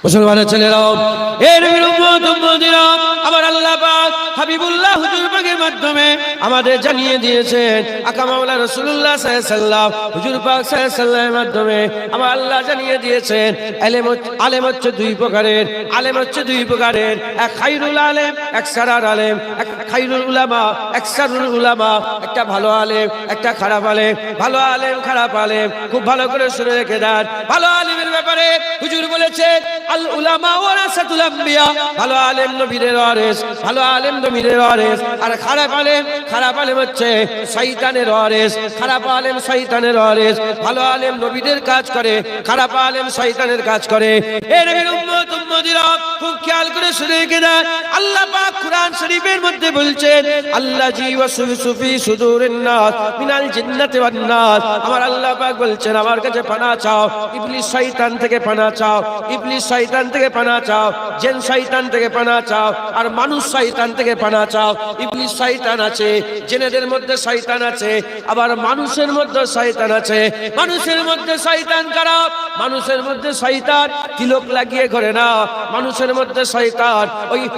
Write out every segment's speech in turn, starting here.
মুসলমানের ছেলেরাও, এর নবীর উম্মত উম্মতিরা, আমার আল্লাহ পাক হাবিবুল্লাহ হুজুর পাকের মাধ্যমে আমাদের জানিয়ে দিয়েছেন। আকা মাওলা রাসূলুল্লাহ সাল্লাল্লাহু আলাইহি ওয়াসাল্লাম হুজুর পাক সাল্লাল্লাহু আলাইহি ওয়াসাল্লামের মাধ্যমে আমার আল্লাহ জানিয়ে দিয়েছেন, আলেম হচ্ছে দুই প্রকারের। আলেম হচ্ছে দুই প্রকারের, এক খায়রুল আলেম, এক সারার আলেম। এক খায়রুল উলামা, এক সারুল উলামা। একটা ভালো আলেম, একটা খারাপ আলেম। ভালো আলেম, খারাপ আলেম, খুব ভালো করে শুনে রেখে দেন। ভালো আলেমের ব্যাপারে হুজুর বলেছেন, আল উলামা ওয়ারাসাতুল আম্বিয়া, ভালো আলেম নবীর ওয়ারিস, ভালো আলেম নবীর ওয়ারিস। আর খারাপ আলেম হচ্ছে শয়তানের ওয়ারিস। খারাপ আলেম শয়তানের ওয়ারিস। ভালো আলেম নবীদের কাজ করে, খারাপ আলেম শয়তানের কাজ করে। এই নবীর উম্মত উম্মতিরা খুব খেয়াল করে শুনে রেখে দেন। আল্লাহ পাক কুরআন শরীফের মধ্যে বলছেন, আল্লাযী ওয়াসওয়াসু ফি সুদুরিন নাস মিনাল জিন্নাতি ওয়ান নাস। আমার আল্লাহ পাক বলছেন, আমার কাছে পানাহ চাও, ইবলিস শয়তান থেকে পানাহ চাও, ইবলিস শয়তান থেকে পানাহ চাও, জিন শয়তান থেকে পানাহ চাও, আর মানুষ শয়তান থেকে পানাহ চাও। ইবলিস শয়তান আছে, জিনেদের মধ্যে শয়তান আছে, আবার মানুষের মধ্যে শয়তান আছে। মানুষের মধ্যে শয়তান কারা? মানুষের মধ্যে শয়তান তিলক লাগিয়ে ঘরে না। মানুষের মধ্যে শয়তান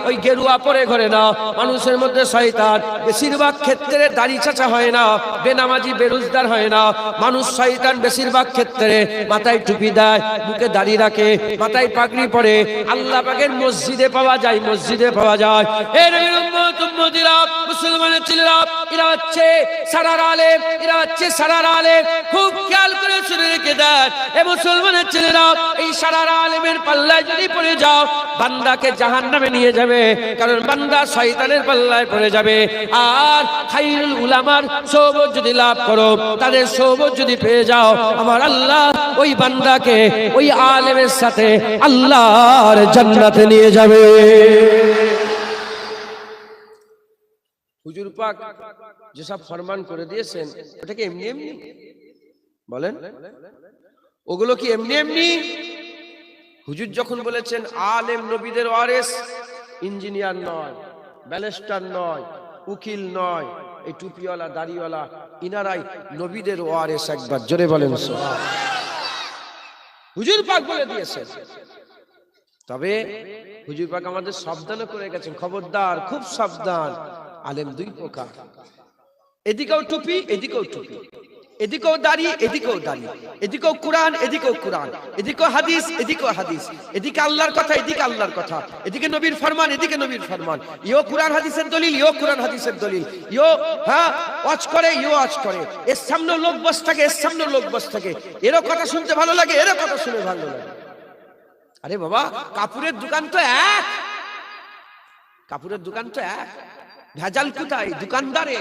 ওই গেরুয়া পরে ঘরে না। মানুষের মধ্যে শয়তান বেশিরভাগ ক্ষেত্রে দাড়ি চাচা হয় না, বেনামাজি বেরোজগার হয় না। মানুষ শয়তান বেশিরভাগ ক্ষেত্রে মাথায় টুপি দেয়, মুখে দাড়ি রাখে, মাথায় পাগড়ি পরে। আল্লাহ পাকের মসজিদে পাওয়া যায়, মসজিদে পাওয়া যায়। এই নবীর উম্মত উম্মতিরা, মুসলমানের ছেলেরা, এরা হচ্ছে সারার আলেম, এরা হচ্ছে সারার আলেম। খুব খেয়াল করে শুনে রেখে দেন এ মুসলমানের ছেলেরা, এই সারার আলেমের পাল্লায় যদি পড়ে যাও, বান্দাকে জাহান্নামে নিয়ে যাবে, কারণ বান্দা শয়তানের পাল্লায় পড়ে যাবে। আর খায়রুল উলামার সোহবত যদি লাভ করো, তাদের সোহবত যদি পেয়ে যাও, আমার আল্লাহ ওই বান্দাকে ওই আলেমের সাথে আল্লাহর জান্নাতে নিয়ে যাবে। হুজুর পাক যেসব ফরমান করে দিয়েছেন, ওটা কি এমনি এমনি বলেন? ওগুলো কি এমনি এমনি? হুজুর যখন বলেছেন আলেম নবীদের ওয়ারিস, ইঞ্জিনিয়ার নয়, ব্যারিস্টার নয়, উকিল নয়, এই টুপিওয়ালা দাড়িওয়ালা ইনারাই নবীদের ওয়ারিস। একবার জোরে বলেন সুবহান। হুজুর পাক বলে দিয়েছেন। তবে হুজুর পাক আমাদের সাবধান করে গেছেন, খবরদার, খুব সাবধান। আলেম দুই প্রকার, এদিকেও টুপি, এদিকেও টুপি, এদিকেও দাড়ি, এদিকেও দাড়ি, এদিকেও কোরআন, এদিকেও কোরআন, এদিকেও হাদিস, এদিকেও হাদিস, এদিকে আল্লাহর কথা, এদিকে আল্লাহর কথা, এদিকে নবীর ফরমান, এদিকে নবীর ফরমান। ইও কোরআন হাদিসের দলিল, ইও কোরআন হাদিসের দলিল, ইও ওয়াজ করে, ইও ওয়াজ করে। এর সামনে লোক বস থাকে, এর সামনে লোক বস থাকে। এরও কথা শুনতে ভালো লাগে, এরও কথা শুনে ভালো লাগে। আরে বাবা, কাপড়ের দোকান তো এক, কাপড়ের দোকান তো এক, ভেজাল কোথায়? দোকানদারে।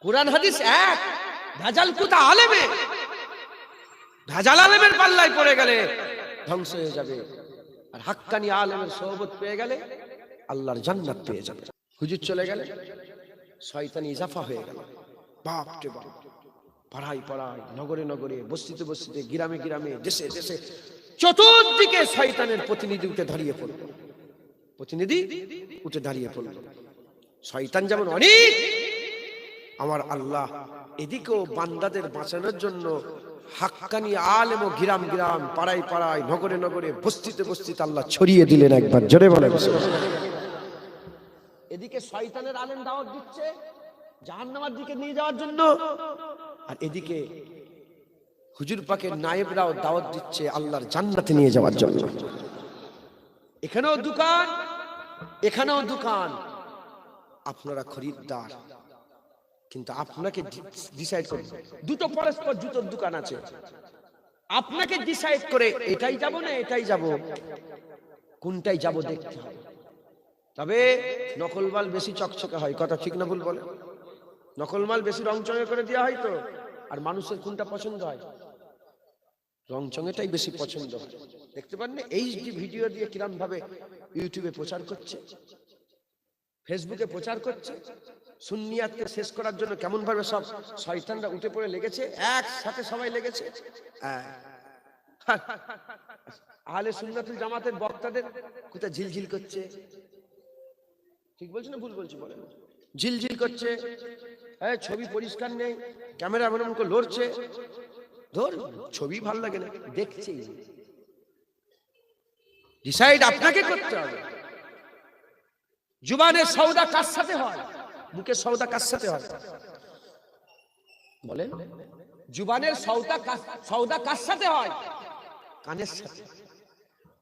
কোরআন হাদিস এক, ভেজাল কোথায়? আলেমে। ভেজাল আলেমের পাল্লায় পড়ে গেলে ধ্বংস হয়ে যাবে, আর হাক্কানি আলেমের সোহবত পেয়ে গেলে আল্লাহর জান্নাত পেয়ে যাবে। হুজুর চলে গেলে শয়তানি ইজাফা হয়ে গেল। বাপ রে বাপ, পাড়ায় পাড়ায়, নগরে নগরে, বস্তিতে বস্তিতে, গ্রামে গ্রামে, দেশে দেশে, চতুর্দিকে শয়তানের প্রতিনিধি উঠে দাঁড়িয়ে পড়ল। প্রতিনিধি উঠে দাঁড়িয়ে পড়ল। শয়তান যেমন অনেক, আমার আল্লাহ এদিকেও বান্দাদের বাঁচানোর জন্য হাক্কানি আলেম ও গ্রাম গ্রাম, পাড়ায় পাড়ায়, নগরে নগরে, বস্তিতে বস্তিতে আল্লাহ ছড়িয়ে দিলেন। একবার জোরে বলেন। এদিকে শয়তানের আলেম দাওয়াত দিচ্ছে জাহান্নামের দিকে নিয়ে যাওয়ার জন্য, আর এদিকে হুজুর পাকের নায়েবরাও দাওয়াত দিচ্ছে আল্লাহর জান্নাতে নিয়ে যাওয়ার জন্য। এখানেও দোকান, এখানেও দোকান, আপনারা খরিদ্দার, কিন্তু আপনাকে ডিসাইড করতে, দুটো পরস্পর জুতোর দোকান আছে, আপনাকে ডিসাইড করে এটাই যাব না এটাই যাব, কোনটাই যাব দেখতে হবে। তবে নকল মাল বেশি চকচকে হয়, কথা ঠিক না ভুল বলে? নকল মাল বেশি রং চঙে করে দেওয়া হয় তো, আর মানুষের কোনটা পছন্দ হয়? রং চঙেটাই বেশি পছন্দ হয়। দেখতে পান না এইচডি ভিডিও দিয়ে কিরম ভাবে ইউটিউবে প্রচার করছে, ফেসবুকে প্রচার করছে। সুন্নিয়াতকে শেষ করার জন্য কেমন ভাবে সব শয়তানরা উঠে পড়ে লেগেছে, একসাথে সবাই লেগেছে। আহলে সুন্নাতুল জামাতের বক্তাদের কোথায় ঝিলঝিল করছে, ঠিক বলছি না ভুল বলছি বলেন? ঝিলঝিল করছে, ছবি পরিষ্কার নেই, ক্যামেরা এমন এমন করে লড়ছে। ধর, ছবি ভালো লাগে না, দেখছি। ডিসাইড আপনাকে করতে হবে। জুবানের সওদা কার সাথে হয়? মুখের সওদা কার সাথে হয় বলেন? জুবানের সওদা কার সাথে হয়? কানের সাথে।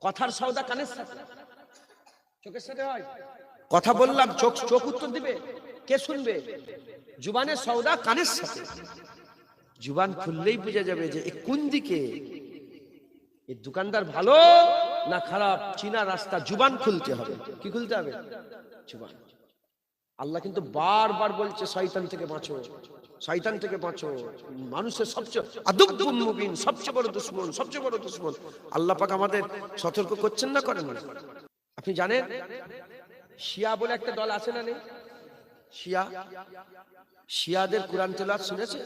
কথার সওদা কানের সাথে, চোখের সাথে হয়? কথা বললাম, চোখ উত্তর দিবে, কে শুনবে? জুবানের সওদা কানের সাথে। জুবান খুললেই বোঝা যাবে যে কোন দিকে এই দোকানদার ভালো না খারাপ, চিনা রাস্তা। জুবান খুলতে হবে। কি খুলতে হবে? জুবান। আল্লাহ কিন্তু বারবার বলছে শয়তান থেকে বাঁচো, শয়তান থেকে বাঁচো। মানুষের সবচেয়ে আদুব্বুম মুবিন, সবচেয়ে বড় দুশমন, সবচেয়ে বড় দুশমন। আল্লাহ পাক আমাদের সতর্ক করছেন না করেন? আপনি জানেন শিয়া বলে একটা দল আছে না নেই? শিয়াদের কোরআন তেলাওয়াত শুনেছে?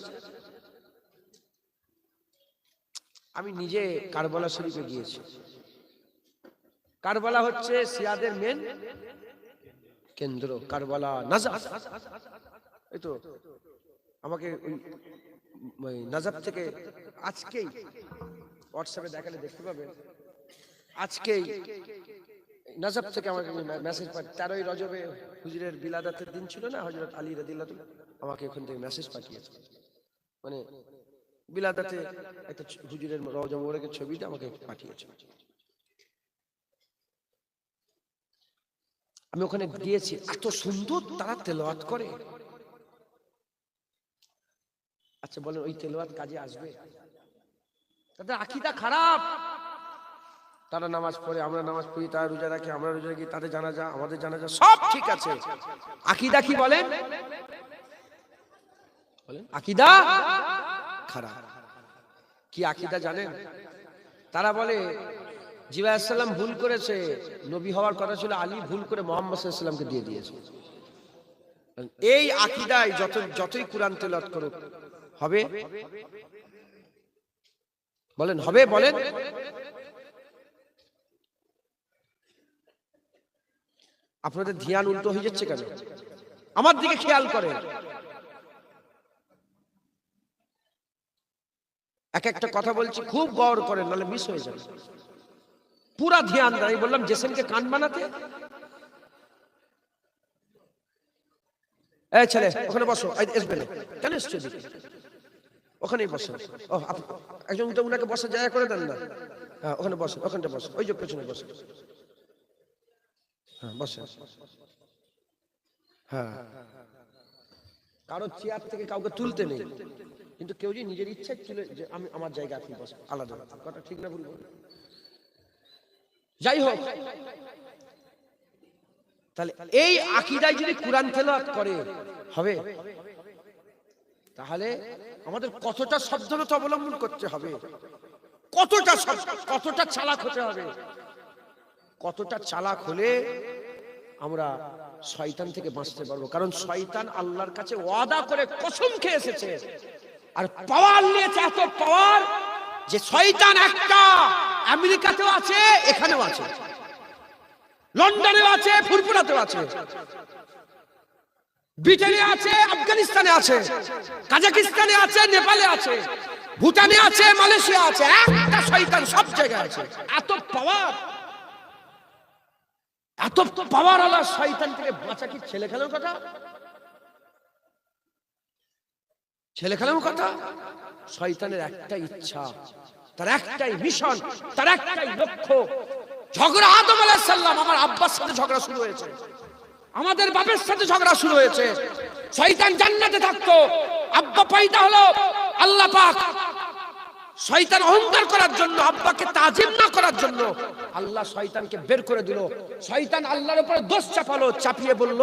আমি নিজে কারবালা শরীফে গিয়েছি। কারবালা হচ্ছে শিয়াদের মেন কেন্দ্র। কারবালা নাজাফ, এই তো আমাকে ওই নাজাফ থেকে আজকেই হোয়াটসঅ্যাপে দেখালে দেখতে পাবেন। আজকেই নাজাফ থেকে আমাকে মেসেজ পাঠিয়ে, 13ই রজবে হুজুরের বিলাদাতের দিন ছিল না, হযরত আলী রাদিয়াল্লাহু তাআলা, আমাকে ওখান থেকে মেসেজ পাঠিয়েছে। মানে বিলাদাতে একটা হুজুরের রওজা মোবারকের ছবিটা আমাকে পাঠিয়েছে। আমি ওখানে গিয়েছি, এত সুন্দর তারা তেলাওয়াত করে। আচ্ছা বলেন, ওই তেলাওয়াত কাজে আসবে? তাদের আকীদা খারাপ। তারা নামাজ পড়ে, আমরা নামাজ পড়ি, তারা রোজা রাখে, আমরা রোজা রাখি, তাদের জানাজা, আমাদের জানাজা, সব ঠিক আছে। আকীদা কি বলেন? আকীদা খারাপ। কি আকীদা জানেন? তারা বলে জিবরাইল আলাইহিস সালাম ভুল করেছে, নবী হওয়ার কথা ছিল আলী, ভুল করে মুহাম্মদ সাল্লাল্লাহু আলাইহি ওয়াসাল্লামকে দিয়ে দিয়েছে। এই আকীদায় যতই কোরআন তেলাওয়াত করুক হবে? বলেন হবে? বলেন। আপনাদের ধ্যান উল্টো হয়ে যাচ্ছে কেন? আমার দিকে খেয়াল করেন। একটা কথা বলছি, খুব গৌর করেন, নাহলে মিস হয়ে যাবে। পুরা ধ্যান দেন। আমি বললাম জেসেনকে কান বানাতে। এই ছেলে ওখানে বসো, আসবে না কেন? এসছো দিকে, ওখানেই বসো। ও একজন তো উনাকে বসে জায়গা করে দেন না। হ্যাঁ ওখানে বসো, ওখানটা বসো, ওই যে পেছনে বসো। হ্যাঁ বসে। হ্যাঁ, কারো চেয়ার থেকে কাউকে তুলতে নেই, কিন্তু কেউ যদি নিজের ইচ্ছায় তুলে যে আমি আমার জায়গা আপনি বসো, আলাদা কথা। ঠিক না বলবো? যাই হোক, তাহলে এই আকীদায় যদি কোরআন তেলাওয়াত করে হবে? তাহলে আমাদের কতটা সাবধানতা অবলম্বন করতে হবে, কতটা চালাক হতে হবে। কতটা চালাক হলে আমরা শয়তান থেকে বাঁচতে পারবো। কারণ শয়তান আল্লাহর কাছে ওয়াদা করে কসম খেয়ে এসেছে, আর পাওয়ার নিয়েছে, এত পাওয়ার যে শয়তান একটা আমেরিকাতেও আছে, এখানেও আছে, লন্ডনেও আছে, ফুরফুরাতেও আছে, ব্রিটেনে আছে, আফগানিস্তানে আছে, কাজাকিস্তানে আছে, নেপালে আছে, ভুটানে আছে, মালয়েশিয়া আছে। একটা শয়তান সব জায়গায় আছে। এত পাওয়ার, এত পাওয়ার আলা শয়তান থেকে বাঁচা কি ছেলে খেলার কথা? ছেলে খেলার কথা? শয়তানের একটাই ইচ্ছা, তার একটাই মিশন, তার একটাই লক্ষ্য। ঝগড়া আদম আলাইহিস সালাম, আমার আব্বার সাথে ঝগড়া শুরু হয়েছে, আমাদের বাপের সাথে ঝগড়া শুরু হয়েছে। শয়তান জান্নাতে থাকতো, আব্বা পয়দা হলো, আল্লাহ পাক শয়তান অহংকার করার জন্য, আব্বাকে তাজিম না করার জন্য আল্লাহ শয়তানকে বের করে দিল। শয়তান আল্লাহর উপরে দোষ চাপালো, চাপিয়ে বলল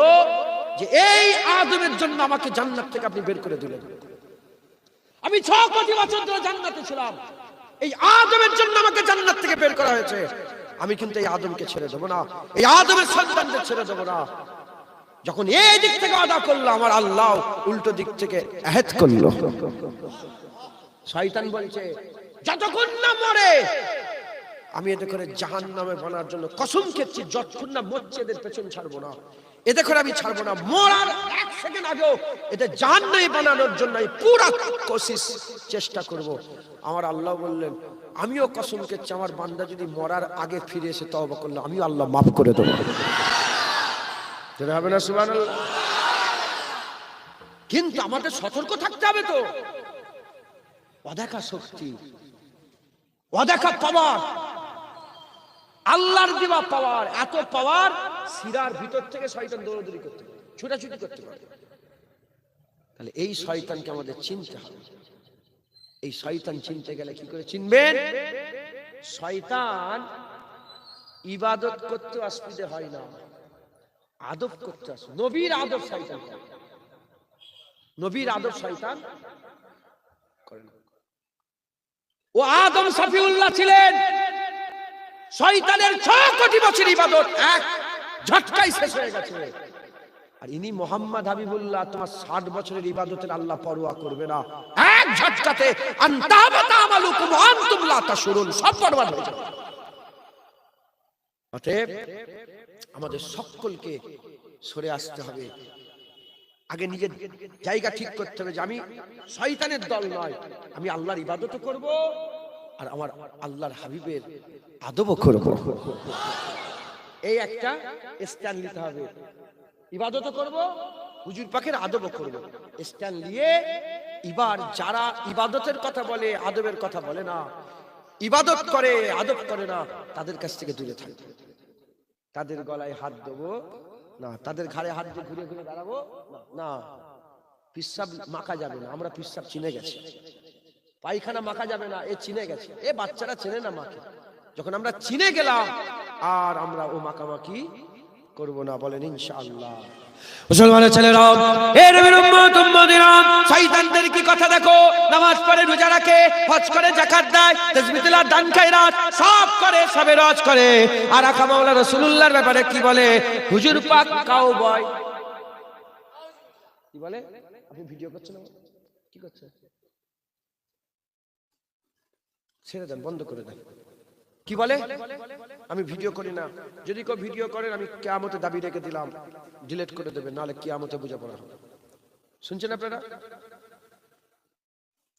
যে এই আদমের জন্য আমাকে জান্নাত থেকে আপনি বের করে দিলেন। আমি 6 কোটি বছর ধরে জান্নাতে ছিলাম, এই আদমের জন্য আমাকে জান্নাত থেকে বের করা হয়েছে। আমি কিন্তু এই আদমকে ছেড়ে দেব না, এই আদমের সন্তানদের ছেড়ে দেব না। যখন এই দিক থেকে আদা করলো, আমার আল্লাহ উল্টো দিক থেকে আহেদ করলো। শয়তান বলছে যতক্ষণ না মরে আমি এতে করে জাহান্নামে বানার জন্য কসম খেয়েছি, যতক্ষণ না মরছে এদের পেছন ছাড়বো না, এতে করে আমি ছাড়বো না। মরার 1 সেকেন্ড আগেও এদের জাহান্নামে বানানোর জন্য আমি পুরো কোশিশ চেষ্টা করব। আমার আল্লাহ বললেন, আমিও কসম খেয়েছি, আমার বান্দা যদি মরার আগে ফিরে এসে তওবা করলে আমি আল্লাহ মাফ করে দেবো। হবে না সুবহানাল্লাহ? কিন্তু আমাদের সতর্ক থাকতে হবে তো। অদেখা শক্তি, অদেখা পাওয়ার, আল্লাহর দেওয়া পাওয়ার, এত পাওয়ার সিরার ভিতর থেকে শয়তান দৌড়াদৌড়ি করতে পারে, ছুটাছুটি করতে পারে। তাহলে এই শয়তানকে আমাদের চিনতে হবে। এই শয়তান চিনতে গেলে কি করে চিনবেন? শয়তান ইবাদত করতে অসুবিধা হয় না, আদব করতে আসে। নবীর আদব শয়তান, নবীর আদব শয়তান করে না। ও আদম সফিউল্লাহ ছিলেন, শয়তানের 6 কোটি বছর ইবাদত এক ঝটকায় শেষ হয়ে গেছে। আর ইনি মোহাম্মদ হাবিবুল্লাহ, তোমার 60 বছরের ইবাদতের আল্লাহ পরোয়া করবে না, এক ঝটকাতে আনতাবাতা আমালুকুম ওয়া আনতুম লা তাশউরুন, সব বরবাদ হয়ে যাবে। অতএব আমাদের সকলকে সরে আসতে হবে। আগে নিজের জায়গা ঠিক করতে হবে যে আমি শয়তানের দল নয়, আমি আল্লাহর ইবাদতও করব আর আমার আল্লাহর হাবিবের আদবও করব। এই একটা স্ট্যান্ড নিতে হবে। ইবাদতও করব, হুজুর পাকের আদবও করব। স্ট্যান্ড নিয়ে এবার যারা ইবাদতের কথা বলে, আদবের কথা বলে না, ইবাদত করে আদব করে না, তাদের কাছ থেকে দূরে থাকবে। তাদের গলায় হাত দেবো না, তাদের ঘাড়ে হাত দিয়ে ঘুরে ঘুরে দাঁড়াবো না। পিসাব মাখা যাবে না, আমরা পিসাব চিনে গেছি। পায়খানা মাখা যাবে না, এ চিনে গেছে। এ বাচ্চারা চেনে না মাকে। যখন আমরা চিনে গেলাম আর আমরা ও মাখামাখি করব না, বলেন ইনশাআল্লাহ। মুসলমানের ছেলেরা, এর নবীর উম্মত উম্মতিরা, শয়তানদের কি কথা দেখো। নামাজ পড়ে, রোজা রাখে, হজ করে, যাকাত দেয়, তাসবিহ দান খায়রাত সব করে, সবে রজ করে। আর আকা মাওলা রাসূলুল্লাহর ব্যাপারে কি বলে? হুজুর পাক কাউবয়। কি বলে? আপনি ভিডিও করছেন, কি করছেন? ছেড়ে দেন, বন্ধ করে দেন। কি বলে? আমি ভিডিও করি না। যদি কেউ ভিডিও করেন আমি কিয়ামতে দাবি রেখে দিলাম, ডিলিট করে দেবেন, নাহলে কিয়ামতে বুঝে পড়া হবে। শুনছেন আপনারা?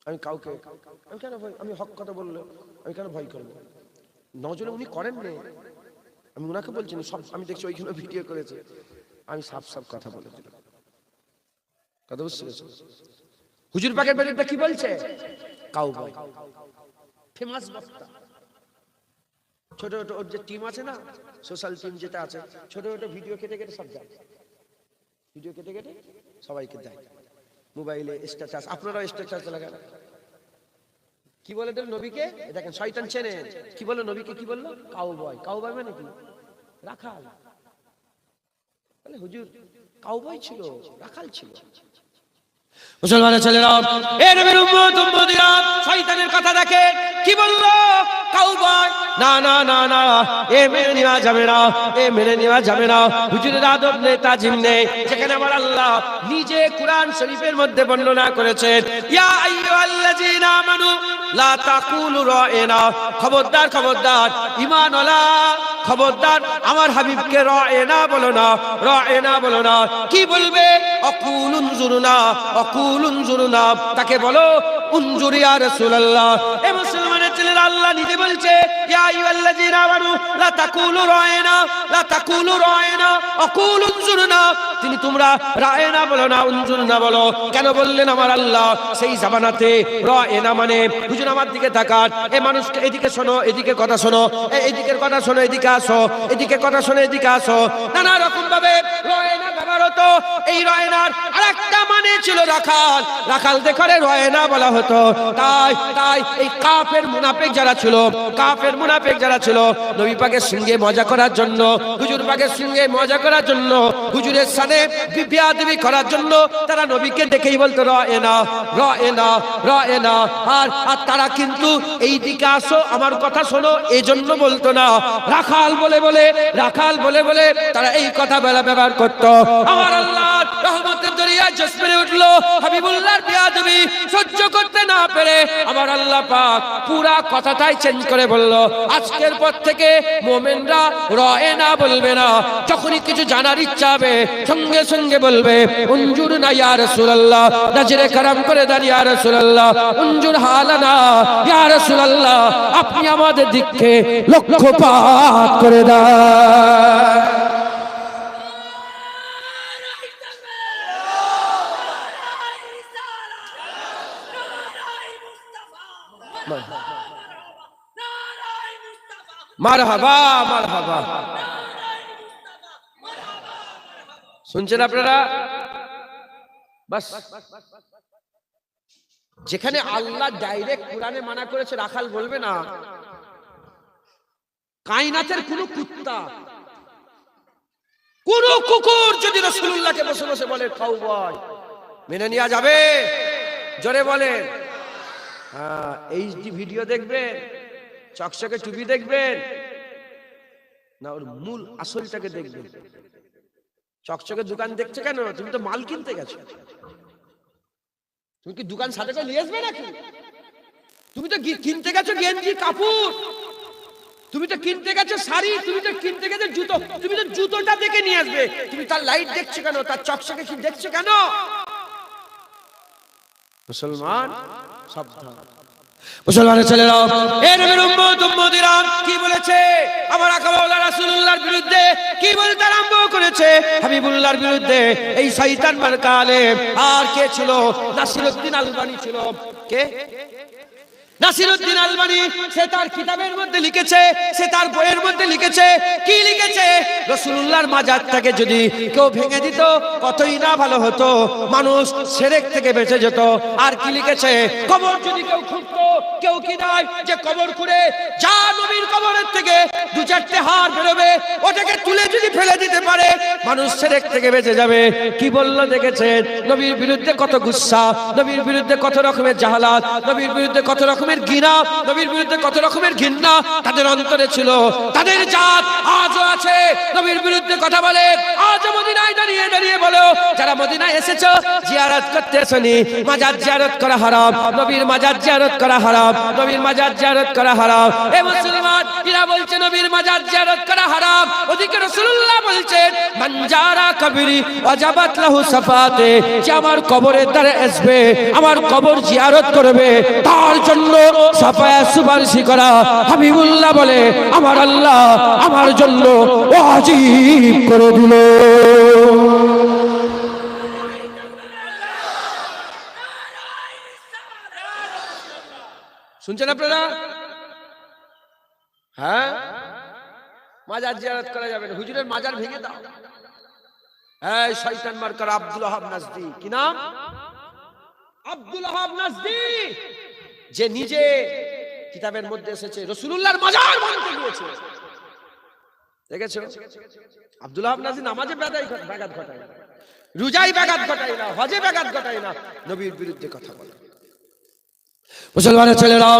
আমি কাউকে, আমি কেন ভয়? আমি হক কথা বললে আমি কেন ভয় করবো? নজরে উনি করেন না, আমি উনাকে বলছি সব। আমি দেখছি ওইখানে ভিডিও করেছে, আমি সাফ সাফ কথা বলে দিলাম। কথা বুঝতে পেরেছেন? হুজুর পাকের ব্যাপারটা কি বলছে? কাউবয়, ফেমাস বক্তা। ছোট ছোট ওর যে টিম আছে না, সোশ্যাল টিম যেটা আছে, ছোট ছোট ভিডিও কেটে কেটে সব দেয়, ভিডিও কেটে কেটে সবাইকে দেয় মোবাইলে স্ট্যাটাস। আপনারাও স্ট্যাটাস লাগান। কি বলে দেন নবীকে? দেখেন শয়তান চেনে। কি বলে নবীকে? কি বললো? কাউবয়। কাউবয় মানে কি? রাখাল। বলে হুজুর কাউবয় ছিল, রাখাল ছিল। মুসলমানের ছেলেরা, এ নবীর উম্মত উম্মতিরা, শয়তানের কথা দেখে কি বললো? কাউবয়। না না না না, এ মেনে নেওয়া যাবে না, এ মেনে নেওয়া যাবে না। হুজুরের আদব নেই, তাজিম নেই। যেখানে আমার আল্লাহ নিজে কুরআন শরীফের মধ্যে বর্ণনা করেছেন, ইয়া আইয়ুহাল্লাযীনা আমানু লা তাকুলু রা'না। খবরদার খবরদার ঈমানওয়ালা, খবরদার আমার হাবিবকে রা'না বলো না, রা'না বলো না। কি বলবে? আকুলু উনজুরনা, আকুলু উনজুরনা। তাকে বলো উনজুর ইয়া রাসূলুল্লাহ। এ মুসলমানের ছেলেরা, আল্লাহ নিজে বলছে, ইয়া আইয়ুহাল্লাযীনা আমানু লা তাকুলু রা'না, লা তাকুলু রা'না, আকুলু উনজুরনা। তিনি তোমরা রা'না বলো না, উনজুরনা বলো। কেন বললেন আমার আল্লাহ? সেই জামানাতে রা'না মানে হুজুর আমার দিকে তাকান, এ মানুষকে এদিকে শোনো, এদিকে কথা শোনো, এদিকের কথা শোনো, এদিকে আসো, এদিকে কথা শোনো, এদিকে আসো। নানা রকম ভাবে রা'না ব্যবহার হতো। এই রা'নার আরেকটা মানে ছিল রাখাল। রাখাল দেখে রা'না বলা হতো। তাই তাই এই কাফের মুনাফিক যারা ছিল, কাফের মুনাফিক যারা ছিল, নবী পাকের সঙ্গে মজা করার জন্য, হুজুর পাকের সঙ্গে মজা করার জন্য, হুজুরের সাথে বিয়াদবি করার জন্য তারা নবীকে দেখেই বলতো রা'না, রা'না, রা'না। আর তারা কিন্তু এই দিকে আসো, আমার কথা শোনো, এই জন্য বলতো না। রাখাল বলে বলে, রাখাল বলে বলে তারা এই কথা ব্যবহার করতো। আমার আল্লাহ রহমতের দরিয়া জসমেরে উঠলো। হাবিবুল্লাহর বেয়াদবি সহ্য করতে না পেরে আমার আল্লাহ পাক পুরা কথাটাই চেঞ্জ করে বলল, আজকের পর থেকে মুমিনরা রয়ে না বলবে না, যখনই কিছু জানার ইচ্ছা হবে সঙ্গে সঙ্গে বলবে উনজুর না ইয়া রাসূলুল্লাহ, নজরে করম করে দেন ইয়া রাসূলুল্লাহ, উনজুর হালানা ইয়া রাসূলুল্লাহ, আপনি আমাদের দিককে লক্ষ্যপাত করে দেন। মারহাবা মারহাবা। শুনছেন আপনারা? বাস, যেখানে আল্লাহ ডাইরেক্ট কোরআনে মানা করেছে রাখাল বলবে না, কায়নাতের কোন কুত্তা, কোন কুকুর যদি রাসূলুল্লাহকে বসে বসে বলে খাও ভাই, মেনে নেওয়া যাবে? জোরে বলেন। হ্যাঁ, এইচডি ভিডিও দেখবেন, চকচকে টুপি দেখবেন না, ওর মূল আসলটাকে দেখবেন। চকচকে দোকান দেখছে কেন? তুমি তো মাল কিনতে গেছো। তুমি কি দোকান সাথে করে নিয়ে আসবে নাকি? তুমি তো কিনতে গেছো গেঞ্জি কাপড়, তুমি তো কিনতে গেছো শাড়ি, তুমি তো কিনতে গেছো জুতো, তুমি তো জুতোটা দেখে নিয়ে আসবে। তুমি তার লাইট দেখছো কেন? তার চকচকে কি দেখছো কেন? মুসলমান সাবধান। মুসলমানের ছেলেরা, এর উম্মত উম্মতিরা কি বলেছে আমার আকা মাওলা রাসূলুল্লাহর বিরুদ্ধে? কি বলতে আরম্ভ করেছে? হাবিবুল্লাহর বিরুদ্ধে। এই শয়তান মার্কা আলেম আর কে ছিল? নাসিরউদ্দিন আলবানী ছিল। কে? নাসিরউদ্দিন আলবানী। সে তার কিতাবের মধ্যে লিখেছে, সে তার বইয়ের মধ্যে লিখেছে। কি লিখেছে? রাসূলুল্লাহর মাজারটাকে যদি কেউ ভেঙে দিত কতই না ভালো হতো, মানুষ শিরক থেকে বেঁচে যেত। আর কি লিখেছে? কবর যদি কেউ খুঁড়তো, কেউ কি নয় যে কবর খুঁড়ে যা নবীর কবরের থেকে দু চারটে হাড় বেরোবে, ওটাকে তুলে যদি ফেলে দিতে পারে, মানুষ শিরক থেকে বেঁচে যাবে। কি বলল দেখেছেন? নবীর বিরুদ্ধে কত গুসা, নবীর বিরুদ্ধে কত রকমের জাহালাত, নবীর বিরুদ্ধে কত রকমের ঘৃণা, নবীর বিরুদ্ধে কত রকমের ঘৃণা তাদের অন্তরে ছিল। তাদের জাত আজও আছে, নবীর বিরুদ্ধে কথা বলে। আজও মদিনায় দাঁড়িয়ে দাঁড়িয়ে বলো, যারা মদিনায় এসেছো জিয়ারত করতে আসনি, মাজার জিয়ারত করা হারাম, নবীর মাজার জিয়ারত করা হারাম, নবীর মাজার জিয়ারত করা হারাম। এ মুসলমান, এরা বলছে নবীর মাজার জিয়ারত করা হারাম, ওদিকে রাসূলুল্লাহ বলছেন মান জারা কবরি ওয়াজাবাত লাহু সাফাতে, যে আমার কবরের দ্বারে আসবে, আমার কবর জিয়ারত করবে, তার জন্য সাফায়া সুপারিশ করা হাবিবুল্লাহ বলে আমার আল্লাহ আমার জন্য ওয়াজিব করে দিল। শুনছেন আপনারা? হ্যাঁ, মাজার জিয়ারত করা যাবে না, হুজুরের মাজার ভেঙে দাও। এই শয়তান মার্কার আব্দুল ওয়াহাব নাজদি, কি নাম? আব্দুল ওয়াহাব নাজদি, যে নিজে কিতাবের মধ্যে এসেছে রাসূলুল্লাহর মাজার ভাঙতে গিয়েছে। দেখেছো? আব্দুল ওয়াহাব নাজদি নামাজে ব্যাঘাত ঘটায় না, রোজায় ব্যাঘাত ঘটায় না, হজে ব্যাঘাত ঘটায় না, নবীর বিরুদ্ধে কথা বলে। মুসলমানের ছেলেরা,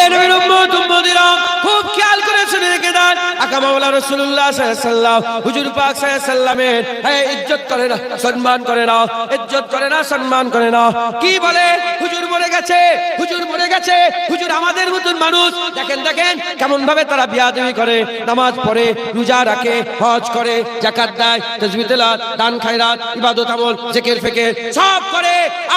এই নবীর উম্মত উম্মতিরা খুব খেয়াল করে শুনে রেখে দেন, আকা মাওলা রাসূলুল্লাহ সাল্লাল্লাহু আলাইহি ওয়াসাল্লাম হুজুর পাক সাল্লাল্লাহু আলাইহি ওয়াসাল্লামের ইজ্জত করে না, সম্মান করে না, ইজ্জত করে না, সম্মান করে না। কি বলে? হুজুর মরে গেছে, হুজুর মরে গেছে, হুজুর আমাদের মতন মানুষ। দেখেন দেখেন কেমন ভাবে তারা বিয়াদবি করে, নামাজ পড়ে, রোজা রাখে, হজ করে, যাকাত দেয়, তাসবিহ তেলাওয়াত, দান খায়রাত, ইবাদত আমল, জিকির ফিকির সব করে।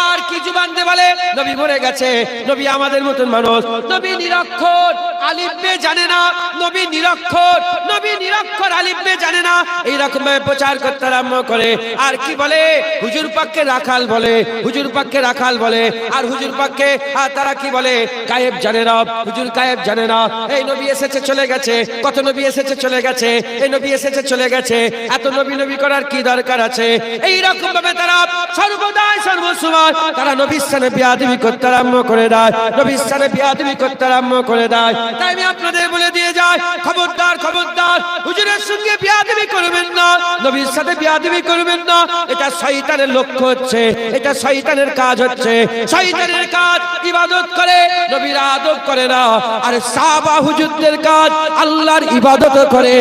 আর কি জুবান দিয়ে বলে নবী মরে গেছে, নবী আমাদের মতন মানুষ। নবী নিরক্ষর, আলিফ বে জানে না, নবী নিরক্ষর, নবী নিরক্ষর, আলিফ বে জানে না, এইরকম ভাবে প্রচার করতে আরম্ভ করে। আর কি বলে? হুজুর পাককে রাখাল বলে, হুজুর পাককে রাখাল বলে। আর হুজুর পাককে তারা কি বলে? গায়েব জানে না, হুজুর গায়েব জানে না। এই নবী এসেছে চলে গেছে, কত নবী এসেছে চলে গেছে, এই নবী এসেছে চলে গেছে, এত নবী নবী করার কি দরকার আছে? এইরকম ভাবে তারা সর্বদাই সর্বসময় তারা নবীর সামনে বিয়াদবি করতে আরম্ভ করে দেয়, নবীর সামনে বিয়াদবি করতে আরম্ভ করে দেয়। তাই আমি আপনাদের বলে দিয়ে যাই, খবরদার খবরদার, হুজুরের সঙ্গে বিয়াদবি করবেন না, নবীর সাথে বিয়াদবি করবেন না। এটা শয়তানের লক্ষ্য হচ্ছে, এটা শয়তানের কাজ হচ্ছে। শয়তানের কাজ ইবাদত করে, নবীর আদব করে না। আর সাহাবা হুজুরদের কাজ আল্লাহর ইবাদত করে,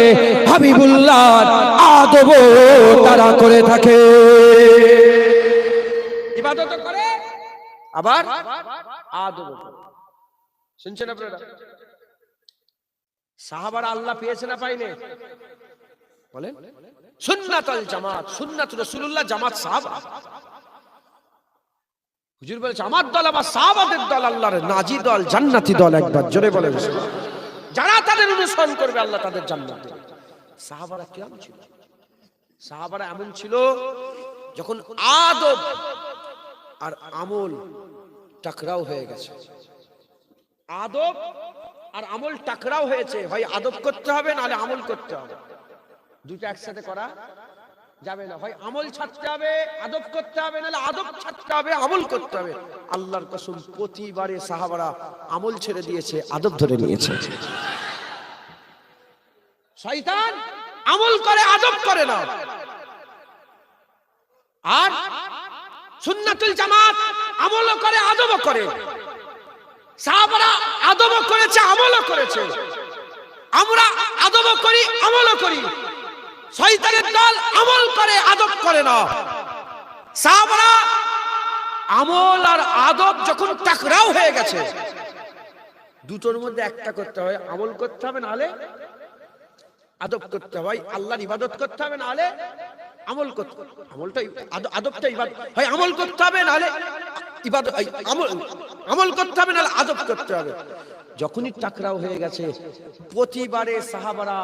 হাবিবুল্লাহর আদব তারা করে থাকে। ইবাদত করে আবার আদব করে। শুনছেন আপনারা? সাহাবারা আল্লাহ পেয়েছে না পাইনি? বলেন। সুন্নাতুল জামাত, সুন্নাত রাসূলুল্লাহ, জামাত সাহাবা। হুজুর বলেছে আমার দল আমার সাহাবাদের দল আল্লাহর নাজি দল, জান্নাতি দল। একবার জোরে বলেন যারা তাদের অনুসরণ করবে আল্লাহ তাদের জান্নাত দেবে। সাহাবারা কেমন ছিল? সাহাবারা এমন ছিল যখন আদব আর আমল টাকরাও হয়ে গেছে, আদব আর আমল টাকরাও হয়েছে, হয় আদব করতে হবে নাহলে আমল করতে হবে, দুটো একসাথে করা যাবে না। হয় আমল ছাড়তে হবে, আদব করতে হবে, নাহলে আদব ছাড়তে হবে, আমল করতে হবে। আল্লাহর কসম প্রতিবারে সাহাবারা আমল ছেড়ে দিয়েছে, আদব ধরে নিয়েছে। শয়তান আমল করে আদব করে না। আর সুন্নাতুল জামাত আমলও করে আদবও করে। সাহাবারা আদবও করেছে, আমলও করেছে। আমরা আদবও করি, আমলও করি। শয়তানের দল আমল করে, আদব করে না। সাহাবারা আমল আর আদব যখন টাকরাও হয়ে গেছে, দুটোর মধ্যে একটা করতে হয়, আমল করতে হবে নাহলে আদব করতে হয়। আল্লাহর ইবাদত করতে হবে নাহলে আমল করতে হবে। আমলটাই আদবটা ইবাদত, হয় আমল করতে হবে নাহলে ইবাদত, আমল করতে হবে নাহলে আদব করতে হবে। যখনই টাকরাও হয়ে গেছে, প্রতিবারে সাহাবারা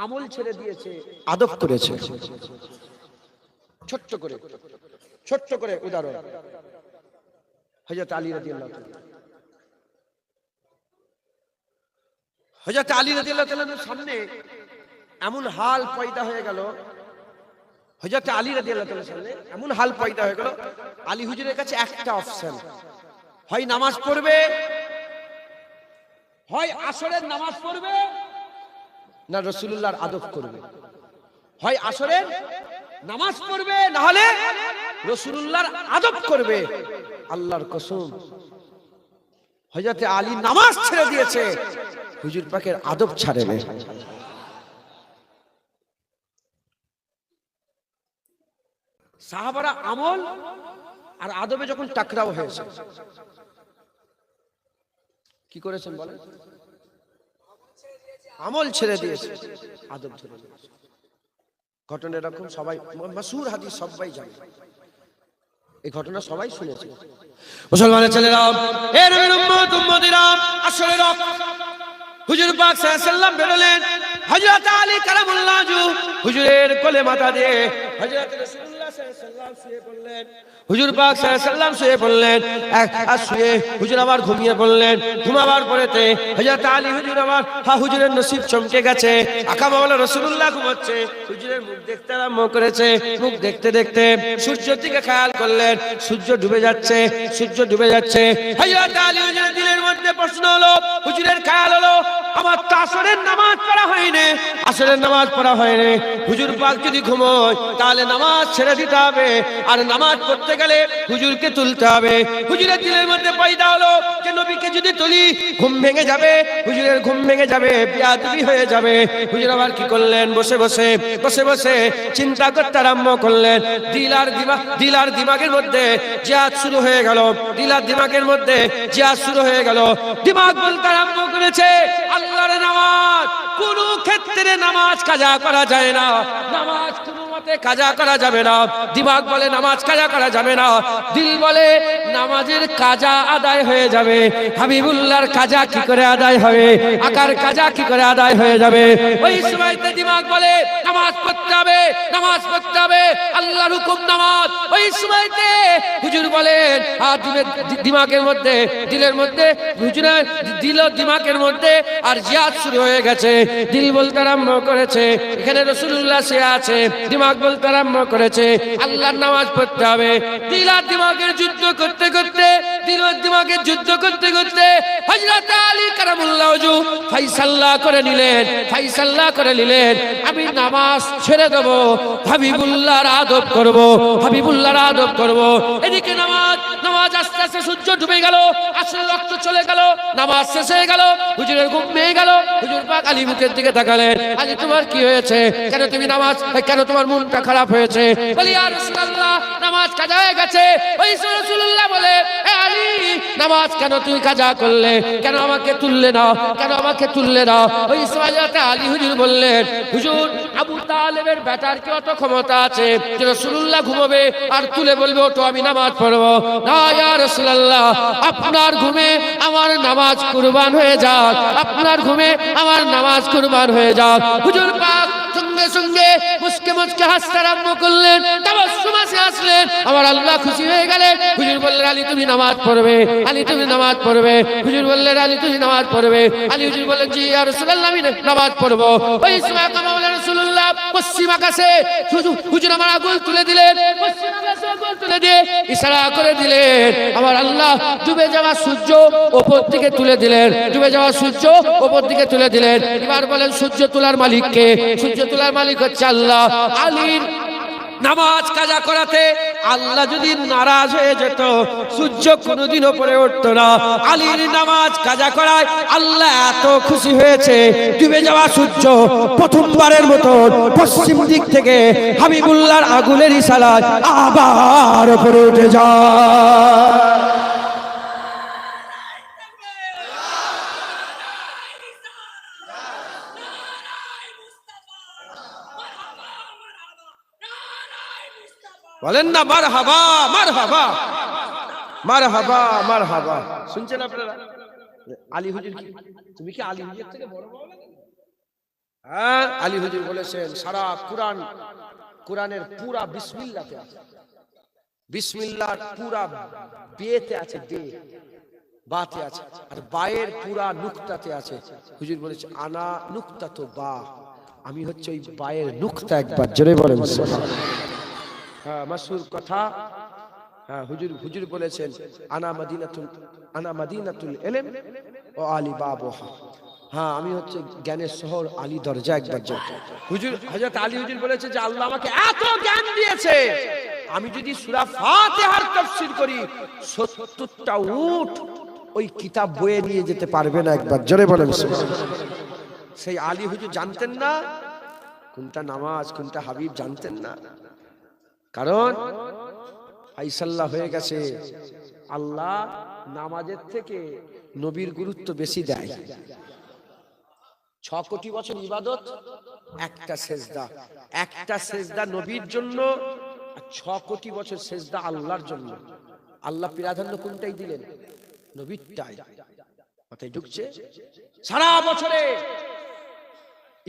আমল ছেড়ে দিয়েছে, আদব করেছে। ছোট্ট করে উদাহরণ, হযরত আলী রাদিয়াল্লাহু তাআলা, হযরত আলী রাদিয়াল্লাহু তাআলার সামনে এমন হাল পয়দা হয়ে গেল, হযরত আলী রাদিয়াল্লাহু তাআলার সামনে এমন হাল পয়দা হয়ে গেল, আলী হুজুরের কাছে একটা অপশন, হয় নামাজ পড়বে, হয় আসরের নামাজ পড়বে, না রাসূলুল্লাহর আদব করবে। হয় আসরের নামাজ পড়বে, না হলে রাসূলুল্লাহর আদব করবে। আল্লাহর কসম হযরত আলী নামাজ ছেড়ে দিয়েছে, হুজুর পাকের আদব ছাড়েনি। সাহাবারা আমল আর আদবে যখন টাকরাও হয়েছে, কি করেছেন বলেন? আমল ছেড়ে দিয়েছে, আদব ধরে নিয়েছে। ঘটনা এরকম, সবাই মাশহুর হাদিস, সবাই জানে এই ঘটনা, সবাই শুনেছে। মুসলমানের ছেলেরা, এ নবীর উম্মত উম্মতিরা, আসলে হুজুর পাক সাল্লাল্লাহু আলাইহি ওয়াসাল্লাম বেরোলেন। হযরত আলী কারামুল্লাহ ওয়াজহু হুজুরের কোলে মাথা দিয়ে হযরত রাসূলুল্লাহ সাল্লাল্লাহু আলাইহি ওয়াসাল্লাম শুয়ে পড়লেন। হুজুর পাক সাল্লাল্লাহু আলাইহি ওয়াসাল্লাম শুয়ে পড়লেন। আর শুয়ে হুজুর আবার ঘুমিয়ে পড়লেন। ঘুমাবার পরেতে হযরত আলী হুজুর আবার হুজুরের নসিব চমকে গেছে। আকা মাওলা রাসূলুল্লাহ ঘুমাচ্ছে, হুজুরের মুখ দেখতে আরম্ভ করেছে। মুখ দেখতে দেখতে সূর্যের দিকে খেয়াল করলেন, সূর্য ডুবে যাচ্ছে, সূর্য ডুবে যাচ্ছে। হযরত আলী হুজুরের দিলের মধ্যে প্রশ্ন হলো, হুজুরের খেয়াল হলো আমার তো আসরের নামাজ পড়া হয়নি, আসরের নামাজ পড়া হয়নি। হুজুর পাক যদি ঘুমোয় তাহলে নামাজ ছেড়ে দিতে হবে, আর নামাজ পড়তে গেলে হুজুরকে তুলতে হবে। হুজুরের দিলের মধ্যে পয়দা হলো যে নবীকে যদি তুলি ঘুম ভেঙে যাবে, হুজুরের ঘুম ভেঙে যাবে, বেয়াদবি হয়ে যাবে। হুজুর আবার কি করলেন? বসে বসে চিন্তা করতে আরম্ভ করলেন। দিল আর দিমাগের মধ্যে জিহাদ শুরু হয়ে গেল, দিল আর দিমাগের মধ্যে জিহাদ শুরু হয়ে গেল। দিমাগ বলতে আরম্ভ করেছে আল্লাহর নামাজ, কোন ক্ষেত্রে নামাজ কাজা করা যায় না, নামাজ কোনো মতে কাজা করা যাবে না। দিমাগ বলে নামাজ কাজা করা যাবে না, দিল বলে নামাজের কাজা আদায় হয়ে যাবে। হাবিবুল্লাহর কাজা কি করে আদায় হবে, আকার কাজা কি করে আদায় হয়ে যাবে। ওই সময়তে দিমাগ বলে নামাজ পড়তে হবে, নামাজ পড়তে হবে, আল্লাহর হুকুম নামাজ। ওই সময়তে হুজুর বলেন দিমাগের মধ্যে, দিলের মধ্যে, হুজুরের দিল দিমাগের মধ্যে আর জিহাদ শুরু হয়ে গেছে। দিল বলতে আরম্ভ করেছে এখানে রাসূলুল্লাহ সে আছে, দিমাগ বলতে আরম্ভ করেছে আল্লাহর নামাজ পড়তে হবে। দিল আর দিমাগের যুদ্ধ করতে করতে, দিল আর দিমাগের যুদ্ধ করতে করতে হযরত আলী কারামুল্লাহ ওয়াজহু ফায়সালা করে নিলেন, আমি নামাজ ছেড়ে দেব, হাবিবুল্লাহর আদব করব, হাবিবুল্লাহর আদব করব। এদিকে নামাজ নামাজ আস্তে আস্তে সূর্য ডুবে গেল, আসলে রক্ত চলে গেল, নামাজ শেষ হয়ে গেল, হুজুরের ঘুম ভেঙে গেল। হুজুর পাক আলী মুখের দিকে তাকালেন, আলী তোমার কি হয়েছে? কেন তুমি নামাজ, কেন তোমার মনটা খারাপ হয়েছে? বলি ইয়া রাসূলুল্লাহ নামাজ কাজা হয়ে গেছে। ওই রাসূলুল্লাহ বলে এ আলী নামাজ কেন তুমি কাজা করলে? কেন আমাকে তুললে না? কেন আমাকে তুললে না? ওই সময় আলী হুজুর বললেন, হুজুর আবু তালেবের বেটার কি অত ক্ষমতা আছে যে রাসূলুল্লাহ ঘুমাবে আর তুলে বলবে ওঠো আমি নামাজ পড়বো? না ইয়া রাসূলুল্লাহ, আপনার ঘুমে আমার নামাজ কুরবান হয়ে যাক, আপনার ঘুমে আমার নামাজ কুরবান হয়ে যাক। হুজুর পাক সঙ্গে সঙ্গে মুস্কে মুস্কে হাসতে আরম্ভ করলেন, তাবাসসুম হাসলেন। আমার আল্লাহ খুশি হয়ে গেলেন। হুজুর বললেন আলী তুমি নামাজ পড়বে, আলী তুমি নামাজ পড়বে। হুজুর বললেন আলী তুমি নামাজ পড়বে। আলী হুজুর বললেন জি ইয়া রাসূলুল্লাহ আমি নামাজ পড়বো। ওই সময় কামাউলা রাসূলুল্লাহ পশ্চিম আকাশে হুজুর আমার আগুল তুলে দিলেন, পশ্চিম আকাশে আগুল তুলে দিয়ে ইশারা করে দিলেন। আমার আল্লাহ ডুবে যাওয়া সূর্য উপর দিকে তুলে দিলেন, ডুবে যাওয়া সূর্য উপর দিকে তুলে দিলেন। এবার বলেন সূর্য তোলার মালিক কে? সূর্য তোলার মালিক হচ্ছে আল্লাহ। আলীর নামাজ কাজা করাতে আল্লাহ যদি নারাজ হয়ে যেত সূর্য কোনোদিনও পরে উঠতো না। আলীর নামাজ কাজা করায় আল্লাহ এত খুশি হয়েছে, ডুবে যাওয়া সূর্য প্রথমবারের মতো পশ্চিম দিক থেকে হাবিবুল্লাহর আগুনের ইশারায় আবার উপরে উঠে যায়। বলেন না মারহাবা মারহাবা মারহাবা মারহাবা। শুনছেন আপনারা? আলী হুজুর কি তুমি কি আলী হুজুর থেকে বড় বড়? হ্যাঁ, আলী হুজুর বলেছেন সারা কোরআনের পুরা বিসমিল্লাহতে আছে, বিসমিল্লাহর পুরা বেতে আছে, বে বাতে আছে, আর বায়ের পুরা নুকতাতে আছে। হুজুর বলেছে আনা নুকতা তো বা, আমি হচ্ছে ওই বায়ের নুকতা। একবার জোরে বলেন সুবহানাল্লাহ। হ্যাঁ মাশহুর কথা। হ্যাঁ হুজুর বলেছেন আনা মাদিনাতুল ইলম ও আলী বাবুহা। হ্যাঁ আমি হচ্ছে জ্ঞানের শহর, আলী দরজা। একবার হুজুর হযরত আলী হুজুর বলেছে যে আল্লাহ আমাকে এত জ্ঞান দিয়েছে, আমি যদি সূরা ফাতিহার তাফসীর করি ৭০টা উট ওই কিতাব বয়ে নিয়ে যেতে পারবে না। একবার জোরে বলেন সুবহানাল্লাহ। সেই আলী হুজুর জানতেন না কোনটা নামাজ কোনটা হাবিব, জানতেন না। কারণ ফাইসাল্লাহ হয়ে গেছে, আল্লাহ নামাজের থেকে নবীর গুরুত্ব বেশি দেয়। ৬ কোটি বছর ইবাদত, একটা সেজদা, একটা সেজদা নবীর জন্য, ৬ কোটি বছর সেজদা আল্লাহর জন্য। আল্লাহ প্রাধান্য কোনটাই দিলেন? নবীরটাই। মাথায় ঢুকছে? সারা বছরে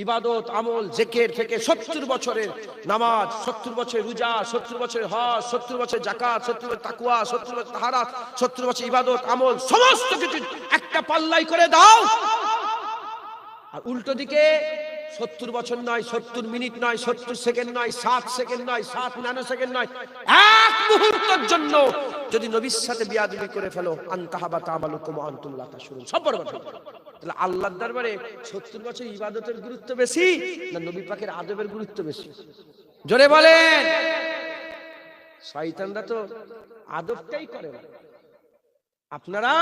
ইবাদত আমল জিকির থেকে ৭০ বছরের নামাজ, ৭০ বছর রোজা, ৭০ বছর হজ, ৭০ বছর যাকাত, ৭০ বছর তাকওয়া, ৭০ বছর তাহারাত, ৭০ বছর ইবাদত আমল সমস্ত কিছু একটা পাল্লাই করে দাও। আর উল্টো দিকে ৭০ বছর নয়, ৭০ মিনিট নয়, ৭০ সেকেন্ড নয়, ৭ সেকেন্ড নয়, ৭ ন্যানো সেকেন্ড নয়, এক মুহূর্তের জন্য যদি নবীর সাথে বিয়াদবি করে ফেলো আনতাহাবা তামালুকুম আনতুম লা তাশউরুন, সব বড় কথা। তাহলে আল্লাহর দরবারে ৭০ বছর ইবাদতের গুরুত্ব বেশি না নবী পাকের আদবের গুরুত্ব বেশি? জোরে বলেন। শয়তানরা তো আদবটাই করে না। আপনারা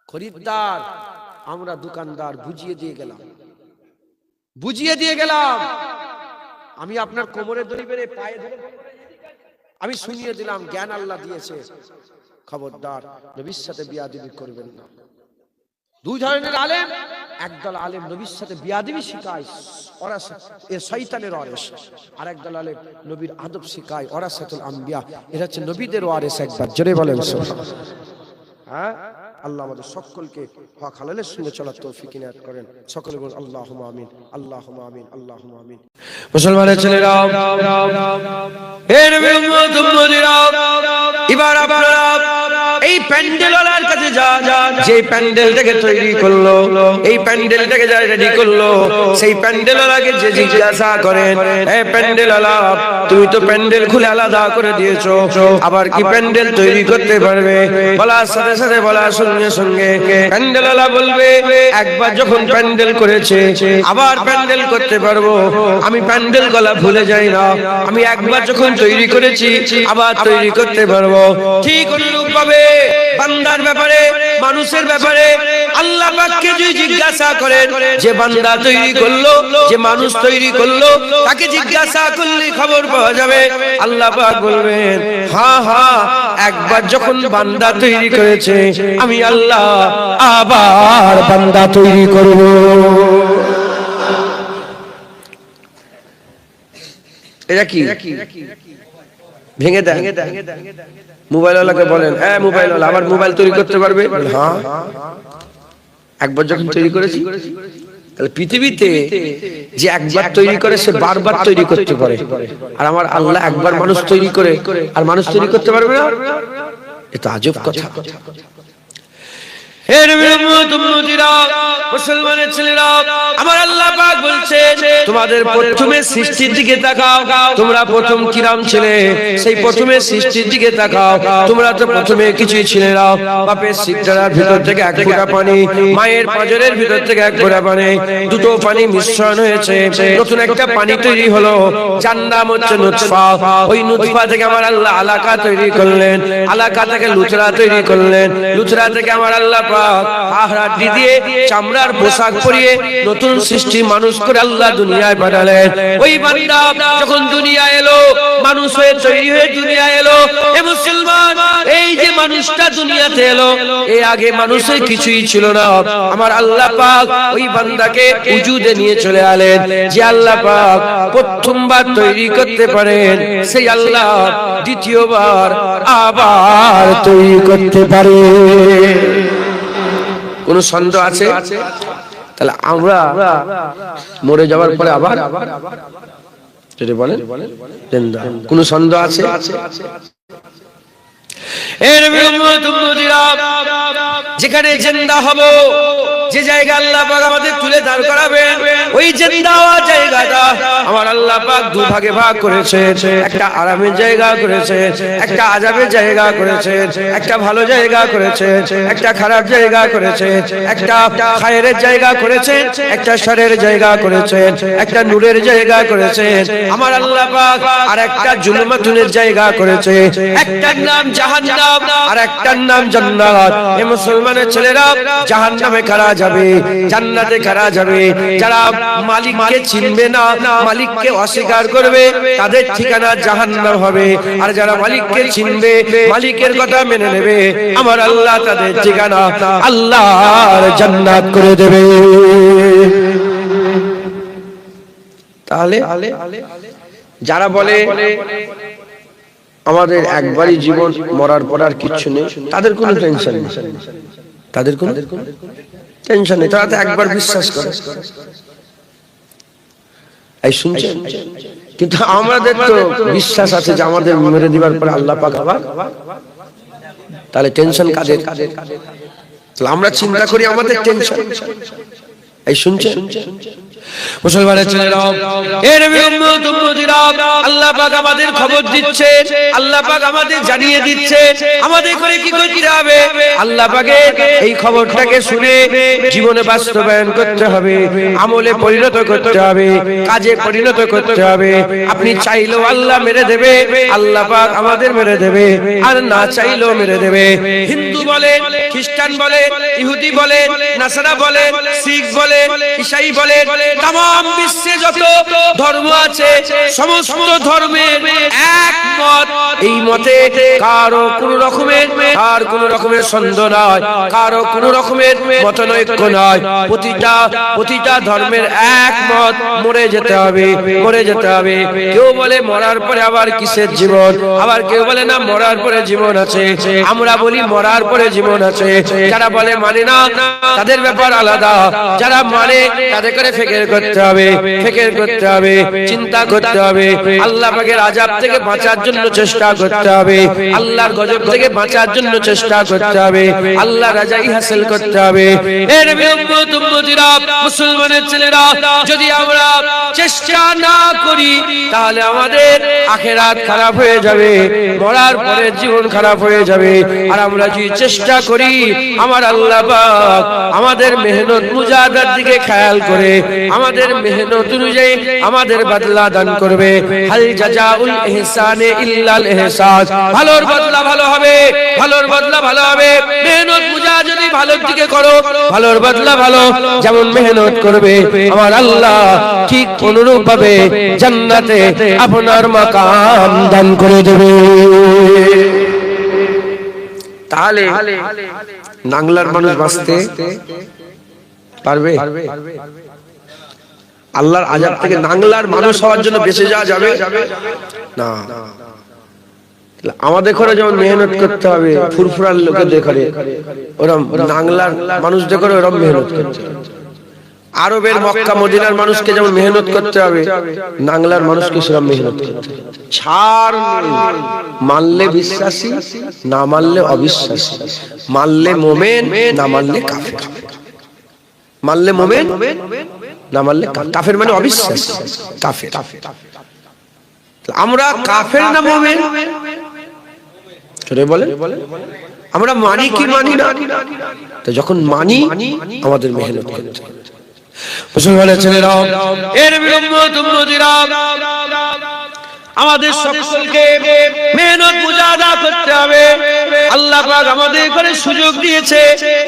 খরিদ্দার, আমরা দোকানদার, বুঝিয়ে দিয়ে গেলাম। আমি আপনার কোমরে দড়ি বেঁধে পায়ে ধরে আমি শুনিয়ে দিলাম, জ্ঞান আল্লাহ দিয়েছে, খবরদার নবীর সাথে বিয়াদবি করবেন না। দুই ধরনের আলেম, একদল আলেম নবীর সাথে বিয়াদবি শিখায়, ওরা এ শয়তানের ওয়ারিস। আর একদল আলেম নবীর আদব শিখায়, ওরাসাতুল আম্বিয়া, এরা হচ্ছে নবীদের ওয়ারিস। একবার জোরে বলেন সুবহানাল্লাহ। হ্যাঁ, আল্লাহ আমাদের সকলকে হক হালালের সঙ্গে চলার তৌফিক ইনায়াত করেন। সকলে বলুন আল্লাহুম্মা আমিন, আল্লাহুম্মা আমিন, আল্লাহুম্মা আমিন। মুসলমানের ছেলেরা, হে নবীর উম্মত উম্মতিরা, এবার আপনারা এই প্যান্ডেলওয়ালার কাছে যা, যে প্যান্ডেলটাকে তৈরি করলো, এই প্যান্ডেলটাকে যা রেডি করলো, সেই প্যান্ডেলওয়ালাকে যে জিজ্ঞাসা করেন, এই প্যান্ডেলওয়ালা তুমি তো প্যান্ডেল খুলে আলাদা করে দিয়েছো, আবার কি প্যান্ডেল তৈরি করতে পারবে? বলার সাথে সাথে, বলার সঙ্গে সঙ্গে প্যান্ডেলওয়ালা বলবে, একবার যখন প্যান্ডেল করেছে আবার প্যান্ডেল করতে পারবো, আমি প্যান্ডেল গলা ভুলে যাই না, আমি একবার যখন তৈরি করেছি আবার তৈরি করতে পারবো। ঠিক অনুরূপ ভাবে বান্দার ব্যাপারে, মানুষের ব্যাপারে আল্লাহ পাককে যদি জিজ্ঞাসা করেন, যে বান্দা তৈরি করলো, যে মানুষ তৈরি করলো, তাকে জিজ্ঞাসা করলে খবর পাওয়া যাবে। আল্লাহ পাক বলবেন, হ্যাঁ হ্যাঁ, একবার যখন বান্দা তৈরি করেছে আমি আল্লাহ আবার বান্দা তৈরি করব। এটা কি ভেঙে দেয়? মোবাইলওয়ালাকে বলেন, হ্যাঁ মোবাইলওয়ালা আবার মোবাইল তৈরি করতে পারবে? হ্যাঁ, একবার যখন তৈরি করেছি। তাহলে পৃথিবীতে যে একবার তৈরি করে সে বারবার তৈরি করতে পারে, আর আমার আল্লাহ একবার মানুষ তৈরি করে আর মানুষ তৈরি করতে পারবে না? এটা আজব কথা। মুসলমানের ছেলেরা, আমার আল্লাহ পাক বলছে, তোমাদের প্রথমে সৃষ্টির দিকে তাকাও, তোমরা প্রথম কিরাম ছিলে, সেই প্রথমে সৃষ্টির দিকে তাকাও। তোমরা তো প্রথমে কিছুই ছিলে না, বাপের সিকদারার ভিতর থেকে এক ফোঁটা পানি, মায়ের পাঁজরের ভিতর থেকে এক ফোঁটা পানি, দুটো পানি মিশ্রণ হয়েছে, নতুন একটা পানি তৈরি হলো, যার নাম হচ্ছে নুতফা। ওই নুতফা থেকে আমার আল্লাহ আলাকা তৈরি করলেন, আলাকা থেকে লুচরা তৈরি করলেন, লুচরা থেকে আমার আল্লাহ হাড়ি দিয়ে চামড়ার পোশাক পরিয়ে নতুন সৃষ্টি মানুষ করে আল্লাহ দুনিয়ায় পাঠালেন। ওই বান্দা যখন দুনিয়ায় এলো, মানুষ হয়ে তৈরি হয়ে দুনিয়ায় এলো। এ মুসলমান, এই যে মানুষটা দুনিয়াতে এলো, এর আগে মানুষের কিছুই ছিল না। আমার আল্লাহ পাক ওই বান্দাকে উজুদে নিয়ে চলে আলেন। যে আল্লাহ পাক প্রথমবার তৈরি করতে পারেন, সেই আল্লাহ দ্বিতীয়বার আবার তৈরি করতে পারে। কোন সন্দেহ আছে? তাহলে আমরা মরে যাওয়ার পরে আবার যদি বলেন কোন সন্দেহ আছে? যেখানে জিন্দা হব, যে জায়গা আল্লাহ পাক আমাদের তুলে দাঁড় করাবেন, ওই জিন্দা হওয়া জায়গাটা আমার আল্লাহ পাক দুভাগে ভাগ করেছে। একটা আরামের জায়গা করেছে, একটা আযাবের জায়গা করেছে, একটা ভালো জায়গা করেছে, একটা খারাপ জায়গা করেছে, একটা খায়রের জায়গা করেছে, একটা শারের জায়গা করেছে, একটা নূরের জায়গা করেছে আমার আল্লাহ পাক, আর একটা জুলমাতুনের জায়গা করেছে। একটার নাম জাহান্নাম আর একটার নাম জান্নাত। এই মুসলমানের ছেলেরা, জাহান্নামে কারা যাবে, জান্নাতে কারা যাবে? যারা মালিককে চিনবে না, মালিককে অস্বীকার করবে, তাদের ঠিকানা জাহান্নাম হবে। আর যারা মালিককে চিনবে, মালিকের কথা মেনে নেবে, আমার আল্লাহ তাদের ঠিকানা আল্লাহর জান্নাত করে দেবে। তাহলে যারা বলে আমাদের একবারই জীবন, মরার পর আর কিচ্ছু নেই, তাদের কোনো টেনশন নেই, তাদের কোনো টেনশন নেই, তারা তো একবার বিশ্বাস করে। এই শুনছেন? কিন্তু আমাদের তো বিশ্বাস আছে যে আমাদের মেরে দিবার পরে আল্লাহ পাক আবার, তাহলে টেনশন কাদের? তাহলে আমরা চিন্তা করি আমাদের টেনশন। এই শুনছেন মুসলমানের ছেলেরা, এর উম্মত উম্মতিরা, আল্লাহ পাক আমাদের খবর দিচ্ছে, আল্লাহ পাক আমাদের জানিয়ে দিচ্ছে আমাদের করে কি করতে হবে। আল্লাহ পাকের এই খবরটাকে শুনে জীবনে বাস্তবায়ন করতে হবে, আমলে পরিণত করতে হবে, কাজে পরিণত করতে হবে। আপনি চাইলেও আল্লাহ মেরে দেবে, আল্লাহ পাক আমাদের মেরে দেবে, আর না চাইলেও মেরে দেবে। হিন্দু বলেন, খ্রিস্টান বলেন, ইহুদি বলেন, নাসারা বলেন, শিখ বলেন, ঈসাই বলেন, तमाम বিশ্বে যত ধর্ম আছে সমস্ত ধর্মের এক মত। এই মতে কারো কোন রকমের সন্দেহ নয়, কারো কোন রকমের মতনৈক্য নয়। প্রতিটা ধর্মের এক মত, মরে যেতে হবে, মরে যেতে হবে। কেউ বলে মরার পরে আবার কিসের জীবন, আবার কেউ বলে না মরার পরে জীবন আছে। আমরা বলি মরার পরে জীবন আছে। যারা বলে মানে না, তাদের ব্যাপার আলাদা। যারা মানে তাদের করে ফেকের করতে হবে, ফিকির করতে হবে, চিন্তা করতে হবে, আল্লাহ পাকের আযাব থেকে বাঁচার জন্য চেষ্টা করতে হবে, আল্লাহর গজব থেকে বাঁচার জন্য চেষ্টা করতে হবে, আল্লাহর রাজাই হাসিল করতে হবে। এর উম্মতিরা, মুসলমানের ছেলেরা, যদি আমরা চেষ্টা না করি তাহলে আমাদের আখিরাত খারাপ হয়ে যাবে, মরার পরে জীবন খারাপ হয়ে যাবে। আর আমরা যদি চেষ্টা করি, আমার আল্লাহ পাক আমাদের মেহনত মুজাহাদার দিকে খেয়াল করে আমাদের মেহনত অনুযায়ী আমাদের বদলা দান করবে। হাল জাযাউল ইহসানে ইল্লাল ইহসান, ভালোর বদলা ভালো হবে, ভালোর বদলা ভালো হবে। মেহনত মুজাহাদা যদি ভালোর দিকে করো, ভালোর বদলা ভালো। যেমন মেহনত করবে আমার আল্লাহ ঠিক অনুরূপ ভাবে জান্নাতে আপনার মাকাম দান করে দেবে। তাহলে নাংলার মানুষ বাঁচতে পারবে? আল্লাহর আযাব থেকে নাংলার মানুষ হওয়ার জন্য বেঁচে যাওয়া যাবে না। আমাদের ঘরে যেমন মেহনত করতে হবে, ফুরফুরার লোকেদের ঘরে ওরকম নাংলার মানুষদের ঘরে ওরকম মেহনত করতে হবে। আরবের মক্কা মদিনার মানুষকে যেমন মেহনত করতে হবে, নাংলার মানুষকে সেরকম মেহনত করতে হবে। ছাড় মানলে বিশ্বাসী, না মানলে অবিশ্বাসী, মানলে মোমেন, না মানলে কাফের। মানলে মোমেন, না মানলে কাফের, মানে অবিশ্বাসী কাফের। আমরা কাফের না মোমেন বলে আমরা মানি কি মানি না? তো যখন মানি আমাদের মেহনত করতে হবে। মুসলমানের ছেলেরা, এর উম্মতিরা, আমাদের সকলকে মেহনত মুজাহাদা করতে হবে। আল্লাহ পাক আমাদের করে সুযোগ দিয়েছে,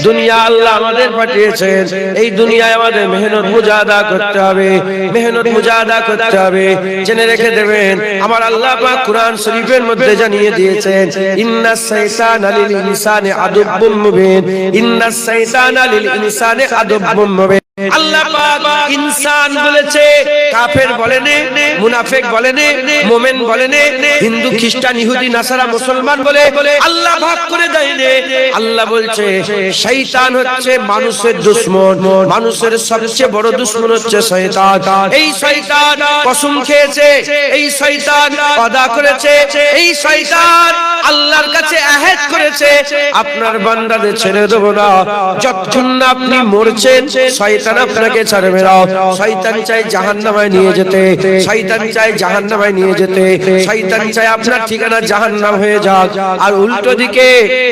দুনিয়া আল্লাহ আমাদের পাঠিয়েছেন, এই দুনিয়ায় আমাদের মেহনত মুজাহাদা করতে হবে, মেহনত মুজাহাদা করতে হবে। জেনে রেখে দেবেন, আমার আল্লাহ পাক কুরআন শরীফের মধ্যে জানিয়ে দিয়েছেন, ইন্নাস শাইতানা লিল ইনসানি আদুব্বুম মুবিন, ইন্নাস শাইতানা লিল ইনসানি আদুব্বুম মুবিন। আল্লাহ পাক ইনসান বলেছে, কাফের বলেনে, মুনাফিক বলেনে, মুমিন বলেনে, হিন্দু খ্রিস্টান ইহুদি নাসারা মুসলমান বলে আল্লাহ ভাগ করে দেয়নি। আল্লাহ বলছে শয়তান হচ্ছে মানুষের দুশমন, মানুষের সবচেয়ে বড় দুশমন হচ্ছে শয়তান। এই শয়তান কসম খেয়েছে, এই শয়তান ওয়াদা করেছে, এই শয়তান আল্লাহর কাছে আহদ করেছে, আপনার বান্দাদের ছেড়ে দেব না যতক্ষণ না আপনি মরছেন। শয়তান আপনাকে ছাড়বে না। শয়তান চায় জাহান্নামে নিয়ে যেতে, শয়তান চায় জাহান্নামে নিয়ে যেতে, শয়তান চায় আপনার ঠিকানা জাহান্নাম হয়ে যাক। আর উল্টো দিকে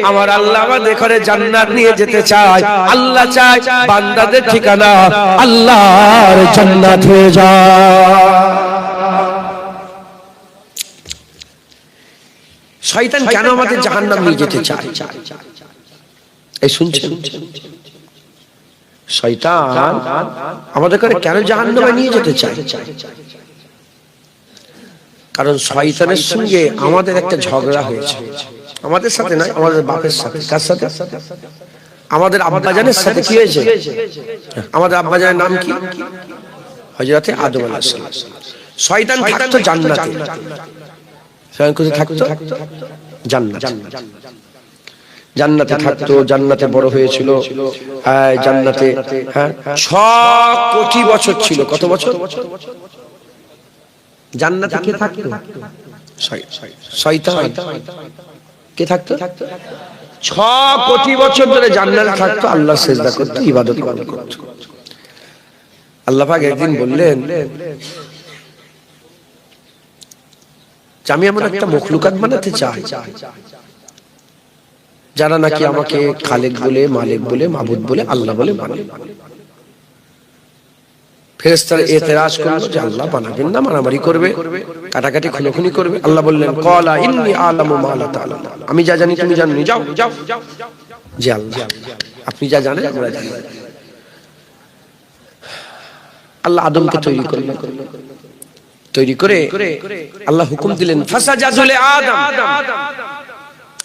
আমার আল্লাহ আমাদের ঘরে জান্নাত নিয়ে যেতে চায়। আল্লাহ চায় বান্দাদের ঠিকানা আল্লাহর জান্নাত হয়ে যায়। শয়তান কেন আমাদের জাহান্নাম নিয়ে যেতে চায়? এই শুনছেন? শয়তান আমাদের কেন জাহান্নামে নিয়ে যেতে চায়? কারণ শয়তানের সঙ্গে আমাদের একটা ঝগড়া হয়েছে, আমাদের সাথে নয়, আমাদের বাপের সাথে। কার সাথে? আমাদের আব্বাজানের সাথে। কি হয়েছে? আমাদের আব্বাজানের নাম কি? হযরত আদম আলাইহিস সালাম। শয়তান থাকতো জান্নাতে। শয়তান কোথায় থাকতো? জান্নাতে। জান্নাতে থাকতো, জান্নাতে বড় হয়েছিল। জান্নাতে 6 কোটি বছর ছিল। কত বছর? জান্নাতে কে থাকতো? শয়তান। কে থাকতো? 6 কোটি বছর ধরে জান্নাতে থাকতো, আল্লাহ সিজদা করতো, ইবাদত করতো। আল্লাহ পাক একদিন বললেন, আমি এমন একটা মখলুকাত বানাতে চাই যারা নাকি আমাকে খালেক বলে, মালিক বলে, মাবুদ বলে, আল্লাহ বলে মানে। ফেরেশতারা এতরাজ করলো যে আল্লাহ বানাবেন না, মারামারি করবে, কাটাকাটি খুনোখুনি করবে। আল্লাহ বললেন, ক্বালা ইন্নী আ'লামু মা লা তা'লামুন, আমি যা জানি তুমি জানো না, যাও যাও। যে আল্লাহ আপনি যা জানেন আমরা জানি। আল্লাহ আদমকে তৈরি করলেন, তৈরি করে আল্লাহ হুকুম দিলেন, ফাসাজাদু লি আদম,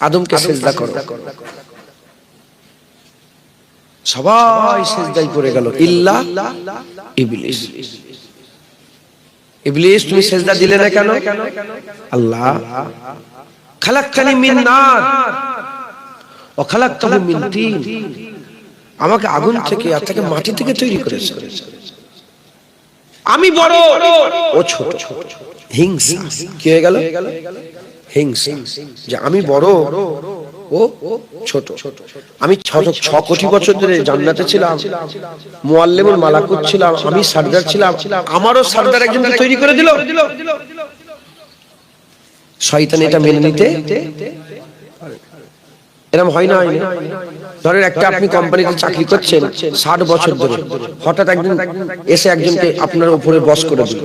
আদমকে সিজদা করো। সবাই সিজদায় পড়ে গেল ইল্লা ইবলিস। ইবলিস তুমি সিজদা দিলে না কেন? আল্লাহ খালাকতানি মিন নার ওয়া খালাকতাহু মিন তিন, আমাকে আগুন থেকে আর তাকে মাটি থেকে তৈরি করেছে। আমি বড় ও ছোট, হিংসা। কি হয়ে গেল? হিংসা, যে আমি বড় ও ছোট। আমি 6 কোটি বছর ধরে জান্নাতে ছিলাম, মুআল্লিমুল মালাকুত ছিলাম, আমি সরদার ছিলাম, আমারও সরদার একজনকে তৈরি করে দিল। শয়তান এটা মেনে নিতে এরকম হয় না? ধরেন একটা আপনি কোম্পানিতে চাকরি করছেন 60 বছর ধরে, হঠাৎ একদিন এসে একজনকে আপনার উপরে বস করে দিল,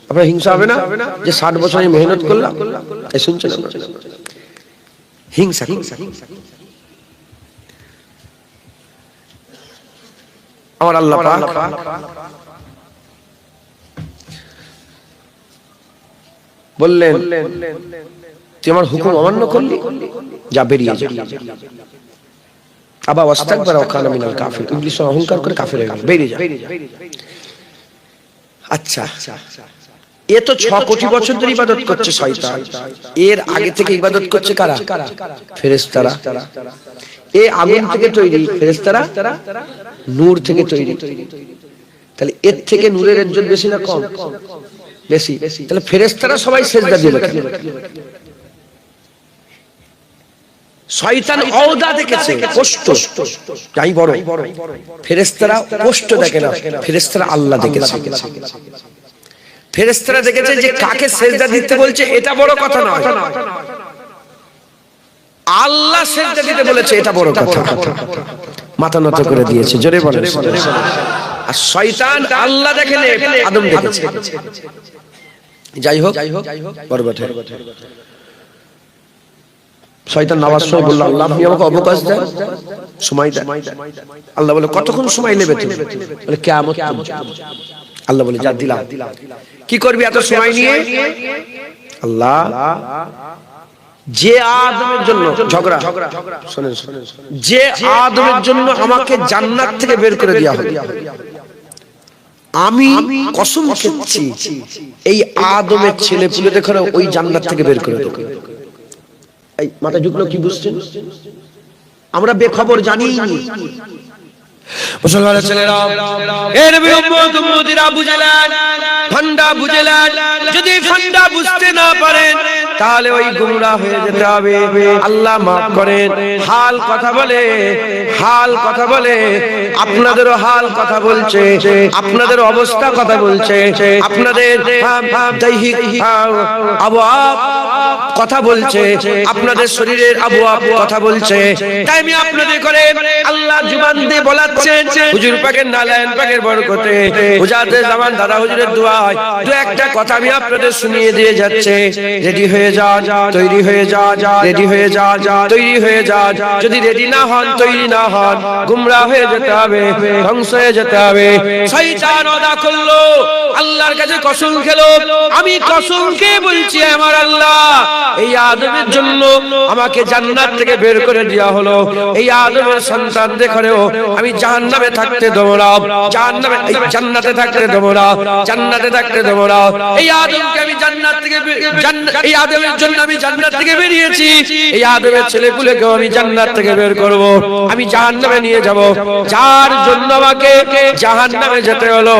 আপনার হিংসা হবে না? যে 60 বছর আমি মেহনত করলাম। তাই শুনছেন হিংসা। আমার আল্লাহ পাক বললেন, তুই আমার হুকুম অমান্য করলি, যা বেরিয়ে যা। আবা ওয়াস্তাকবারা ওয়া কানা মিনাল কাফির, ইবলিস অহংকার করে কাফির হয়ে গেল, বেরিয়ে যা। আচ্ছা, এ তো 6 কোটি বছর ধরে ইবাদত করছে শয়তান। এর আগে থেকে ইবাদত করছে কারা? ফেরেশতারা। এ আগুন থেকে তৈরি, ফেরেশতারা নূর থেকে তৈরি। তাহলে এর থেকে নূরের ইজ্জত বেশি না কম? বেশি। তাহলে ফেরেশতারা সবাই সিজদা দিবে কেন? শয়তান ওহদা দেখেছে, কষ্ট, যাই বড়। ফেরেশতারা কষ্ট দেখে না, ফেরেশতারা আল্লাহ দেখেছে। ফেরেশতারা দেখেছে যে কাকে সিজদা দিতে বলছে এটা বড় কথা নয়, আল্লাহ সিজদা দিতে বলেছে এটা বড় কথা। মাথা নত করে দিয়েছে, জোরে বলেন। আর শয়তান আল্লাহ দেখেনি, আদম দেখেছে। যাই হোক, বরবাদ। শয়তান নামাজ সময় বলল, আল্লাহ আপনি আমাকে অবকাশ দেন, সময় দেন। আল্লাহ বলে, কতক্ষণ সময় নেবে তুমি? বলে, কিয়ামত পর্যন্ত। আল্লাহ বলে, যা দিলাম। কি করবি এত সময় নিয়ে? আল্লাহ, যে আদমের জন্য ঝগড়া, শুনেন, যে আদমের জন্য আমাকে জান্নাত থেকে বের করে দেওয়া হবে, আমি কসম খেয়েছি এই আদমের ছেলে পুলে দেখো ওই জান্নাত থেকে বের করে দেবো। এই মাথা ঝুঁকলো, কি বুঝছেন? আমরা বেখবর জানি। মুসলমানের ছেলেরা, এই নবীর উম্মত উম্মতিরা বুঝলেন, ফান্ডা বুঝলেন। যদি ফান্ডা বুঝতে না পারেন তাহলে ওই গুমরাহ হয়ে যেতে হবে। আল্লাহ মাফ করেন। হাল কথা বলে, হাল কথা বলে, আপনাদেরও হাল কথা বলছে, আপনাদের অবস্থা কথা বলছে, আপনাদের দৈহিক আবহাওয়া কথা বলছে, আপনাদের শরীরের আবহাওয়া কথা বলছে। তাই আমি আপনাদের করে আল্লাহ জুবান দিয়ে বলাচ্ছেন, হুজুর পাকের নালায়েন পাকের বরকতে, হুজাতে জামান দাদা হুজুরের দোয়ায় দু একটা কথা আমি আপনাদের শুনিয়ে দিয়ে যাচ্ছে। রেডি হয়ে যান, তৈরি হয়ে যান, রেডি হয়ে যান, তৈরি হয়ে যান। যদি রেডি না হন, তৈরি না হন, গুমরাহ হয়ে যেতে হবে, ধ্বংস হয়ে যেতে হবে। শয়তান ওয়াদা করলো, আল্লাহর কাছে কসম খেলো, আমি কসম খেয়ে বলছি আমার আল্লাহ, এই আদমের জন্য আমাকে জান্নাত থেকে বের করে দেওয়া হলো, এই আদমের সন্তান দেখেও আমি জাহান্নামে থাকতে দেব না, জাহান্নামে, জান্নাতে থাকতে দেব না, জান্নাতে থাকতে দেব না। এই আদমকে আমি জান্নাত থেকে, এই আদমের জন্য আমি জান্নাত থেকে বেরিয়েছি, এই আদমের ছেলেপুলেকেও আমি জান্নাত থেকে বের করব, আমি জাহান্নামে নিয়ে যাব। যার জন্য আমাকে জাহান্নামে যেতে হলো,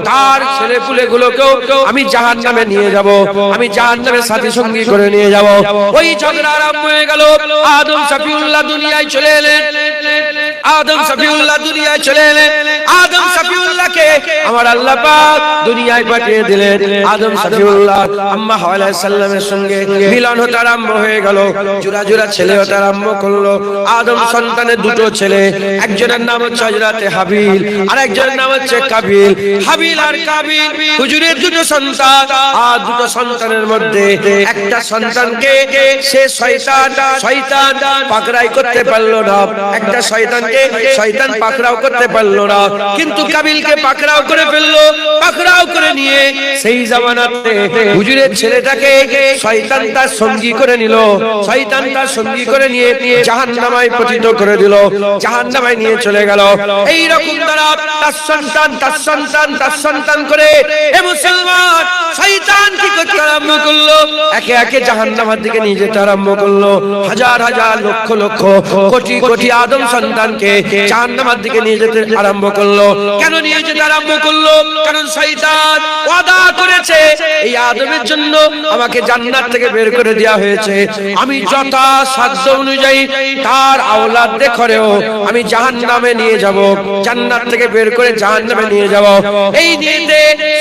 তার ছেলেপুলেগুলোকেও আমি জাহান্নামে নিয়ে যাব, আমি জাহান্নামে সাথী সঙ্গী করে নিয়ে যাব। ওই ঝগড়া আরম্ভ হয়ে গেল। আদম শফিউল্লাহ দুনিয়ায় চলে এলেন, আদম শফিউল্লাহ দুনিয়ায় চলে এলেন। আদম শফিউল্লাহকে আমার আল্লাহ পাক দুনিয়ায় পাঠিয়ে দিলেন। আদম শফিউল্লাহ আম্মা হাওয়া আলাইহিস সালামের সঙ্গে মিলন হতে আরম্ভ হয়ে গেল, জোড়া জোড়া ছেলে হতে আরম্ভ করলো। আদম সন্তানের দুটো ছেলে, একজনের নাম হচ্ছে হযরত হাবিল আর একজনের নাম হচ্ছে কাবিল। হাবিল আর কাবিল হুজুরের দুটো সন্তান, আর দুটো সন্তানের মধ্যে একটা সন্তানকে সে শয়তান পাকড়াই করতে পারলো না, একটা শয়তানকে শয়তান পাকড়াও করতে পারলো না, কিন্তু কাবিলকে পাকড়াও করে ফেললো। পাকড়াও করে নিয়ে সেই জামানাতে হুজুরের ছেলেটাকে শয়তান তার সঙ্গী করে নিল, শয়তান তার সঙ্গী করে নিয়ে জাহান্নামায় পতিত করে দিল, জাহান্নামায় নিয়ে চলে গেল। এই রকম দ্বারা তার সন্তান করে এ মুসলমান শয়তান কি করতে আরম্ভ করলো, একে একে জাহান্নামের দিকে নিয়ে যেতে আরম্ভ করলো। হাজার হাজার লক্ষ লক্ষ কোটি কোটি আদম সন্তানকে জাহান্নামের দিকে নিয়ে যেতে আরম্ভ করলো। কেন নিয়ে যেতে আরম্ভ করলো? কারণ শয়তান ওয়াদা করেছে এই আদমের জন্য আমাকে জান্নাত থেকে বের করে দেওয়া হয়েছে, আমি যথাসাধ্য অনুযায়ী তার আওলাদদের করেও আমি জাহান্নামে নিয়ে যাব, জান্নাত থেকে বের করে জাহান্নামে নিয়ে যাব। এই নিয়ে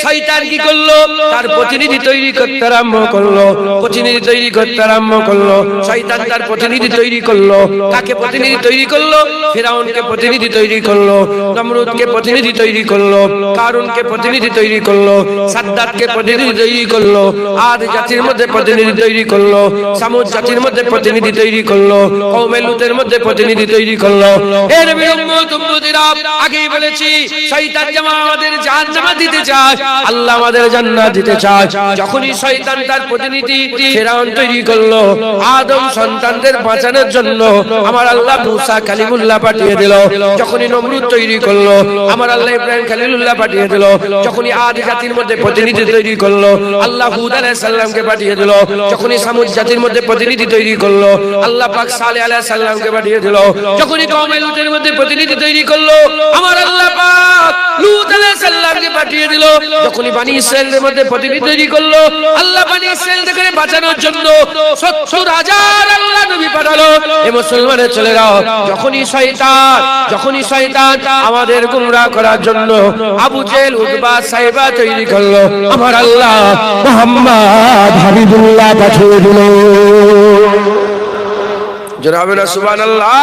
শয়তান কি করলো? তার প্রতিনিধি তৈরি করতে আরম্ভ করলো, প্রতিনিধি তৈরি করতে আরম্ভ করলো। শয়তান তার প্রতিনিধি তৈরি করলো। কাকে প্রতিনিধি তৈরি করলো? ফিরাউনকে প্রতিনিধি তৈরি করলো, নমরুদকে প্রতিনিধি তৈরি করলো, কারুনকে প্রতিনিধি তৈরি করলো, সাদ্দাতকে প্রতিনিধি তৈরি করলো, আদ জাতির মধ্যে প্রতিনিধি তৈরি করলো, সামুদ জাতির মধ্যে প্রতিনিধি তৈরি করলো, কওমে লুতের মধ্যে প্রতিনিধি তৈরি করলো। এর উম্মতিরা আগেই বলেছি শয়তান যেমন আমাদের জাহান্নাম দিতে চায়, আল্লাহ আমাদের জান্নাত দিতে চায়। যখনই শয়তান তার প্রতিনিধি ফিরাউন তৈরি করলো, আদম সন্তানদের বাঁচানোর জন্য আমার আল্লাহ মুসা কালিমুল্লাহ পাঠিয়ে দিল। যখনই নমরুদ তৈরি করলো, আমার আল্লাহ ইব্রাহিম খলিলুল্লাহ পাঠিয়ে দিল। যখনই আদ জাতির মধ্যে প্রতিনিধি তৈরি করলো, আল্লাহ হুদ আলাইহিস সালামকে পাঠিয়ে দিল। যখনই সামুদ জাতির মধ্যে প্রতিনিধি তৈরি করলো, আল্লাহ পাক সালেহ আলাইহিস সালামকে পাঠিয়ে দিল। যখনই কওমে লুতের মধ্যে প্রতিনিধি তৈরি করলো, আমার আল্লাহ পাক লূত আলাইহিস সালামকে পাঠিয়ে দিল। যখনই বনি ইসরাইলের মধ্যে প্রতিনিধি তৈরি করলো, আল্লাহ বনি ইসরাইলকে বাঁচানোর জন্য ৭০,০০০ আল্লাহ নবী পাঠালো। এ মুসলমানের ছেলেরা, যখনই শয়তান আমাদের গুমরাহ করার জন্য আবু জেহেল উতবা সাইবা তৈরি করলো, আমার আল্লাহ মুহাম্মদ হাবিবুল্লাহ পাঠিয়ে দিল। জনাবে না সুবহানাল্লাহ।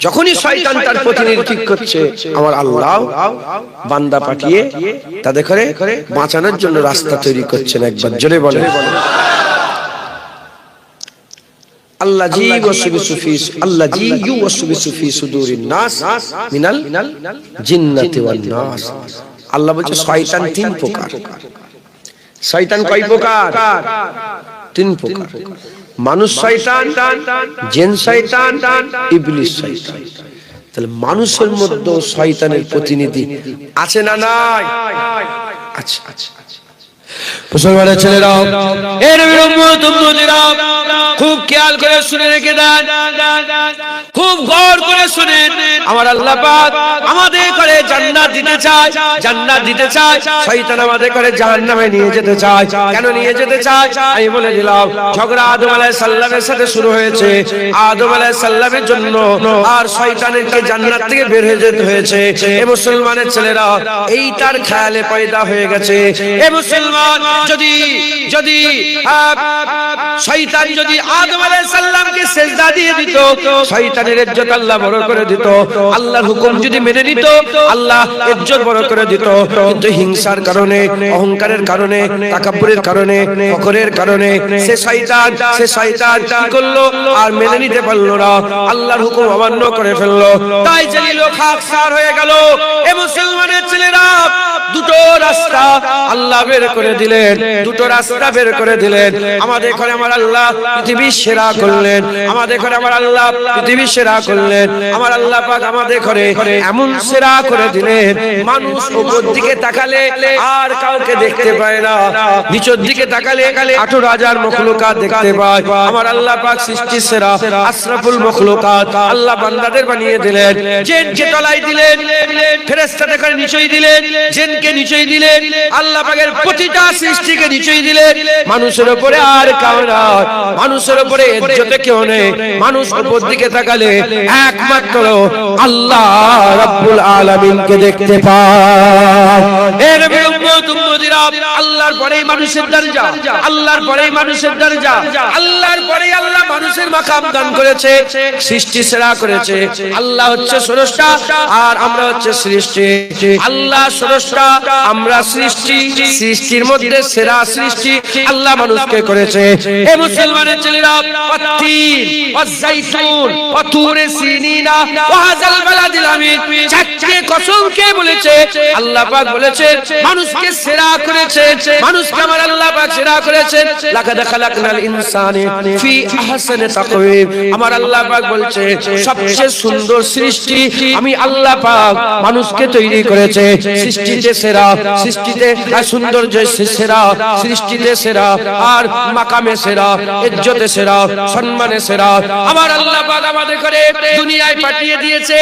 যখনই শয়তান তার প্রতিনিধি ঠিক করছে, আমার আল্লাহ বান্দা পাঠিয়ে তাদের করে বাঁচানোর জন্য রাস্তা তৈরি করছেন। একবার জোরে বলেন আল্লাযী ইউওয়াসবিসু ফি সুদুরিন নাস মিনাল জিন্নাতি ওয়ান নাস। আল্লাহ বলছে শয়তান তিন প্রকার। শয়তান কয় প্রকার? তিন প্রকার। মানুষ শয়তান, জিন শয়তান, ইবলিস শয়তান। তাহলে মানুষের মধ্যে শয়তানের প্রতিনিধি আছে না নাই? আচ্ছা আচ্ছা মুসলমানের ছেলেরা, এর উম্মতিরা খুব খেয়াল করে শুনে রেখে দেন, খুব গৌর করে শুনেন। আমার আল্লাহ পাক আমাদের করে জান্নাত দিতে চায়, জান্নাত দিতে চায়। শয়তান আমাদের করে জাহান্নামে নিয়ে যেতে চায়। কেন নিয়ে যেতে চায়? আমি বলে দিলাম, ঝগড়া আদম আলাইহিস সালামের সাথে শুরু হয়েছে। আদম আলাইহিস সালামের জন্য আর শয়তানকে জান্নাত থেকে বের হয়ে যেতে হয়েছে। এ মুসলমানের ছেলেরা, এইটার খেয়ালে পয়দা হয়ে গেছে। এ মুসলমান, যদি শয়তান যদি আদম আলাইহিস সালামকে সিজদা দিয়ে দিত, শয়তানের ইজ্জত আল্লাহ বড় করে দিত। আল্লাহর হুকুম যদি মেনে নিত, আল্লাহ ইজ্জত বড় করে দিত। কিন্তু হিংসার কারণে, অহংকারের কারণে, তাকাব্বুরের কারণে, ফখরের কারণে সে শয়তান কি করলো? আর মেনে নিতে পারলো না, আল্লাহর হুকুম অমান্য করে ফেললো। তাই জলিল খাকসার হয়ে গেল। এ মুসলমানের ছেলেরা, দুটো রাস্তা আল্লাহ বের করে দিলেন, দুটো রাস্তা বের করে দিলেন। আমাদের ঘরে আমার আল্লাহ পৃথিবীর সেরা করলেন, আমাদের ঘরে আমার আল্লাহ পৃথিবীর সেরা করলেন। আমার আল্লাহ পাক আমাদের ঘরে এমন সেরা করে দিলেন, মানুষ উপর দিকে তাকালে আর কাউকে দেখতে পায় না, নিচের দিকে তাকালে 18,000 মখলুকাত দেখতে পায়। আমার আল্লাহ পাক সৃষ্টির সেরা আশরাফুল মখলুকাত আল্লাহ বান্দাদের বানিয়ে দিলেন। জিনকে তলায় দিলেন, ফেরেশতাদের করে নিচেই দিলেন, জিনকে নিচেই দিলেন, আল্লাহ পাকের প্রতিটা সৃষ্টিকে নিচেই দিলেন। মানুষের উপরে আর কেউ নয়, মানুষের উপরে ইজ্জতে কেউ নেই। মানুষ উপর দিকে তাকালে একমাত্র আল্লাহ রাব্বুল আলামিনকে দেখতে পায়। এর উম্মতিরা, আল্লাহর পরেই মানুষের দরজা, আল্লাহর পরেই মানুষের দরজা, আল্লাহর পরেই আল্লাহ মানুষের মাকাম দান করেছে, সৃষ্টি সেরা করেছে। আল্লাহ হচ্ছে স্রষ্টা আর আমরা হচ্ছে সৃষ্টি। আল্লাহ স্রষ্টা, আমরা সৃষ্টি, সৃষ্টির মধ্যে সেরা সৃষ্টি আল্লাহ মানুষকে করেছে। এ মুসলমানের ছেলেরা, ওয়াত্তিন ওয়াজ্জাইতুন ওয়াতুরে সিনিনা ওয়া হাযাল বালাদিল আমিন, চারটি কসম কে বলেছে? আল্লাহ পাক বলেছে মানুষকে সেরা করেছে, মানুষকে আমার আল্লাহ পাক সেরা করেছে। লাকাদ খালাকনাল ইনসানা ফি আহসানি তাকওয়িম, আমার আল্লাহ পাক বলছে সবচেয়ে সুন্দর সৃষ্টি আমি আল্লাহ পাক মানুষকে তৈরি করেছে। সৃষ্টিতে সেরা, সৃষ্টিতে সৌন্দর্যে সেরা, সৃষ্টিতে সেরা আর মাকামে সেরা, ইজ্জতে সেরা, সম্মানে সেরা আমার আল্লাহ পাক আমাদের করে দুনিয়ায় পাঠিয়ে দিয়েছে।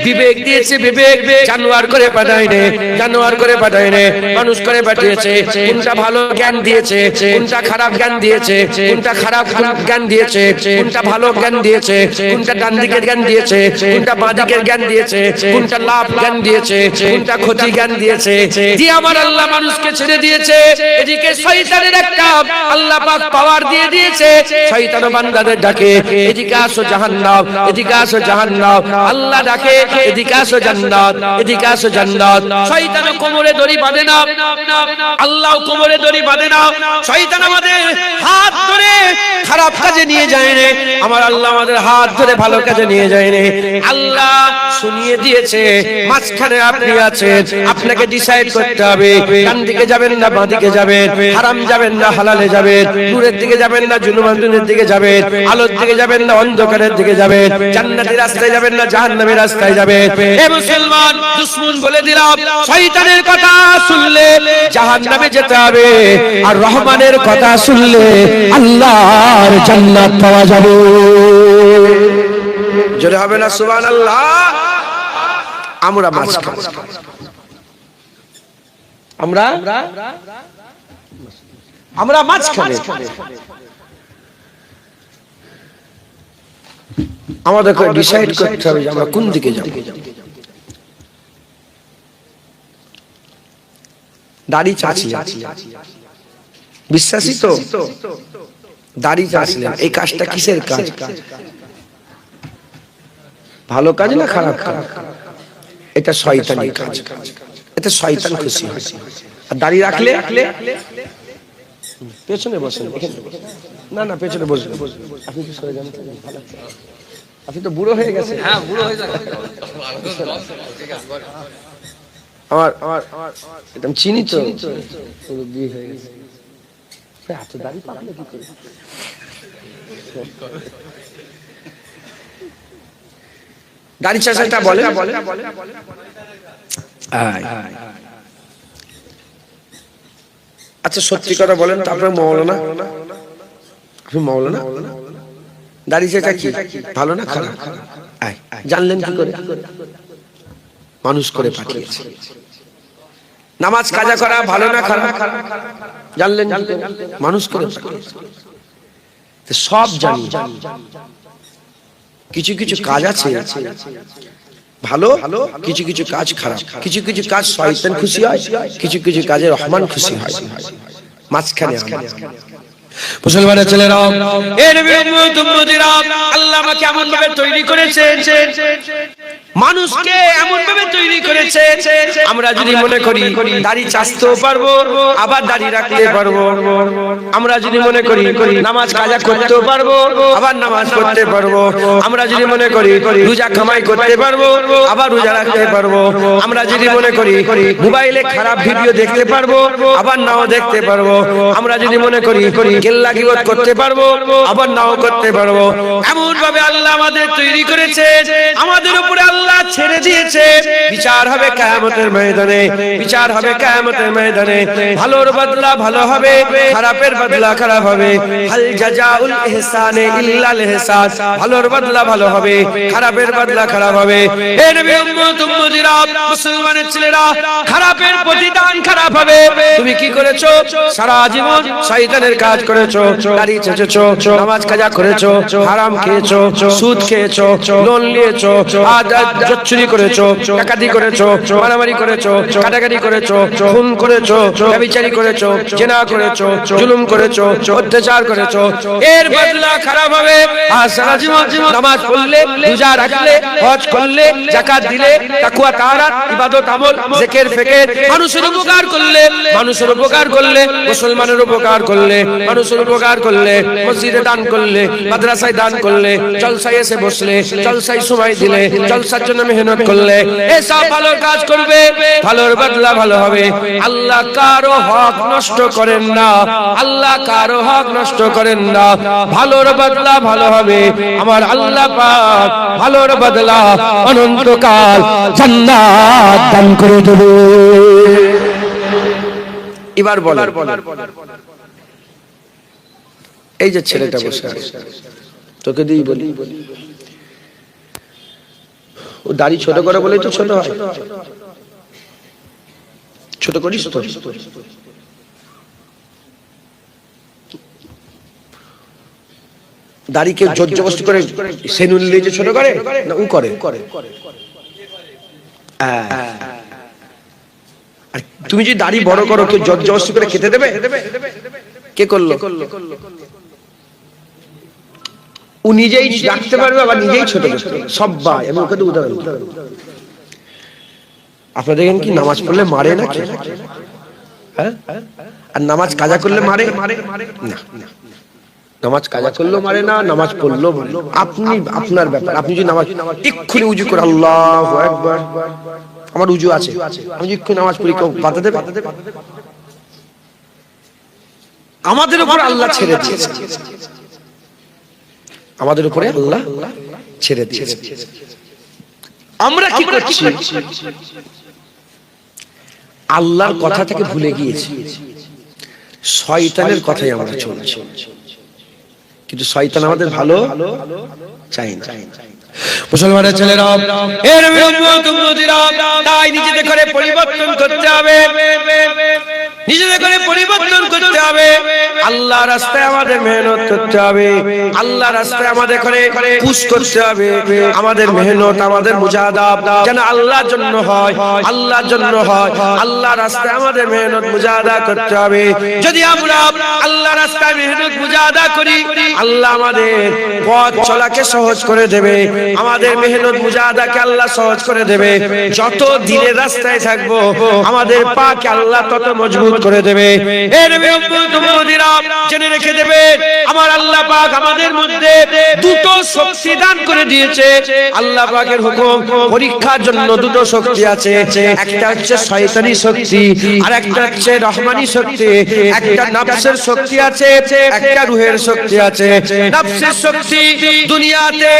বিবেক দিয়েছে, বিবেক জানোয়ার করে পাঠায় নে, জানোয়ার করে পাঠায় নে, মানুষ করে পাঠিয়েছে। কোনটা ভালো জ্ঞান দিয়েছে, কোনটা খারাপ জ্ঞান দিয়েছে, কোনটা খারাপ জ্ঞান দিয়েছে, কোনটা ভালো জ্ঞান দিয়েছে, কোনটা ডান দিকের জ্ঞান দিয়েছে, কোনটা বাঁ দিকের জ্ঞান দিয়েছে, কোনটা লাভ জ্ঞান দিয়েছে, কোনটা ক্ষতি জ্ঞান দিয়েছে, দিয়ে আমার আল্লাহ মানুষকে ছেড়ে দিয়েছে। এদিকে শয়তানের একটা আল্লাহ পাক পাওয়ার দিয়ে দিয়েছে, শয়তান বান্দাদের ডাকে এদিকে আসো জাহান্নাম, এদিকে আসো জাহান্নাম, আল্লাহ ডাকে এদিকে আসো জান্নাত, এদিকে আসো জান্নাত। শয়তান কোমরে দড়ি বাঁধে না, আল্লাহ কোমরে দড়ি বাঁধে না। শয়তান আমাদের হাত ধরে খারাপ কাজে নিয়ে যায় রে, আমার আল্লাহ আমাদের হাত ধরে ভালো কাজে নিয়ে যায় রে। আল্লাহ শুনিয়ে দিয়েছে মাঝখানে আপনি আছেন, আপনাকে ডিসাইড করতে হবে ডান দিকে যাবেন না বাঁ দিকে যাবেন, হারাম যাবেন না হালালে যাবেন, নূরের দিকে যাবেন না জুলুমানের দিকে যাবেন, আলোর দিকে যাবেন না অন্ধকারের দিকে যাবেন, জান্নাতের রাস্তায় যাবেন না জাহান্নামের রাস্তায় যাবেন। এ মুসলমান, দুশমন বলে দিলাম শয়তানের কথা শুনলে জাহান্নামে যেতে হবে, আর রহমানের কথা শুনলে আল্লাহর জান্নাত পাওয়া যাবে। জোরে হবে না সুবহানাল্লাহ? আমরা মাঝখানে, আমরা মাঝখানে, আমাদেরকে ডিসাইড করতে হবে আমরা কোন দিকে যাব। দাড়ি চাচি বিশ্বাসী তো, দাড়ি চাচলেন, এই কাজটা কিসের কাজ? ভালো কাজ না খারাপ কাজ? এটা শয়তানি কাজ, এটা শয়তান খুশি হয়। আর দাড়ি রাখলে পেছনে বসেন, না না পেছনে বসেন, আপনি তো সরে যান, আপনি তো বুড়ো হয়ে গেছেন। হ্যাঁ বুড়ো হয়ে যাবে, আমার আমার এটা চিনি তো, বিয়ে হয়ে গেছে, এত দাড়ি পাকলে কি করে? দাড়ি চাচাটা বলে আচ্ছা সত্যি কথা বলেন তো, আপনার মৌলানা, আপনি মৌলানা, দাড়ি চাচা কি ভালো না খারাপ জানলেন কি করে? মানুষ করে পাঠিয়েছে। নামাজ কাজা করা ভালো না খারাপ জানলেন কি করে? মানুষ করে পাঠিয়েছে। সব জানি, কিছু কিছু কাজ আছে ভালো, কিছু কিছু কাজ খারাপ, কিছু কিছু কাজ শয়তান খুশি হয়, কিছু কিছু কাজে রহমান খুশি হয়। মাঝখানে মুসলমানের ছেলেরা, এ নবীর উম্মতিরা, আল্লাহ আমাকে এমন ভাবে তৈরি করেছেন, মানুষকে এমন ভাবে তৈরি করেছে, আমরা যদি মনে করি দাড়ি চাচতেও পারবো আবার দাড়ি রাখতে পারবো, আমরা যদি মনে করি নামাজ কাজা করতেও পারবো আবার নামাজ পড়তে পারবো, আমরা যদি মনে করি রোজা কামাই করতে পারবো আবার রোজা রাখতে পারবো, আমরা যদি মনে করি মোবাইলে খারাপ ভিডিও দেখতে পারবো আবার নাও দেখতে পারবো, আমরা যদি মনে করি কেল্লা গীবত করতে পারবো আবার নাও করতে পারবো। এমন ভাবে আল্লাহ আমাদের তৈরি করেছে, আমাদের উপরে আল্লাহ ছেড়ে দিয়েছে। বিচার হবে কিয়ামতের ময়দানে, বিচার হবে কিয়ামতের ময়দানে। ভালোর বদলা ভালো হবে, খারাপের বদলা খারাপ হবে। হাল জাযাউল ইহসানে ইল্লাল ইহসান, ভালোর বদলা ভালো হবে, খারাপের বদলা খারাপ হবে। এ নবী উম্মতিরা, মুসলমানের ছেলেরা, খারাপের প্রতিদান খারাপ খারাপ হবে। তুমি কি করেছো? সারা জীবন শয়তানের কাজ করেছো, দাড়ি চেঁচেছো, নামাজ কাজা করেছো, হারাম খেয়েছো, সুদ খেয়েছো, লোন নিয়েছো, চুরি করেছো, ডাকাতি করেছো, মারামারি করেছো, কাটাকাটি করেছো, খুন করেছো, ব্যভিচারী করেছো, জিনা করেছো, জুলুম করেছো, অত্যাচার করেছো। এর বদলা খারাপ হবে। আর সারা জীবন নামাজ পড়লে, রোজা রাখলে, হজ করলে, যাকাত দিলে, তাকওয়া তাআরাত, ইবাদত আমল, জিকির ফিকির, মানুষের উপকার করলে, মানুষের উপকার করলে, মুসলমানের উপকার করলে, মানুষের উপকার করলে, মসজিদে দান করলে, মাদ্রাসায় দান করলে, জলসায় এসে বসলে, জলসায় সময় দিলে, জলসার জন্য মেহনত করলে, এসব ভালো কাজ করবে, ভালোর বদলা ভালো হবে। আল্লাহ কারো হক নষ্ট করেন না, আল্লাহ কারো হক নষ্ট করেন না। ভালোর বদলা ভালো হবে। আমার আল্লাহ পাক ভালোর বদলা অনন্তকাল জান্নাত দান করে দেবে। এবার বলেন, এই যে ছেলেটা বসে আছে, তোকে দিই বলি, ও দাড়ি ছোট করে বলেই তো ছোট হয়। ছোট করিস তো? দাড়িকে জোর জবরদস্তি করে সেনুল নিয়ে ছোট করে না ও করে? আর তুমি যদি দাড়ি বড় করো, কেউ জোর জবরদস্তি করে খেতে দেবে? কে করলো? ও নিজেই রাখতে পারবে, আবার নিজেই ছোট করতে সবাই। আমি ওকে তো উদাহরণ, আপনারা দেখেন কি নামাজ পড়লে মারে না? হ্যাঁ, আর নামাজ কাজা করলে মারে না। নামাজ কাজা করলেও মারে না, নামাজ পড়লেও মারে না। আপনি আপনার ব্যাপার। আপনি যদি নামাজ এক্ষুনি উজু করে আল্লাহু আকবার, আমার উজু আছে, আমি এক্ষুনি নামাজ পড়ি, কেউ বাধা দেবে? আমাদের উপর আল্লাহ ছেড়ে দিয়েছে, আমাদের উপরে আল্লাহ ছেড়ে দিয়েছে। আমরা কি করছি? আল্লাহর কথা থেকে ভুলে গিয়েছি, শয়তানের কথাই আমরা চলছি। কিন্তু শয়তান আমাদের ভালো চাই না। মুসলমানের ছেলেরা, এর উম্মতিরা, তাই নিজেদের করে পরিবর্তন করতে হবে, নিজেদের করে পরিবর্তন করতে হবে। আল্লাহ রাস্তায় আমাদের মেহনত করতে হবে, আল্লাহ রাস্তায় আমাদের করে পুশ করতে হবে। আমাদের মেহনত, আমাদের মুজাহাদা যেন আল্লাহর জন্য হয়, আল্লাহর জন্য হয়। আল্লাহ রাস্তায় আমাদের মেহনত মুজাহাদা করতে হবে। যদি আমরা আল্লাহ রাস্তায় মেহনত মুজাহাদা করি, আল্লাহ আমাদের পথ চলাকে সহজ করে দেবে, আমাদের মেহনত মুজাহাদাকে আল্লাহ সহজ করে দেবে। যত দিনের রাস্তায় থাকবো, আমাদের পাকে আল্লাহ তত মজবুত করে দেবে। এর উম্মতিরা জেনে রেখে দেবে, আমার আল্লাহ পাক আমাদের মধ্যে দুটো শক্তি দান করে দিয়েছে। আল্লাহ পাকের হুকুম, পরীক্ষার জন্য দুটো শক্তি আছে। একটা হচ্ছে শয়তানি শক্তি, আর একটা হচ্ছে রহমানি শক্তি। একটা নফসের শক্তি আছে, একটা রূহের শক্তি আছে। নফসের শক্তি দুনিয়াতে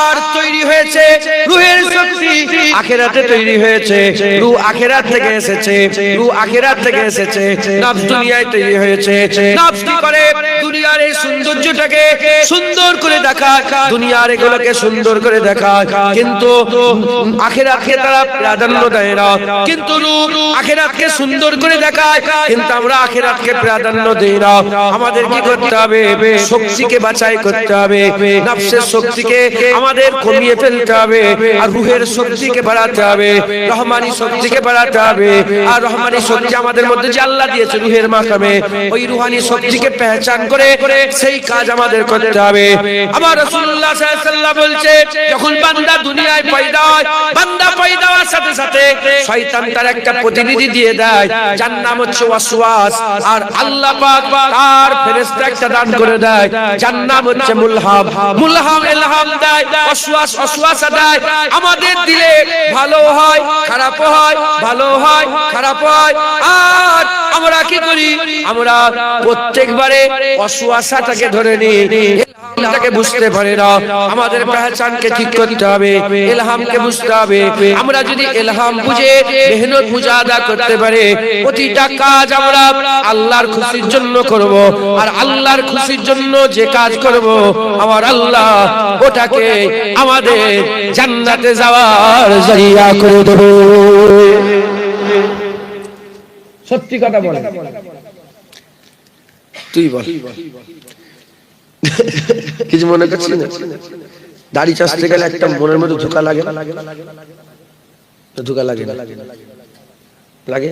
আর তৈরি হয়েছে, রূহের শক্তি আখিরাতে তৈরি হয়েছে। রূহ আখিরাত থেকে এসেছে, রূহ আখিরাত থেকে এসেছে। নফস দুনিয়ায় তৈরি হয়েছে। নফস কি করে? দুনিয়ার এই সৌন্দর্যটাকে সুন্দর করে দেখায়, দুনিয়ার এগুলোকে সুন্দর করে দেখায়, কিন্তু আখিরাতকে তারা প্রাধান্য দেয় না। কিন্তু রূহ আখিরাতকে সুন্দর করে দেখায়, কিন্তু আমরা আখিরাতকে প্রাধান্য দেই না। আমাদের কি করতে হবে? শক্তিকে বাছাই করতে হবে, নফসের শক্তিকে আমাদের কমিয়ে ফেলতে হবে, আর রূহের শক্তিকে বাড়াতে হবে, রহমানি শক্তিকে বাড়াতে হবে। আর রহমানি শক্তি আমাদের মধ্যে যে আল্লাহ দিয়েছে রূহের মাকামে, ওই রূহানি শক্তিকে পেহচান করে সেই কাজ আমাদের করতে হবে। আমার রাসূলুল্লাহ সাল্লাল্লাহু আলাইহি ওয়াসাল্লাম বলছে, যখন বান্দা দুনিয়ায় পয়দা হয়, বান্দা পয়দা হওয়ার সাথে সাথে শয়তান তার একটা প্রতিনিধি দিয়ে দেয়, যার নাম হচ্ছে ওয়াসওয়াস। আর আল্লাহ পাক তার ফেরেশতা একটা দান করে দেয়, যার নাম হচ্ছে মুলহাম। মুলহাম ইলহাম দেয়, ওয়াসওয়াস ওয়াসওয়াসা দেয়। আমাদের দিলে ভালো হয়, খারাপ হয়, ভালো হয়, খারাপ হয়। আর আমরা কি করি? আমরা প্রত্যেকবারে ওয়াসওয়াসাটাকে ধরে নিই, ইলহামটাকে বুঝতে পারি না। আমাদের পেহচানকে ঠিক করতে হবে, ইলহামকে বুঝতে হবে। আমরা যদি ইলহাম বুঝে মেহনত মুজাহাদা করতে পারি, প্রতিটা কাজ আমরা আল্লাহর খুশির জন্য করব। আর আল্লাহর খুশির জন্য যে কাজ করব, আমার আল্লাহ ওটাকে আমাদের জান্নাতে যাওয়ার জরিয়া করে দেবে। সত্যি কথা বল, তুই বল। কিছু মনে করছিস না? দাড়ি চাষতে গেলে একটা মনের মধ্যে ধোকা লাগে, ধোকা লাগে লাগে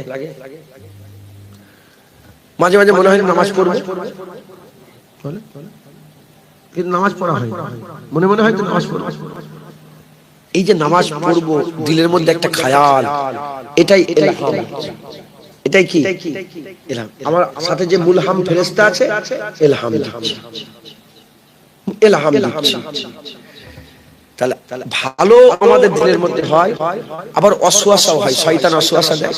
মাঝে মাঝে মনে হয় নামাজ পড়বো, কিন্তু নামাজ পড়া হয় মনে মনে হয় তো নামাজ পড়বো। এই যে নামাজ পড়বো দিলের মধ্যে একটা খায়াল, এটাই ইলহাম। এটাই কি ইলহাম? আমার সাথে যে মুলহাম ফেরেশতা আছে ইলহাম দিচ্ছে, ইলহাম দিচ্ছে। তাহলে ভালো আমাদের দিলের মধ্যে হয়, আবার অসওয়াসাও হয়। শয়তান অসওয়াসা দেয়,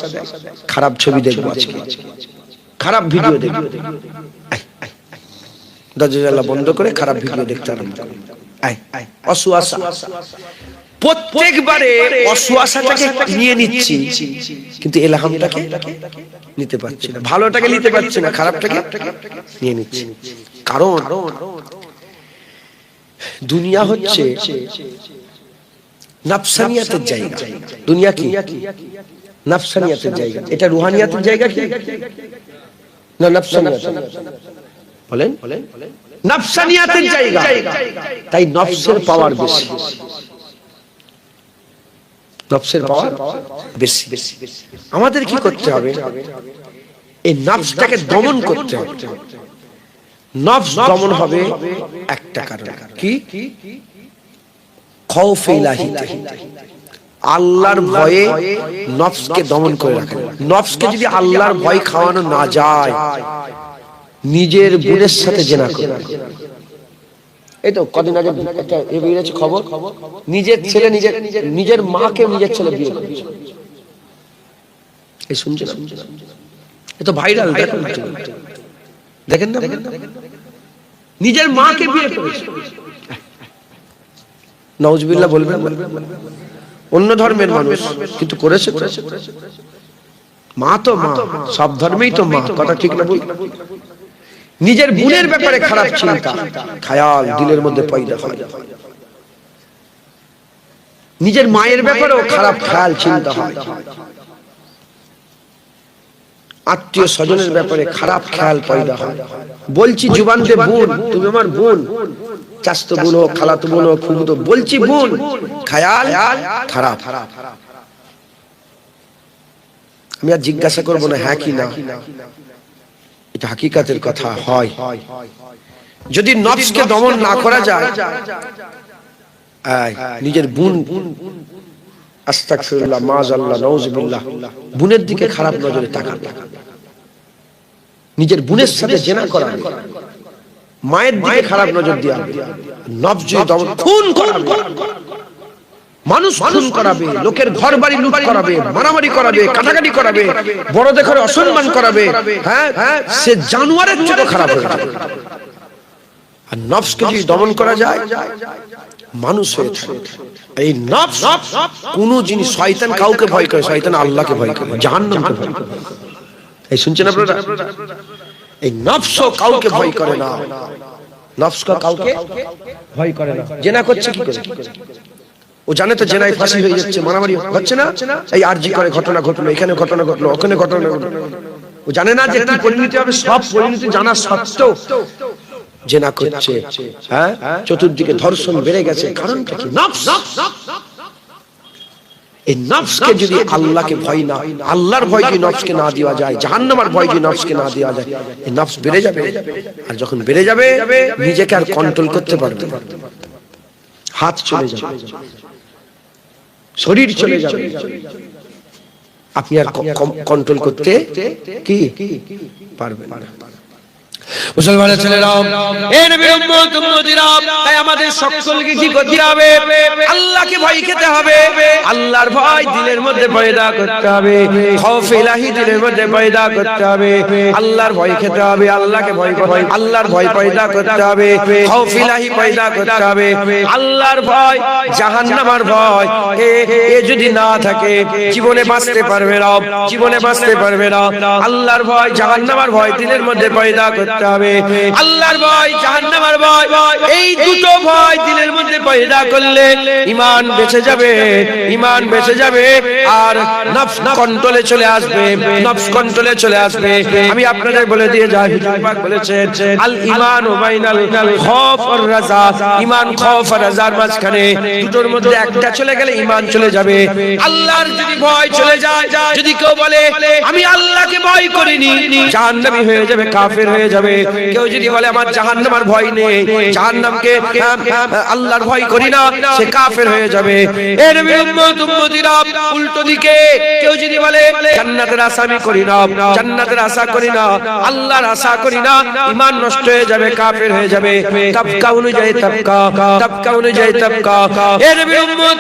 খারাপ ছবি দেখবো আজকে, খারাপ ভিডিও দেখবো, দরজা বন্ধ করে খারাপ ভিডিও দেখতে আরম্ভ করে। অসওয়াসা প্রত্যেকবারে অসওয়াসাটাকে নিয়ে নিচ্ছি, কিন্তু ইলহামটাকে নিতে পারছি না, ভালোটাকে নিতে পারছি না, খারাপটাকে নিয়ে নিচ্ছি। কারণ দুনিয়া হচ্ছে নাফসানিয়াতের জায়গা। দুনিয়া কি? নাফসানিয়াতের জায়গা। এটা রুহানিয়াতের জায়গা কি না নাফসানিয়াত? বলেন, নাফসানিয়াতের জায়গা। তাই নফসের পাওয়ার বেশি, নফসের পাওয়ার বেশি। আমাদের কি করতে হবে? এই নফসটাকে দমন করতে হবে। নফস দমন হবে একটা কারণ কি? খৌফ ইলাহিতে, আল্লাহর ভয়ে নফসকে দমন করে রাখা। নফসকে যদি আল্লাহর ভয় খাওয়ানো না যায়, নিজের বোনের সাথে জেনা করে। এই তো কদিন আগে একটা এ বেরিয়েছে খবর, নিজের ছেলে নিজের মাকে নিজের ছেলে বিয়ে করেছে। এই শুনছেন? এ তো ভাইরাল, দেখেন না? নিজের মাকে বিয়ে করেছে। নাউজুবিল্লাহ বলবেন, অন্য ধর্মের মানুষ কিন্তু করেছে। মা তো মা, সব ধর্মেই তো মা, কথা ঠিক না? নিজের বোনের ব্যাপারে খারাপ চিন্তা খায়াল দিলের মধ্যে পয়দা হয়, নিজের মায়ের ব্যাপারেও খারাপ খেয়াল চিন্তা হয়, আত্মীয় স্বজনের ব্যাপারে খারাপ খেয়াল পয়দা হয়। বলছি জুবান দিয়ে বোন, তুমি আমার বোন, চাচতো বোন হোক, খালাতো বোন হোক, ফুফুতো, বলছি বোন, খেয়াল খারাপ। আমি আর জিজ্ঞাসা করবো না হ্যাঁ কি না, এটা হাকিকাতের কথা। হয় যদি নফসকে দমন না করা যায়, নিজের বোন, আস্তাগফিরুল্লাহ, মাআযাল্লাহ, নাউযুবিল্লাহ, বোনের দিকে খারাপ নজরে তাকাবে, নিজের বোনের সাথে জিনা করাবে, মায়ের দিকে খারাপ নজর দিয়ে নফস যদি দমন, খুন করাবে, মানুষ খুন করাবে, লোকের ঘর বাড়ি লুট করাবে, মারামারি করাবে, কাটাকাটি করাবে, বড় দেখে অসম্মান করাবে, হ্যাঁ, সে জানোয়ারের চেয়ে খারাপ হয়ে যাবে। আর নফসকে যদি দমন করা যায়, মানুষ হয়ে থাকে। এই নফস কোন জিনিস, শয়তান কাউকে ভয় করে? শয়তান আল্লাহকে ভয় করে, জাহান্নামকে ভয় করে। এই শুনছেন আপনারা? এই নফস কাউকে ভয় করে না, নফস কাউকে ভয় করে না। জেনা করছে কি করে? ও জানে তো জেনায় ফাঁসি হয়ে যাচ্ছে, মারামারি হচ্ছে না? এই আরজি করে ঘটনা ঘটলো, এখানে ঘটনা ঘটলো, ওখানে ঘটনা ঘটলো। ও জানে না যে কি পরিণতি হবে? সব পরিণতি জানা সত্ত্বেও জেনা করছে। হ্যাঁ, চতুর্দিকে ধর্ষণ বেড়ে গেছে। কারণটা কি? নফস। এই নফসকে যদি আল্লাহকে ভয় না, আল্লাহর ভয় যদি নফসকে না দেওয়া যায়, জাহান্নামের ভয় যদি নফসকে না দেওয়া যায়, এই নফস বেড়ে যাবে। আর যখন বেড়ে যাবে, নিজেকে আর কন্ট্রোল করতে পারবে না, হাত চলে যাবে, শরীর চলে যাবে, আপনি আর কন্ট্রোল করতে কি পারবেন না। মুসলমানের ছেলেরা, এই নবীর উম্মত উম্মতিরা, তাই আমাদের সকলকে কি করতে হবে? আল্লাহকে ভয় খেতে হবে, আল্লাহর ভয় দিলের মধ্যে পয়দা করতে হবে, খৌফ ইলাহি দিলের মধ্যে পয়দা করতে হবে, আল্লাহর ভয় খেতে হবে, আল্লাহকে ভয় করতে হবে, আল্লাহর ভয় পয়দা করতে হবে, খৌফ ইলাহি পয়দা করতে হবে, আল্লাহর ভয়, জাহান্নামের ভয় এ যদি না থাকে, জীবনে বাঁচতে পারবে না, জীবনে বাঁচতে পারবে না। আল্লাহর ভয়, জাহান্নামের ভয় দিলের মধ্যে পয়দা করতে হবে। আল্লাহর ভয়, জাহান্নামের ভয়, এই দুটো ভয় দিলের মধ্যে পয়দা করলে ঈমান বেঁচে যাবে, ঈমান বেঁচে যাবে আর নফস কন্ট্রোলে চলে আসবে, নফস কন্ট্রোলে চলে আসবে। আমি আপনাদের বলে দিয়ে যাই, হুজুর পাক বলেছেন আল ঈমানু বাইনাল খৌফ ওয়ার রাজা, ঈমান খৌফ আর রাজার মাঝখানে, দুটোর মধ্যে একটা চলে গেলে ঈমান চলে যাবে। আল্লাহর যদি ভয় চলে যায়, যদি কেউ বলে আমি আল্লাহকে ভয় করিনি, জাহান্নামী হয়ে যাবে, কাফের হয়ে যাবে। কেউ যদি বলে আমার জাহান্নামের ভয় নেই, জাহান্নামকে আল্লাহর ভয় করি না, সে কাফের হয়ে যাবে। এর উম্মতিরা উল্টো দিকে কেউ যদি বলে জান্নাতের আশা আমি করি না, জান্নাতের আশা করি না, আল্লাহর আশা করি না, ঈমান নষ্ট হয়ে যাবে, কাফের হয়ে যাবে। তবকা অনুযায়ী তবকা, তবকা অনুযায়ী তবকা। এর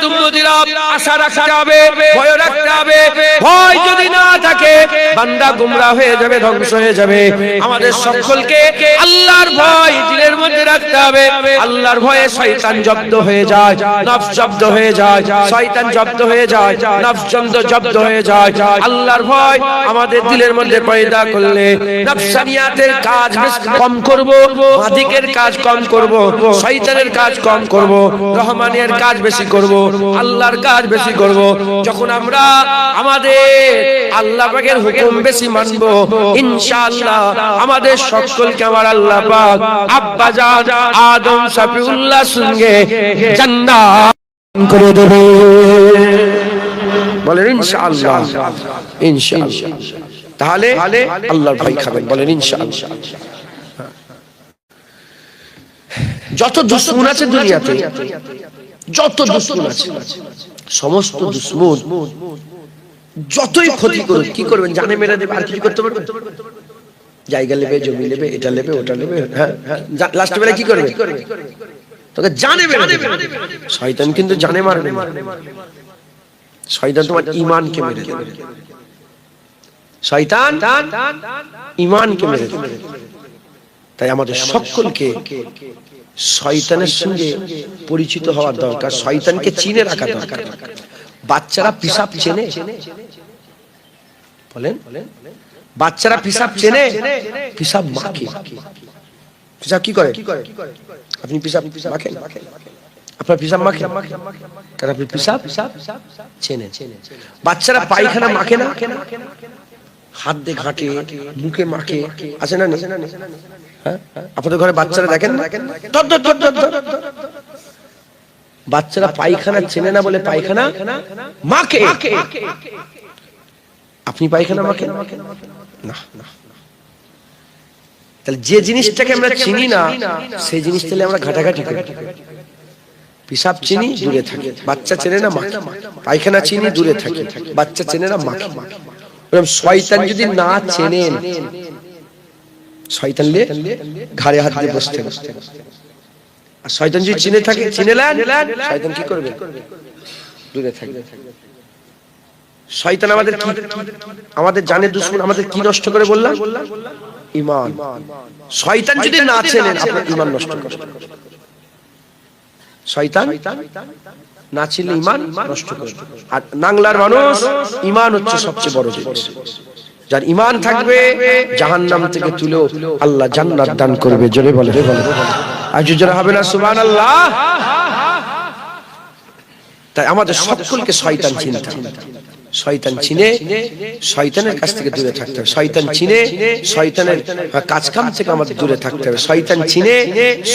উম্মতিরা আশা রাখতে হবে, ভয় রাখতে হবে। ভয় যদি না থাকে বান্দা গুমরাহ হয়ে যাবে, ধ্বংস হয়ে যাবে। আমাদের সকলকে আল্লাহর ভয় দিলের মধ্যে রাখতে হবে। আল্লাহর ভয়ে শয়তান জব্দ হয়ে যায়, নফস জব্দ হয়ে যায়, শয়তান জব্দ হয়ে যায়, নফস জব্দ হয়ে যায়। আল্লাহর ভয় আমাদের দিলের মধ্যে পয়দা করলে নফসানিয়াতের কাজ কম করব, মাদিকের কাজ কম করব, শয়তানের কাজ কম করব, রহমানের কাজ বেশি করব, আল্লাহর কাজ বেশি করব। যখন আমরা আমাদের আল্লাহ পাকের হুকুম বেশি মানব, ইনশাআল্লাহ আমাদের সকলকে আমার আল্লাহ পাক আব্বা জান আদম শফিউল্লাহ সঙ্গে জান্নাত করে দেবে। বলেন ইনশাআল্লাহ, ইনশাআল্লাহ। তাহলে আল্লাহর ভয় খাবেন, বলেন ইনশাআল্লাহ। যত দুশমন আছে দুনিয়াতে, যত দুশমন আছে, সমস্ত দুশমন যতই ক্ষতি করুক, কি করবেন? জানে মেরে দেবে, আর কিছু করতে পারবে? জায়গা নেবে, জমি নেবে, এটা নেবে, ওটা নেবে, হ্যাঁ, লাস্ট বেলা কি করবে? তোকে জানে মেরে দেবে। শয়তান কিন্তু জানে মারবে না, শয়তান তোমার ঈমানকে মেরে দেবে। শয়তান ঈমানকে মেরে দেবে। তাই আমাদের সকলকে শয়তানের সঙ্গে পরিচিত হওয়ার দরকার, শয়তানকে চিনে রাখা দরকার। বাচ্চারা পিসাব চেনে, বলেন বাচ্চারা পিসাব চেনে, পিসাব মাখে। পিসাব কি করে? আপনি পিসাব মাখেন? আপনার পিসাব মাখেন? কারণ আপনি পিসাব চেনে। বাচ্চারা পায়খানা মাখে না, হাত দিয়ে ঘাটে, মুখে মাখে, আছে না? হ্যাঁ, আপনাদের ঘরে বাচ্চারা দেখেন না, বাচ্চারা পায়খানা চেনে না বলে পায়খানা মাখে। আপনি পায়খানা মাখেন না? তাহলে যে জিনিসটাকে আমরা চিনি না, সেই জিনিসটা আমরা ঘাটাঘাটি করি। পিসাব চিনি, দূরে থাকি। বাচ্চা চেনে না, মাখে। পায়খানা চিনি, দূরে থাকি। বাচ্চা চেনে না, মাখে। শয়তান যদি না চেনেন, শয়তান ঘাড়ে হাত দিয়ে বসতে, আর শয়তান যদি চিনে থাকে, চিনেলেন, শয়তান কি করবে? দূরে থাকবে। শয়তান আমাদের কি, আমাদের জানে দুশমন, আমাদের কি নষ্ট করে বললাম? ঈমান। শয়তান যদি না চেনেন, আপনার ঈমান নষ্ট করে। শয়তান না চিনলে ঈমান নষ্ট করে। আর নাংলার মানুষ, ঈমান হচ্ছে সবচেয়ে বড় জিনিস। যার ঈমান থাকবে, জাহান্নাম থেকে তুলেও আল্লাহ জান্নাত দান করবে। জোরে বলে, আর জোরে হবে না সুবহানাল্লাহ? তাই আমাদের সকলকে শয়তান চিনতে হবে। শয়তান চিনে শয়তানের কাছ থেকে দূরে থাকতে হবে। শয়তান চিনে শয়তানের কাজকাম থেকে আমাদের দূরে থাকতে হবে। শয়তান চিনে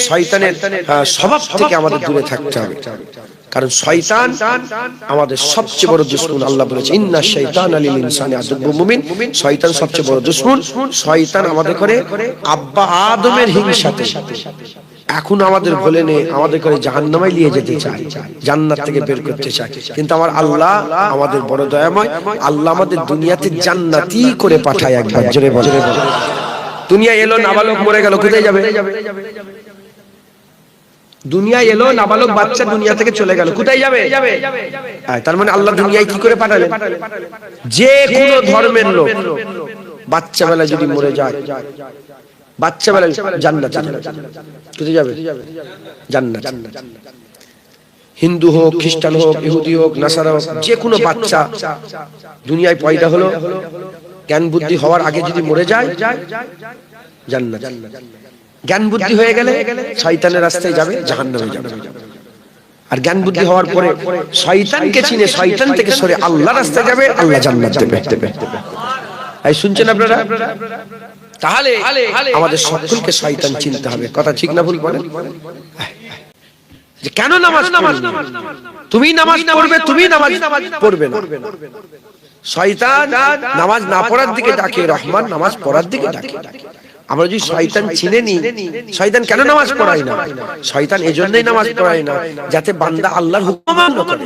শয়তানের স্বভাব থেকে আমাদের দূরে থাকতে হবে। কারণ শয়তান আমাদের সবচেয়ে বড় দুশমন। আল্লাহ বলেছে ইন্না শাইতানা লিল ইনসানি আদুব্বুম মুবিন। শয়তান সবচেয়ে বড় দুশমন। শয়তান আমাদের করে আব্বা আদমের হিংসাতে এখন আমাদের বলে নে, আমাদের করে জাহান্নামে নিয়ে যেতে চায়, জান্নাত থেকে বের করতে চায়। কিন্তু আমার আল্লাহ আমাদের বড় দয়াময়। আল্লাহ আমাদের দুনিয়াতে জান্নাতি করে পাঠায়। একবার জোরে বলে, দুনিয়া এলো, নাবালক মরে গেল, কোথায় যাবে? দুনিয়া এলো, নাবালক বাচ্চা দুনিয়া থেকে চলে গেল, কোথায় যাবে? তার মানে আল্লাহ দুনিয়ায় কি করে পাঠালেন? যে কোনো ধর্মের লোক বাচ্চা বেলা যদি মরে যায়, বাচ্চা বেলায় জান্নাতে যাবে। কোথায় যাবে? জান্নাত। হিন্দু হোক, খ্রিস্টান হোক, ইহুদি হোক, নাসারা হোক, যে কোনো বাচ্চা দুনিয়ায় পয়দা হলো, জ্ঞান বুদ্ধি হওয়ার আগে যদি মরে যায় জান্নাত, জ্ঞান বুদ্ধি হয়ে গেলে শয়তানের রাস্তায় যাবে, জাহান্নামে যাবে। আর জ্ঞান বুদ্ধি হওয়ার পরে শয়তানকে চিনে শয়তান থেকে সরে আল্লাহ রাস্তায় যাবে, আল্লাহ জান্নাত দেবে। এই শুনছেন আপনারা? তাহলে আমাদের সকলকে শয়তান চিনতে হবে। কথা ঠিক না ভুল বলেন? যে কেন নামাজ তুমি নামাজ পড়বে, তুমি নামাজ পড়বে না। শয়তান নামাজ না পড়ার দিকে ডাকে, রহমান নামাজ পড়ার দিকে ডাকে। আমরা যদি শয়তান চিনে নি, শয়তান কেন নামাজ পড়ায় না? শয়তান এজন্যই নামাজ পড়ায় না যাতে বান্দা আল্লাহর হুকুম অমান্য করে।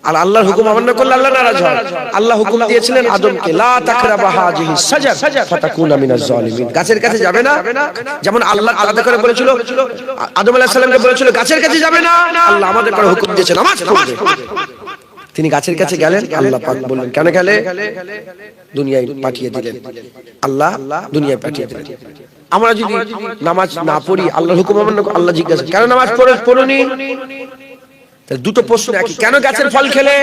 আর আল্লাহর হুকুম অমান্য করলে আল্লাহ নারাজ হয়। আল্লাহ হুকুম দিয়েছিলেন আদমকে, লা তাকরাবা হাযিহিস শাজার ফাতাকুনা মিনাজ জালিমিন, গাছের কাছে যাবে না। যেমন আল্লাহ আলাদা করে বলেছিল, আদম আলাইহিস সালামকে বলেছিল গাছের কাছে যাবে না, আল্লাহ আমাদের করে হুকুম দিয়েছেন নামাজ পড়বে। তিনি গাছের কাছে গেলেন, আল্লাহ পাক বললেন কেন গেলে? দুনিয়ায় পাঠিয়ে দিলেন, আল্লাহ দুনিয়ায় পাঠিয়ে দিলেন। আমরা যদি নামাজ না পড়ি, আল্লাহর হুকুম অমান্য, আল্লাহ জিজ্ঞাসা কেন নামাজ পড়োনি? দুটো প্রশ্ন একই, কেন গাছের ফল খেলে,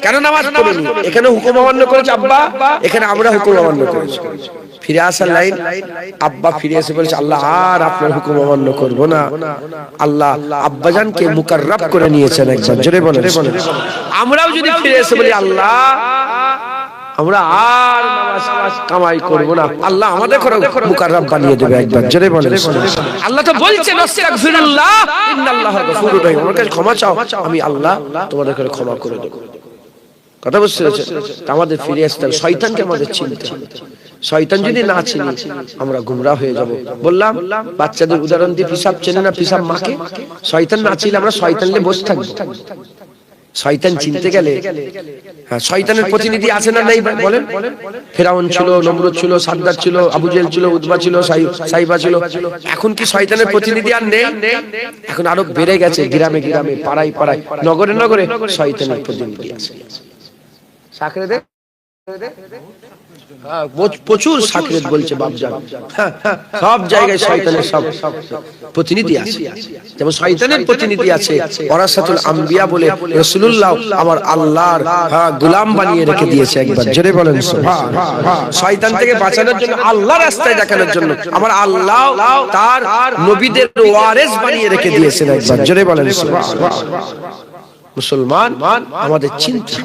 কেন নামাজ পড়োনি? এখানে হুকুম অমান্য করেছে আব্বা, এখানে আমরা হুকুম অমান্য করেছি। ফিরে আসার লাইন, আব্বা ফিরে এসে বলেছে আল্লাহ আর আপনার হুকুম অমান্য করব না। আল্লাহ আব্বাজানকে মুকাররাব করে নিয়েছেন একজন, জোরে বলেন। আমরাও যদি ফিরে এসে বলি আল্লাহ আমরা আর নামাজ কামাই করব না, আল্লাহ আমাদের মুকাররাব বানিয়ে দেবে একবার, জোরে বলেন। আল্লাহ তো বলছেন আস্তাগফিরুল্লাহ ইন্নাল্লাহা গফুরুর রহিম, আমার কাছে ক্ষমা চাও, আমি আল্লাহ তোমাদের করে ক্ষমা করে দেব। কথা বুঝতে পেরেছেন? আমাদের ফিরে আসতে হবে, শয়তানকে আমাদের চিনতে হবে। শয়তান যদি না চিনি আমরা গুমরাহ হয়ে যাব। বললাম বাচ্চাদের উদাহরণ দিয়ে, পিসাব চেনে না পিসাব মাকে। শয়তান না চিনলে আমরা শয়তান নিয়ে বসে থাকবো। শয়তান চিনতে গেলে, হ্যাঁ শয়তানের প্রতিনিধি আছে না নাই বলেন? ফেরাউন ছিল, নমরুদ ছিল, সাদ্দাত ছিল, আবু জেহেল ছিল, উতবা ছিল, সাইবা ছিল। এখন কি শয়তানের প্রতিনিধি আর নেই? এখন আরো বেড়ে গেছে, গ্রামে গ্রামে, পাড়ায় পাড়ায়, নগরে নগরে শয়তানের প্রতিনিধি আছে। সাকরেদে প্রচুর সাকরেত বলছে বাপজান, সব জায়গায় শয়তানের সব প্রতিনিধি আছে। যেমন শয়তানের প্রতিনিধি আছে ওয়ারাসাতুল আম্বিয়া বলে, রাসূলুল্লাহ আমার আল্লাহর গোলাম বানিয়ে রেখে দিয়েছে একবার, জোরে বলেন সুবহানাল্লাহ। শয়তান থেকে বাঁচানোর জন্য, আল্লাহ রাস্তায় দেখানোর জন্য আমার আল্লাহ তার নবীদের ওয়ারিস বানিয়ে রেখে দিয়েছেন একবার, জোরে বলেন সুবহানাল্লাহ। মুসলমান আমাদের চিন্তা,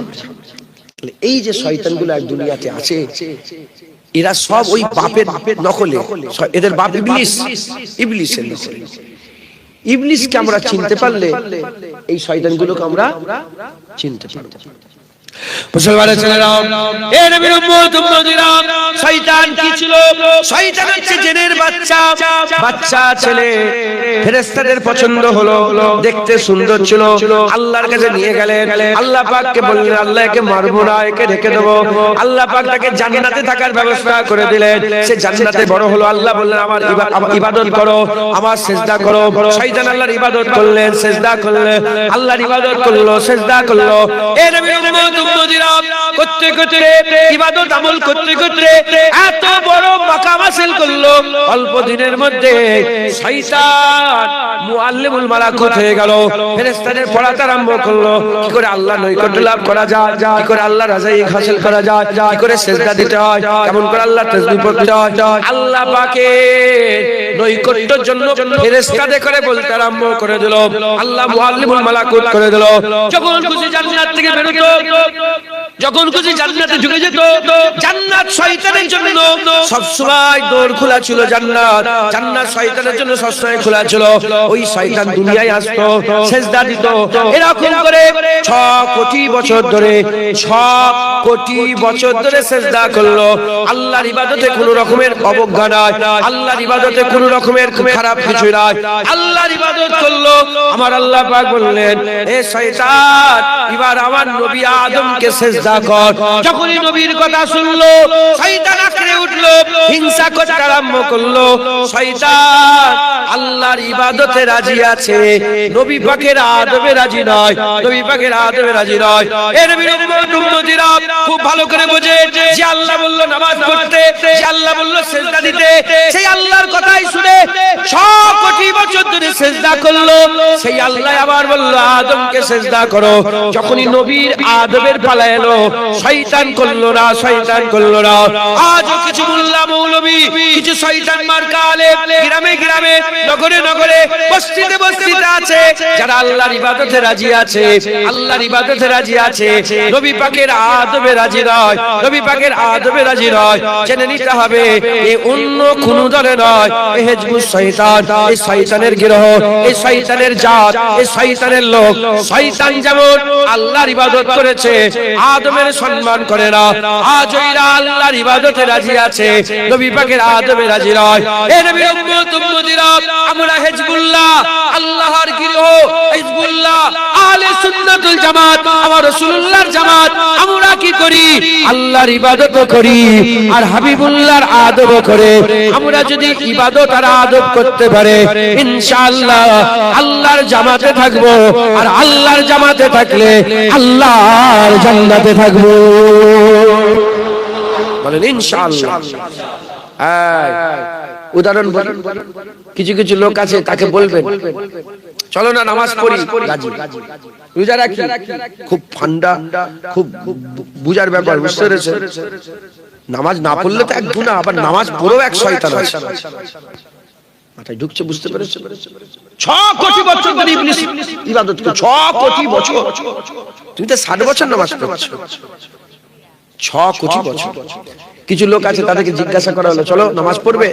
এই যে শয়তানগুলো এক দুনিয়াতে আছে, এরা সব ওই বাপের নকলে। এদের বাপ ইবলিস, ইবলিসের নকলে। ইবলিসকে আমরা চিনতে পারলে এই শয়তানগুলোকে আমরা চিনতে পারব। মুসলমানের ছেলেরা, এ নবীর উম্মত উম্মতিরা, শয়তান কি ছিল? শয়তান হচ্ছে জিনের বাচ্চা, বাচ্চা ছেলে। ফেরেশতাদের পছন্দ হলো, দেখতে সুন্দর ছিল, আল্লাহর কাছে নিয়ে গেলেন। আল্লাহ পাককে বললেন আল্লাহ একে মারবো না, একে রেখে দেবো। আল্লাহ পাক তাকে জান্নাতে থাকার ব্যবস্থা করে দিলেন। সে জান্নাতে বড় হলো। আল্লাহ বললেন আমার ইবাদত করো, আমার সিজদা করো। শয়তান আল্লাহর ইবাদত করলেন, সিজদা করলেন, আল্লাহর ইবাদত করলো, সিজদা করলো। এ নবীর উম্মত উম্মতিরা, করতে করতে ইবাদত আমল করতে করতে এত বড় মাকাম হাসিল করলো, অল্প দিনের মধ্যে শয়তান মুআল্লিমুল মালাকুত হয়ে গেল। ফেরেশতাদের পড়াতে আরম্ভ করলো, কি করে আল্লাহ নৈকট্য লাভ করা যায়, কি করে আল্লাহ রাজাই হাসিল করা যায়, কি করে সিজদা দিতে হয়, কেমন করে আল্লাহ তাসবিহ পড়তে হয়। আল্লাহ পাকের নৈকট্যের জন্য ফেরেশতাদের করে বলতে আরম্ভ করে দিল। আল্লাহ মুআল্লিমুল মালাকুত করে দিল। যখন খুশি জান্নাত থেকে বের হতো, যখন খুশি জান্নাতে ঢুকে যেত। জান্নাত শয়তানের জন্য সবসময় দৌড় খোলা ছিল, জান্নাত জান্নাত শয়তানের জন্য সবসময় খোলা ছিল। ওই শয়তান দুনিয়ায় আসতো, সিজদা দিত। এরকম করে 6 কোটি বছর ধরে, 6 কোটি বছর ধরে সিজদা করলো। আল্লাহর ইবাদতে কোনো রকমের অবজ্ঞা নাই, আল্লাহর ইবাদতে কোনো রকমের খারাপ কিছু নাই, আল্লাহর ইবাদত করলো। আমার আল্লাহ পাক বললেন এ শয়তান এবার আমার নবী আদমকে সিজদা কর। যখনই নবীর কথা শুনলো শয়তান আঁকড়ে উঠলো, হিংসা করতে আরম্ভ করলো। শয়তান আল্লাহর ইবাদতে রাজি আছে, নবী পাকের আদবে রাজি নয়, নবী পাকের আদবে রাজি নয়। এর বিরুদ্ধে উম্মতিরা খুব ভালো করে বোঝে যে আল্লাহ বলল নামাজ পড়তে, যে আল্লাহ বলল সিজদা দিতে, সেই আল্লাহর কথাই শুনে 6 কোটি বছর ধরে সিজদা করলো। সেই আল্লাহ আবার বলল আদমকে সিজদা করো। যখনই নবীর আদবের পালা এলো, এলো, শয়তান করলো না, শয়তান করলো না। আজও কিছু মোল্লা মৌলবী, কিছু শয়তান মার্কা আলেম গ্রামে গ্রামে, নগরে নগরে, বস্তিতে বস্তিতে আছে, যারা আল্লাহর ইবাদতে রাজি আছে, আল্লাহর ইবাদতে রাজি আছে, নবী পাকের আদবে রাজি নয়, নবী পাকের আদবে রাজি নয়। জেনে নিতে হবে এই অন্য কোন দলে নয়, এই হিজবুস শয়তান, এই শয়তানের গিরহ, এই শয়তানের জাত, এই শয়তানের লোক। শয়তান যেমন আল্লাহর ইবাদত করেছে, আদমের সম্মান করে না, আজ ওইরা আল্লাহর ইবাদতে রাজি আছে, নবী পাকের আদবে রাজি নয়। এ নবীর উম্মত উম্মতিরা, আমরা হিজবুল্লাহ, আল্লাহর গিরহ, হিজবুল্লাহ, আহলে সুন্নাতুল জামাত, আমার রাসূলুল্লাহর জামাত। আমরা কি করি? আল্লাহর ইবাদত করি আর হাবিবুল্লাহর আদব করে। আমরা যদি ইবাদত আর আদব করতে পারে, ইনশাআল্লাহ আল্লাহর জামাতে থাকবো, আর আল্লাহর জামাতে থাকলে আল্লাহর জান্নাতে থাকবো। বলেন ইনশাআল্লাহ। উদাহরণ বলি, কিছু কিছু লোক আছে, তাকে বলবেন চলো না নামাজ পড়ি, রাজি। রোজা রাখি, খুব ঠান্ডা, খুব বুঝার ব্যাপার, বুঝতে পেরেছেন? নামাজ না পড়লে তো এক গুনাহ, আবার নামাজ পড়েও এক শয়তান আছে। মাথায় ঢুকছে, বুঝতে পেরেছেন? 6 কোটি বছর ধরে ইবলিস ইবাদত করে, 6 কোটি বছর। তুমি তো 60 বছর নামাজ পড়ছো, 6 কোটি বছর। কিছু লোক আছে, তাদেরকে জিজ্ঞাসা করা হলো চলো নামাজ পড়বে,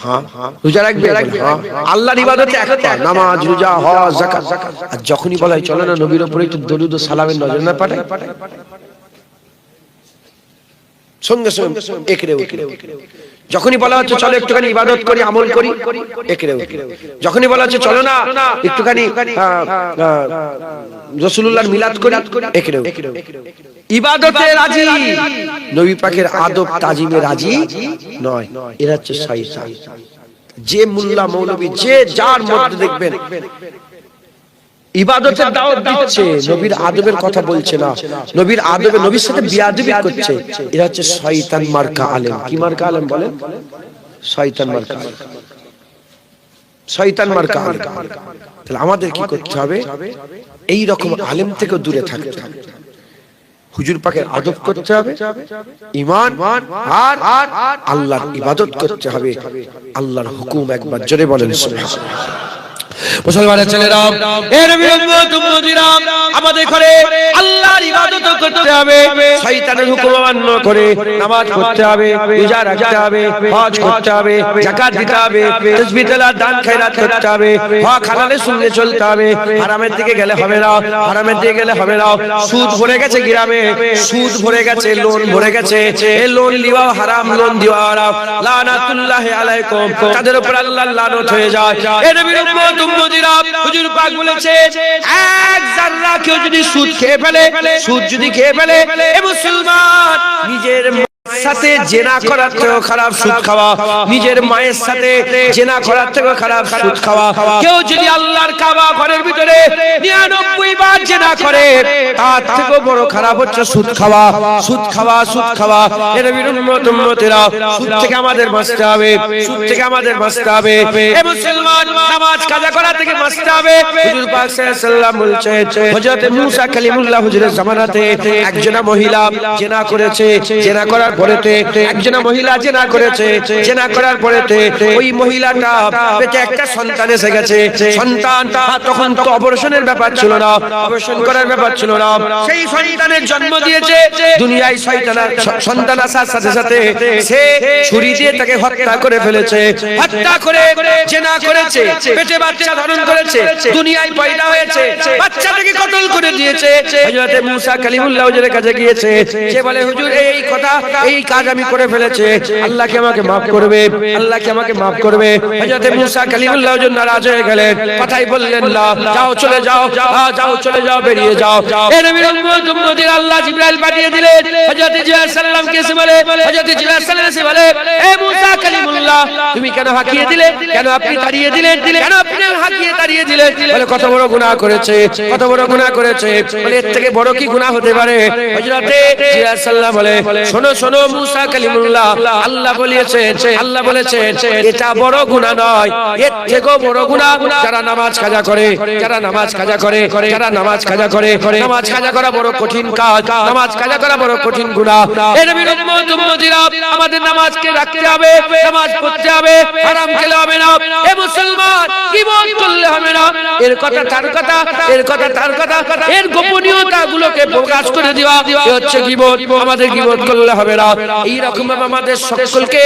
হ্যাঁ। রোজা রাখবে, হ্যাঁ। আল্লাহর ইবাদতে একটা, নামাজ, রোজা, হজ, যাকাত। আর যখনই বলা হয় চলো না নবীর উপরে একটু দরুদ ও সালামের নজর না পাঠাই, সঙ্গে সঙ্গে একরে উঠে। যখনই বলা হচ্ছে চলো একটুখানি ইবাদত করি, আমল করি, একরে উঠে। যখনই বলা হচ্ছে চলো না একটুখানি রাসূলুল্লাহর মিলাদ করি, একরে উঠে। ইবাদতে রাজি, নবী পাকের আদব তাজিমে রাজি নয়। এরা হচ্ছে শয়তান। যে মোল্লা মৌলবী, যে যার মধ্যে দেখবেন ইবাদতের দাওয়াত দিচ্ছে, নবীর আদবের কথা বলছে না, নবীর আদবে নবীর সাথে বিয়াদবি করছে, এরা হচ্ছে শয়তান মার্কা আলেম। কি মার্কা আলেম বলেন? শয়তান মার্কা, শয়তান মার্কা আলেম। তাহলে আমাদের কি করতে হবে? এই রকম আলেম থেকে দূরে থাকতে হবে, হুজুর পাকের আদব করতে হবে, ঈমান আর আল্লাহর ইবাদত করতে হবে। আল্লাহর হুকুম একবার জোরে বলেন সুবহানাল্লাহ। মুসলমানের ছেলেরা, এর উম্মতিরা, আমাদের ঘরে আল্লাহর ইবাদত করতে হবে, শয়তানের হুকুম অমান্য করে নামাজ পড়তে হবে, রোজা রাখতে হবে, হজ করতে হবে, যাকাত দিতে হবে, তাসবিহ তেলাওয়াত দান খয়রাত করতে হবে, হক হালালের সঙ্গে চলতে হবে। হারামের দিকে গেলে হবে না, হারামের দিকে গেলে হবে না। সুদ ভরে গেছে গ্রামে, সুদ ভরে গেছে, লোন ভরে গেছে, এই লোন লিওয়া হারাম, লোন দেওয়া হারাম, লানাতুল্লাহি আলাইকুম, তাদের উপর আল্লাহর লানত হয়ে যায়। এর বিরুদ্ধে হুজুর পাক বলেছে এক জাররা কেউ যদি সুদ খেয়ে ফেলে, সুদ যদি খেয়ে ফেলে, এ মুসলমান নিজের সাথে জেনা করার থেকেও খারাপ সুদ খাওয়া, নিজের মায়ের সাথে জেনা করার থেকেও খারাপ সুদ খাওয়া। কেউ যদি আল্লাহর কাবা ঘরের ভিতরে 99 বার জেনা করে, তার থেকেও বড় খারাপ হচ্ছে সুদ খাওয়া, সুদ খাওয়া, সুদ খাওয়া। এর উম্মতেরা, সুদ থেকে আমাদের বাঁচতে হবে, সুদ থেকে আমাদের বাঁচতে হবে। এ মুসলমান, নামাজ কাজা করা থেকে বাঁচতে হবে। হুজুর পাক সাল্লাল্লাহু আলাইহি ওয়াসাল্লাম বলছেন, হযরত মুসা কালিমুল্লাহ হুজুরের জামানাতে একজনা মহিলা জেনা করেছে, জেনা করার পরেতে একজনা মহিলা জেনা করেছে, জেনা করার পরেতে ওই মহিলাটা পেটে একটা সন্তান এসে গেছে। সন্তান তখন তো অপারেশনের ব্যাপার ছিল না, অপারেশন করার ব্যাপার ছিল না, সেই সন্তানের জন্ম দিয়েছে। দুনিয়ায় সন্তান আসার সাথে সাথে সে ছুরি দিয়ে তাকে হত্যা করে ফেলেছে, হত্যা করে জেনা করেছে, পেটে বাচ্চা ধারণ করেছে, দুনিয়ায় পয়দা হয়েছে, বাচ্চাটাকে কতল করে দিয়েছে। হযরত মুসা কালিমুল্লাহ হুজুরের কাছে গিয়েছে, সে বলে হুজুর এই কথা, এই কাজ আমি করে ফেলেছে, আল্লাহ কি আমাকে maaf করবে, আল্লাহ কি আমাকে maaf করবে? হযরত মুসা কালিমুল্লাহ হুজুর নারাজ হয়ে গেলেন, কথাই বললেন না, যাও চলে যাও, যাও চলে যাও, বেরিয়ে যাও। এর বিরুদ্ধে আল্লাহ জিবরাইল পাঠিয়ে দিলেন। হযরত জিবরাইল সাল্লাল্লাহু আলাইহি ওয়াসাল্লাম কে বলে, হযরত জিবরাইল সাল্লাল্লাহু আলাইহি ওয়াসাল্লাম বলে, এ মুসা কালিমুল্লাহ রাসূলুল্লাহ তুমি কেন হাঁকিয়ে দিলে, কেন আপনি তাড়িয়ে দিলেন, কেন আপনি হাঁকিয়ে তাড়িয়ে দিলেন? বলে কত বড় গুনাহ করেছে, কত বড় গুনাহ করেছে। বলে এর থেকে বড় কি গুনাহ হতে পারে? হযরতে জিয়া সাল্লাল্লাহু আলাইহি শোনো শোনো মুসা কালিমুল্লাহ, আল্লাহ বলেছেন এটা বড় গুনাহ নয়, এর থেকেও বড় গুনাহ যারা নামাজ কাজা করে, যারা নামাজ কাজা করে, যারা নামাজ কাজা করে। নামাজ কাজা করা বড় কঠিন কাজ, নামাজ কাজা করা বড় কঠিন গুনাহ। এই নবীর উম্মত-উম্মতীরা আমাদের নামাজকে রাখতে হবে, নামাজ পড়তে হবে, হারাম খেলে হবে না। এ মুসলমান গীবত করলে হবে না, এর কথা তার কথা, এর কথা তার কথা, এর গোপনীয়তা গুলোকে প্রকাশ করে দেওয়া হচ্ছে গীবত। আমাদের গীবত করলে হবে না। এই রকম ভাবে আমাদের সকলকে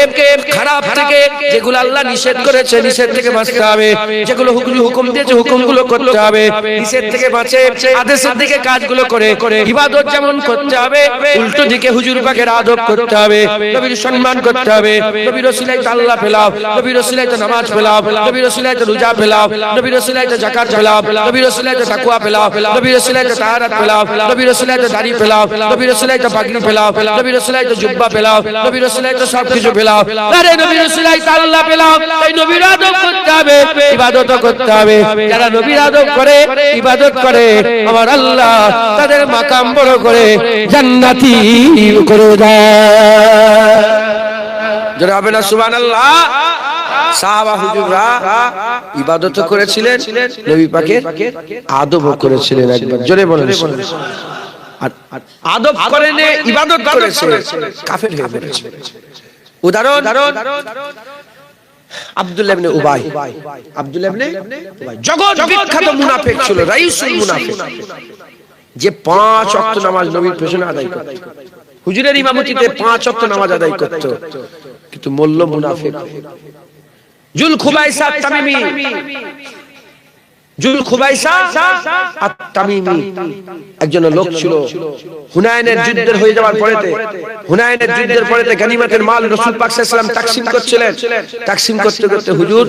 খারাপ থেকে যেগুলো আল্লাহ নিষেধ করেছে নিষেধ থেকে বাঁচতে হবে, যেগুলো হুকুম দিয়েছে হুকুমগুলো করতে হবে, নিষেধ থেকে বাঁচে আদেশের দিকে কাজগুলো করে ইবাদত যেমন করতে হবে, উল্টো দিকে হুজুর পাকের আদব করতে হবে, নবীর সম্মান করতে হবে, নবীর ওসিলায় আল্লাহ পেলাও, নবীর ওসিলায় নামাজ পেলাও, নবীর ওসিলায় রোজা পেলাও, নবীর ওসিলায় যাকাত পেলাও, নবীর ওসিলায় তাকওয়া পেলাও, নবীর ওসিলায় তাহারাত পেলাও, নবীর ওসিলায় দাড়ি পেলাও, নবীর ওসিলায় পাগড়ি পেলাও, নবীর ওসিলায় জুব্বা পেলাও, নবীর ওসিলায় সব কিছু পেলাও। আরে নবীর ওসিলায় আল্লাহ পেলাও, তাই নবীর আদব করতে হবে, ইবাদত করতে হবে। যারা নবীর আদব করে, ইবাদত করে, আমার আল্লাহ তাদের মাকাম বড় করে জান্নাতি করে দেয়। যারা হবে না সুবহানাল্লাহ। সাহাবা হুজুররা ইবাদত করেছিলেন, নবী পাকের আদবও করেছিলেন। একবার জোরে বলেন। আর আদব করেন, ইবাদত করেছে, কাফের হয়ে পড়েছে। উদাহরণ আব্দুল্লাহ ইবনে উবাই। আব্দুল্লাহ ইবনে উবাই জগৎ বিখ্যাত মুনাফিক ছিল, রাইসুল মুনাফিক, যে 5 ওয়াক্ত নামাজ নবীর পেছনে আদায় করত, হুজুরের ইমামতিতে 5 ওয়াক্ত নামাজ আদায় করত, কিন্তু মোল্লা মুনাফিক। জুল খুবাইসা তামিমি, জুল খুবাইসা আত-তামিমি একজন লোক ছিল। হুনাইনের যুদ্ধের হয়ে যাওয়ার পরেতে, হুনাইনের যুদ্ধের পরেতে গনিমতের মাল রাসূল পাক সাল্লাল্লাহু আলাইহি ওয়াসাল্লাম তাকসীম করছিলেন। তাকসীম করতে করতে হুজুর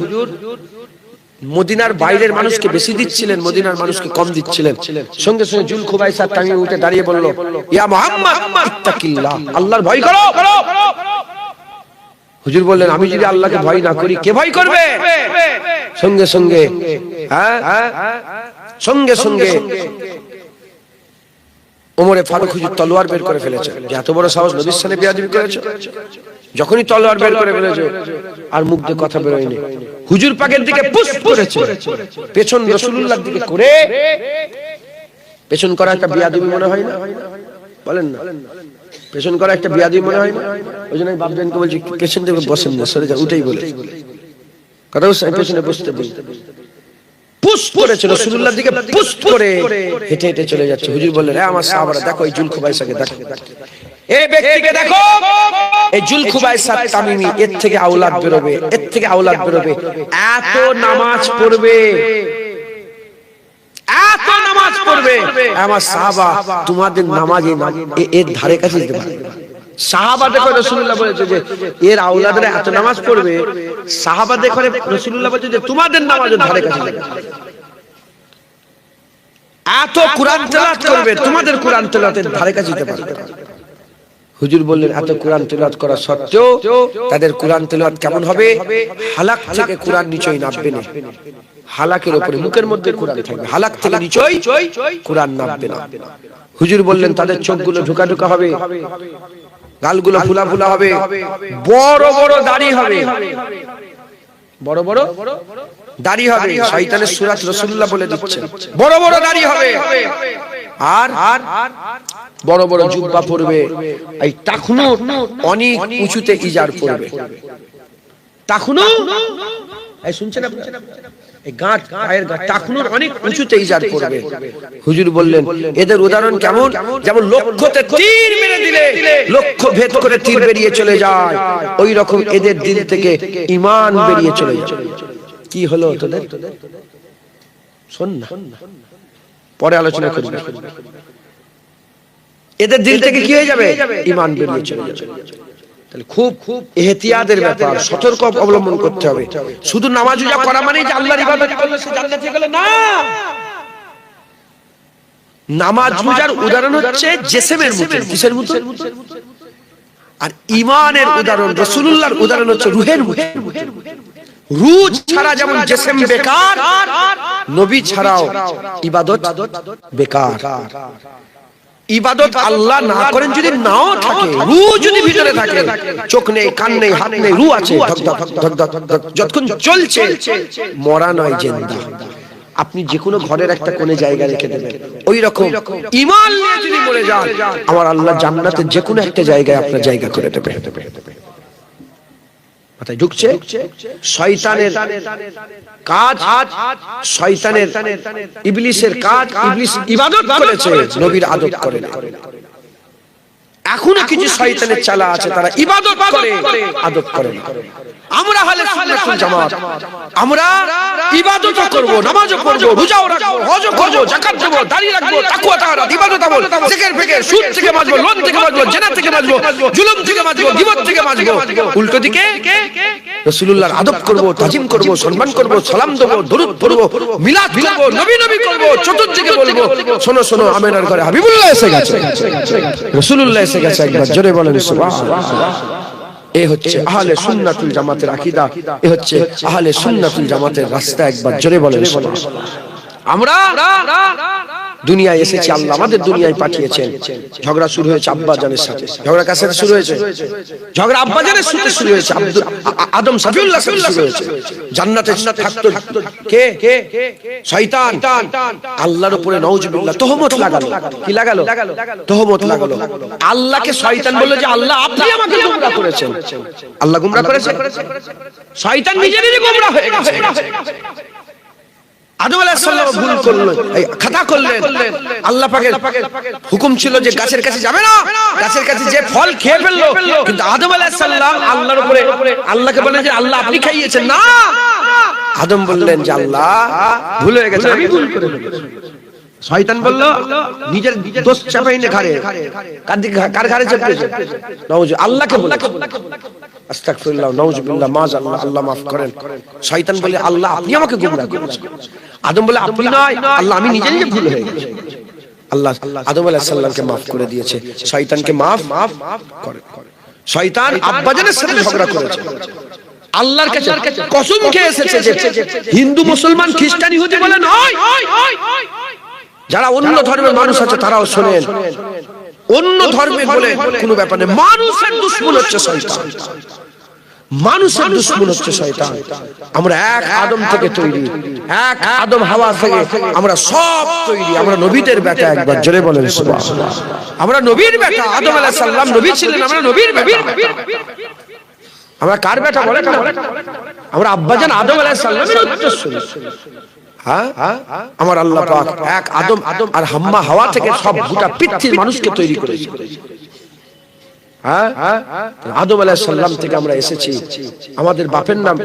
মদিনার বাইরের মানুষকে বেশি দিচ্ছিলেন, মদিনার মানুষকে কম দিচ্ছিলেন। সঙ্গে সঙ্গে জুল খুবাইসা তামিমি উঠে দাঁড়িয়ে বলল, ইয়া মুহাম্মদ ইত্তাকিল্লাহ, আল্লাহর ভয় করো। হুজুর বললেন, আমি যদি আল্লাহকে ভয় না করি কে ভয় করবে? সঙ্গে সঙ্গে সঙ্গে সঙ্গে ওমরে ফারুক হুজুর তলোয়ার বের করে ফেলেছে, যে এত বড় সাহস, নবীর সামনে বেয়াদবি করেছে। যখনই তলোয়ার বের করে ফেলেছে আর মুখ দিয়ে কথা বের হয়নি, হুজুর পাকের দিকে পুশ করেছে, পেছন রাসূলুল্লাহর দিকে করে। পেছন করা একটা বেয়াদবি মনে হয় না? বলেন না, পেছন করা একটা বেয়াদবি মনে হয় না? ওই জন্য বাপজানকে বলছি পেছন থেকে বসেন না, সরে যান, উঠেই বলে কথা বলছে, পেছনে বসতে বলি। পুশ করেছে রাসূলুল্লাহর দিকে, পুশ করে হেঁটে হেঁটে চলে যাচ্ছে। হুজুর বললেন, হ্যাঁ আমার সাহাবারা দেখো, এই জুল খুবাইসাকে দেখো, এই ব্যক্তিকে দেখো, এই জুল খুবাইসা তামিমি, এর থেকে আওলাদ বেরোবে, এর থেকে আওলাদ বেরোবে, এত নামাজ পড়বে, এত নামাজ পড়বে, আমার সাহাবা তোমাদের নামাজে এর ধারে কাছে যেতে পারবে না। সাহাবা দেখো রাসূলুল্লাহ বলেছে যে এর আওলাদরা এত নামাজ পড়বে, সাহাবা দেখো রাসূলুল্লাহ বলেছে যে তোমাদের নামাজের ধারে কাছে যাবে, এত কোরআন তেলাওয়াত করবে, তোমাদের কোরআন তেলাওয়াতের ধারে কাছে যেতে পারবে না। হুজুর বললেন, এত কোরআন তেলাওয়াত করা সত্ত্বেও তাদের কোরআন তেলাওয়াত কেমন হবে? হালাক থেকে কোরআন নিচেই নামবে না, হালাকের উপরে, মুখের মধ্যে কোরআন থাকবে, হালাক থেকে নিচেই কোরআন নামবে না। হুজুর বললেন, তাদের চোখগুলো ঢোকা ঢোকা হবে, গালগুলো ফুলা ফুলা হবে, বড় বড় দাড়ি হবে, বড় বড় দাড়ি হবে। শয়তানের সূরাত রাসূলুল্লাহ বলে দিচ্ছেন, বড় বড় দাড়ি হবে, আর বড় বড় জুব্বা পরবে, এই টাকনু অনেক উঁচুতে ইজার পরবে। টাকনু এই শুনছেন আপনারা, এই গাঁট, পায়ের গাঁট, টাকনুর অনেক উঁচুতে ইজার পরবে। হুজুর বললেন, এদের উদাহরণ কেমন? যেমন লক্ষ্যতে তীর মেরে দিলে লক্ষ্য ভেদ করে তীর বেরিয়ে চলে যায়, ওই রকম এদের দিল থেকে ঈমান বেরিয়ে চলে যায়। কি হলো তোদের? শোন না, পরে আলোচনা করব। এদের দিল থেকে কি হয়ে যাবে? ঈমান বেরিয়ে চলে যাবে। তাহলে খুব ইহতিয়াতের ব্যাপার, সতর্ক অবলম্বন করতে হবে। শুধু নামাজ রোজা করা মানে যে আল্লাহর ইবাদত করলে সে জান্নাতে গেল না। নামাজ রোজার উদাহরণ হচ্ছে জেসেমের মতো। কিসের মতো? আর ঈমানের উদাহরণ, রাসূলুল্লাহর উদাহরণ হচ্ছে রূহের মতো। রূহ ছাড়া যেমন জিসম বেকার, নবী ছাড়াও ইবাদত বেকার। ইবাদত আল্লাহ না করেন যদি নাও থাকে, রূহ যদি ভিতরে থাকে, চোখ নেই, কান নেই, হাত নেই, রূহ আছে, যতক্ষণ চলছে, মরা নয়, জিন্দা। আপনি যে কোনো ঘরের একটা কোণে জায়গা রেখে দেবেন, ওই রকম ঈমান নিয়ে যদি মরে যান, আমার আল্লাহ জান্নাতের যে কোনো একটা জায়গায় আপনার জায়গা করে দেবে। মাথায় ঢুকছে? শয়তানের কাজ, শয়তানের ইবলিসের কাজ, ইবলিস ইবাদত করেছে, নবীর আদব করে না। এখনো কিছু শয়তানের চালা আছে, তারা ইবাদত করে, আদব করে না। আমরা আহলে সুন্নাত ওয়াল জামাত, আমরা ইবাদতও করব, নামাজও পড়ব, রোজাও রাখব, হজও করব, যাকাত দেব, দাড়ি রাখবো, তাকওয়া তাহারাত, ইবাদত আমল, জিকির ফিকির, সুদ থেকে বাঁচবো, লোন থেকে বাঁচবো, জিনা থেকে বাঁচবো, জুলুম থেকে বাঁচবো, গীবত থেকে বাঁচবো। উল্টো দিকে রাসূলুল্লাহর আদব করব, তাজিম করব, সম্মান করব, সালাম দেব, দরুদ পড়ব, মিলাদ করব, নবী নবী করব। চতুর্দিকে বলবো, শোনো শোনো, আমেনার ঘরে হাবিবুল্লাহ এসে গেছে, রাসূলুল্লাহ এসে গেছে। একবার জোরে বলেন সুবহানাল্লাহ। এ হচ্ছে আহলে সুন্নাতুল জামাতের আকীদা, এ হচ্ছে আহলে সুন্নাতুল জামাতের রাস্তা। একবার জোরে বলেন সুবহানাল্লাহ। আমরা দুনিয়ায় এসেছি, আল্লাহ আমাদের দুনিয়ায় পাঠিয়েছেন। ঝগড়া শুরু হয়েছে আব্বাজানের সাথে। ঝগড়া কার সাথে শুরু হয়েছে? ঝগড়া আব্বাজানের সাথে শুরু হয়েছে, আদম সফিউল্লাহ সাথে শুরু হয়েছে। জান্নাতে থাকতো কে? শয়তান। আল্লাহর উপরে নাউজুবিল্লাহ তহমত লাগালো। কি লাগালো? তহমত লাগালো। আল্লাহকে শয়তান বলল যে আল্লাহ আপনি আমাকে গোমরাহ করেছেন। আল্লাহ গোমরাহ করেছে? শয়তান নিজে নিজে গোমরাহ হয়ে গেছে। আদম আলাইহিস সালাম ভুল করলেন, খাতা করলেন। আল্লাহ পাকের হুকুম ছিল যে গাছের কাছে যাবে না, গাছের কাছে যে ফল খেয়ে ফেললো। কিন্তু আদম আলাইহিস সালাম আল্লাহর উপরে, আল্লাহকে বললেন যে আল্লাহ আপনি খাইয়েছেন না। আদম বললেন যে আল্লাহ ভুল হয়ে গেছে, আমি ভুল করে ফেলেছি। শয়তান বলল নিজের দোষ চাপাই না ঘাড়ে, কার ঘাড়ে চাপিয়েছে? নাউজুবিল্লাহ। আল্লাহকে বলে আস্তাগফিরুল্লাহ, নাউজুবিল্লাহ, মাযাল্লাহ, আল্লাহ মাফ করেন। শয়তান বলে আল্লাহ আপনি আমাকে গোমরাহ করেছেন। আদম বলে আপনি নয়, আল্লাহ আমি নিজে নিজে ভুল হয়ে গেছে। আল্লাহ আদম আলাইহিস সালামকে মাফ করে দিয়েছে, শয়তানকে মাফ করে। শয়তান আব্বাজানের সাথে ঝগড়া করেছে, আল্লাহর কাছে কসম খেয়ে এসেছে যে হিন্দু মুসলমান খ্রিস্টান ইহুদি বলে নয়, যারা অন্য ধর্মের মানুষ আছে তারাও শোনেন, অন্য ধর্মের বলে কোনো ব্যাপার নেই। মানুষের দুশমন হচ্ছে শয়তান, মানুষের দুশমন হচ্ছে শয়তান। আমরা এক আদম থেকে তৈরি, এক আদম হাওয়া থেকে আমরা সব তৈরি। আমরা নবীদের বেটা। একবার জোরে বলেন সুবহানাল্লাহ। আমরা নবীর বেটা। আদম আলাইহিস সালাম নবী ছিলেন, আমরা নবীর বেটা। আমরা কার বেটা বলেন না? আমরা আব্বাজান আদম আলাইহিস সালামের উত্তরসূরি। হ্যাঁ, আমার আল্লাহ পাক এক আদম আর হাম্মা হাওয়া থেকে সব গোটা পৃথিবীর মানুষকে তৈরি করেছে। হ্যাঁ, আদম আলাইহিস সালাম থেকে আমরা এসেছি। আমাদের বাপের নাম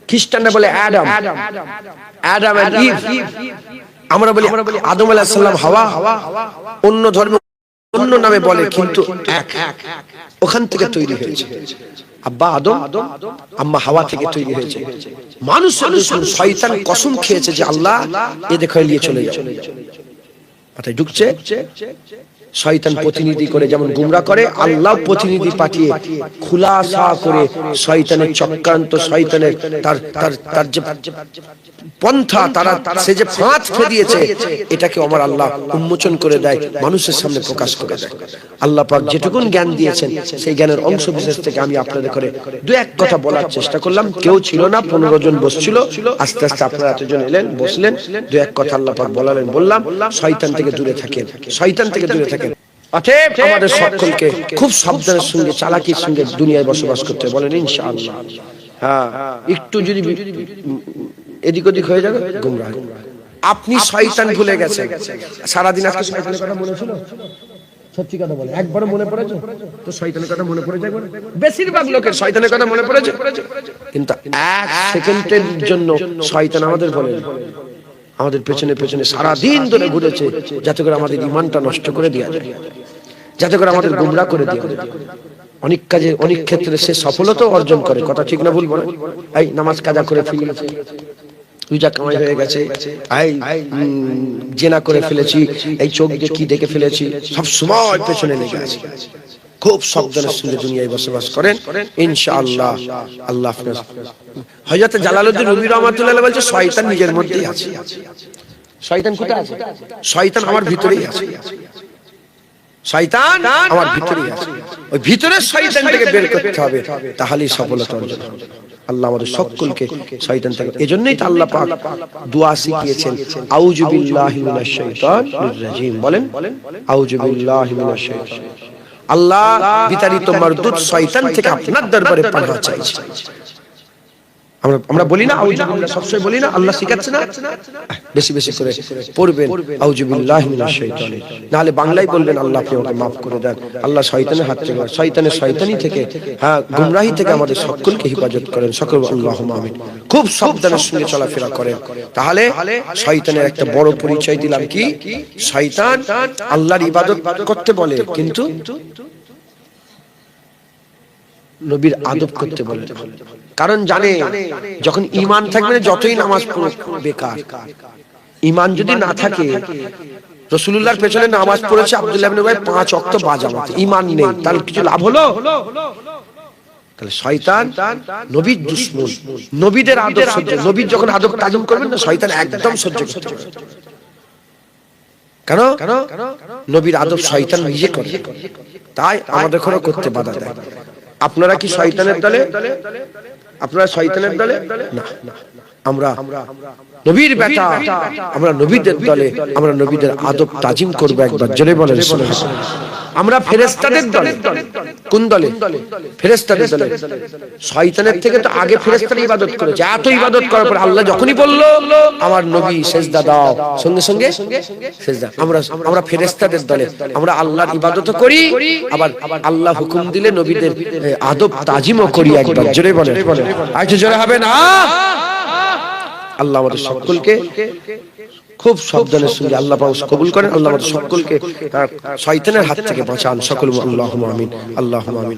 খ্রিস্টানরা বলে অ্যাডাম, অ্যাডাম এন্ড ইভ। আমরা বলি আদম আলাইহিস সালাম হাওয়া। অন্য ধর্ম অন্য নামে বলে, কিন্তু এক, ওখান থেকে তৈরি হয়েছে। আব্বা আদম, আম্মা হাওয়া থেকে তৈরি হয়েছে। মানুষের শয়তান কসম খেয়েছে যে আল্লাহ এ দেখে নিয়ে চলে যাও। মাথায় ঢুকছে? শয়তান প্রতিনিধি করে যেমন গুমরা করে, আল্লাহ প্রতিনিধি পাঠিয়ে খুলাসা করে শয়তানের চক্রান্ত, শয়তানের তার যে পন্থা, তারা সে যে ফাঁদ ফেদিয়েছে, এটাকে আমার আল্লাহ উন্মোচন করে দেয়, মানুষের সামনে প্রকাশ করে দেয়। আল্লাহ পাক যেটুকুন জ্ঞান দিয়েছেন সেই জ্ঞানের অংশ বিশেষ থেকে আমি আপনাদের করে দু এক কথা বলার চেষ্টা করলাম। কেউ ছিল না, 15 জন বসছিল, আস্তে আস্তে আপনারা এতজন এলেন, বসলেন, দু এক কথা আল্লাহ পাক বলালেন, বললাম। শয়তান থেকে দূরে থাকেন, শয়তান থেকে দূরে থাকেন। অতএব আমাদের সকলকে খুব সাবধানের সঙ্গে, চালাকির সঙ্গে দুনিয়ায় বসবাস করতে বলেন ইনশাআল্লাহ। হ্যাঁ, একটু যদি এদিক ওদিক হয়ে যাবে গুমরাহ। আপনি শয়তান ভুলে গেছেন, সারাদিন আজকে শয়তানের কথা মনে ছিল? সত্যি কথা বলে, একবার মনে পড়েছে তো? শয়তানের কথা মনে পড়ে যায়? বেশিরভাগ লোকের শয়তানের কথা মনে পড়েছে, কিন্তু এক সেকেন্ডের জন্য শয়তান আমাদের বলে আমাদের পেছনে পেছনে সারাদিন ধরে ঘুরেছে, যাতে করে আমাদের ঈমানটা নষ্ট করে দেওয়া যায়, যাতে করে আমাদের গুমরাহ করে দেওয়া যায়। অনেক কাজে, অনেক ক্ষেত্রে সে সফলতা অর্জন করে, কথা ঠিক না ভুল বলে? এই নামাজ কাজা করে ফেলেছি, রোজা কামাই হয়ে গেছে, এই জেনা করে ফেলেছি, এই চোখ দিয়ে কি দেখে ফেলেছি, সব সময় পেছনে লেগে আছে। খুব সাবধানের সঙ্গে দুনিয়ায় বসবাস করেন ইনশাআল্লাহ। আল্লাহ আপনার হযরত জালালউদ্দিন রুমি রাহমাতুল্লাহ আলাইহি বলছে শয়তান নিজের মধ্যেই আছে। শয়তান কোথায় আছে? শয়তান আমার ভিতরেই আছে। শয়তান আমার ভিতরেই আছে। ওই ভিতরের শয়তানটাকে বের করতে হবে, তাহলেই সফলতা অর্জন হবে। আল্লাহ আমাদের সকলকে শয়তান থেকে, এজন্যই তো আল্লাহ পাক দোয়া শিখিয়েছেন, আউযু বিল্লাহি মিনাশ শাইতানির রাজিম। বলেন আউযু বিল্লাহি মিনাশ শাইতান। আল্লাহ বিতাড়িত মারদুদ শয়তান থেকে আপনার দরবারে পানাহ চাইছি। আমরা বলি না আউযু বিল্লাহ, সবসময় বলি না? আল্লাহ শিখাচ্ছে না? বেশি বেশি করে পড়বেন আউযু বিল্লাহি মিনাশ শাইতানির। নাহলে বাংলায় বলবেন আল্লাহ আপনি আমাকে maaf করে দেন, আল্লাহ শয়তানের হাত থেকে, শয়তানি থেকে, হ্যাঁ গুমরাহি থেকে আমাদের সকলকে হেফাজত করেন। সকল আল্লাহুম্মা আমিন। খুব সাবধানের সঙ্গে চলাফেরা করেন, তাহলে শয়তানের একটা বড় পরিচয় দিলাম কি, শয়তান আল্লাহর ইবাদত করতে বলে কিন্তু নবীর আদব করতে বলে। কারণ জানে যখন ঈমান থাকবে না, যতই নামাজ পড়ুক বেকার। ঈমান যদি না থাকে, রাসূলুল্লাহর পেছনে নামাজ পড়েছে আব্দুল্লাহ ইবনে উবাই 5 ওয়াক্ত বাজামত, ঈমান নেই, তাহলে কিছু লাভ হলো? তাহলে শয়তান নবীর দুশমন, নবীদের আদব সহ্য, নবী যখন আদব তাজিম করবেন না, শয়তান একদম সহ্য করতে পারবে না। কেন? নবীর আদব শয়তান নিজে করে, তাই আমাদের কোনো করতে বাধা দেয়। আপনারা কি শয়তানের দলে? আপনারা শয়তানের দলে না, আমরা নবীর বেটা, আমরা নবীদের দলে, আমরা নবীদের আদব তাজিম করব। একবার জোরে বলেন সুবহানাল্লাহ। আমরা ফেরেশতাদের দলে। কোন দলে? ফেরেশতাদের দলে। শয়তানের থেকে তো আগে ফেরেশতারা ইবাদত করেছে। এত ইবাদত করার পর আল্লাহ যখনই বলল আমার নবী সিজদা দাও, সঙ্গে সঙ্গে সিজদা। আমরা ফেরেশতাদের দলে, আমরা আল্লাহর ইবাদতও করি, আবার আল্লাহ হুকুম দিলে নবীদের আদব তাজিমও করি। একবার জোরে বলেন, আচ্ছা জোরে হবে না? আল্লাহ আমাদের সকলকে খুব সাবধানের সঙ্গে আল্লাহ পাক কবুল করেন। আল্লাহ আমাদের সকলকে শয়তানের হাত থেকে বাঁচান। সকল আল্লাহুম্মা আমিন, আল্লাহুম্মা আমিন।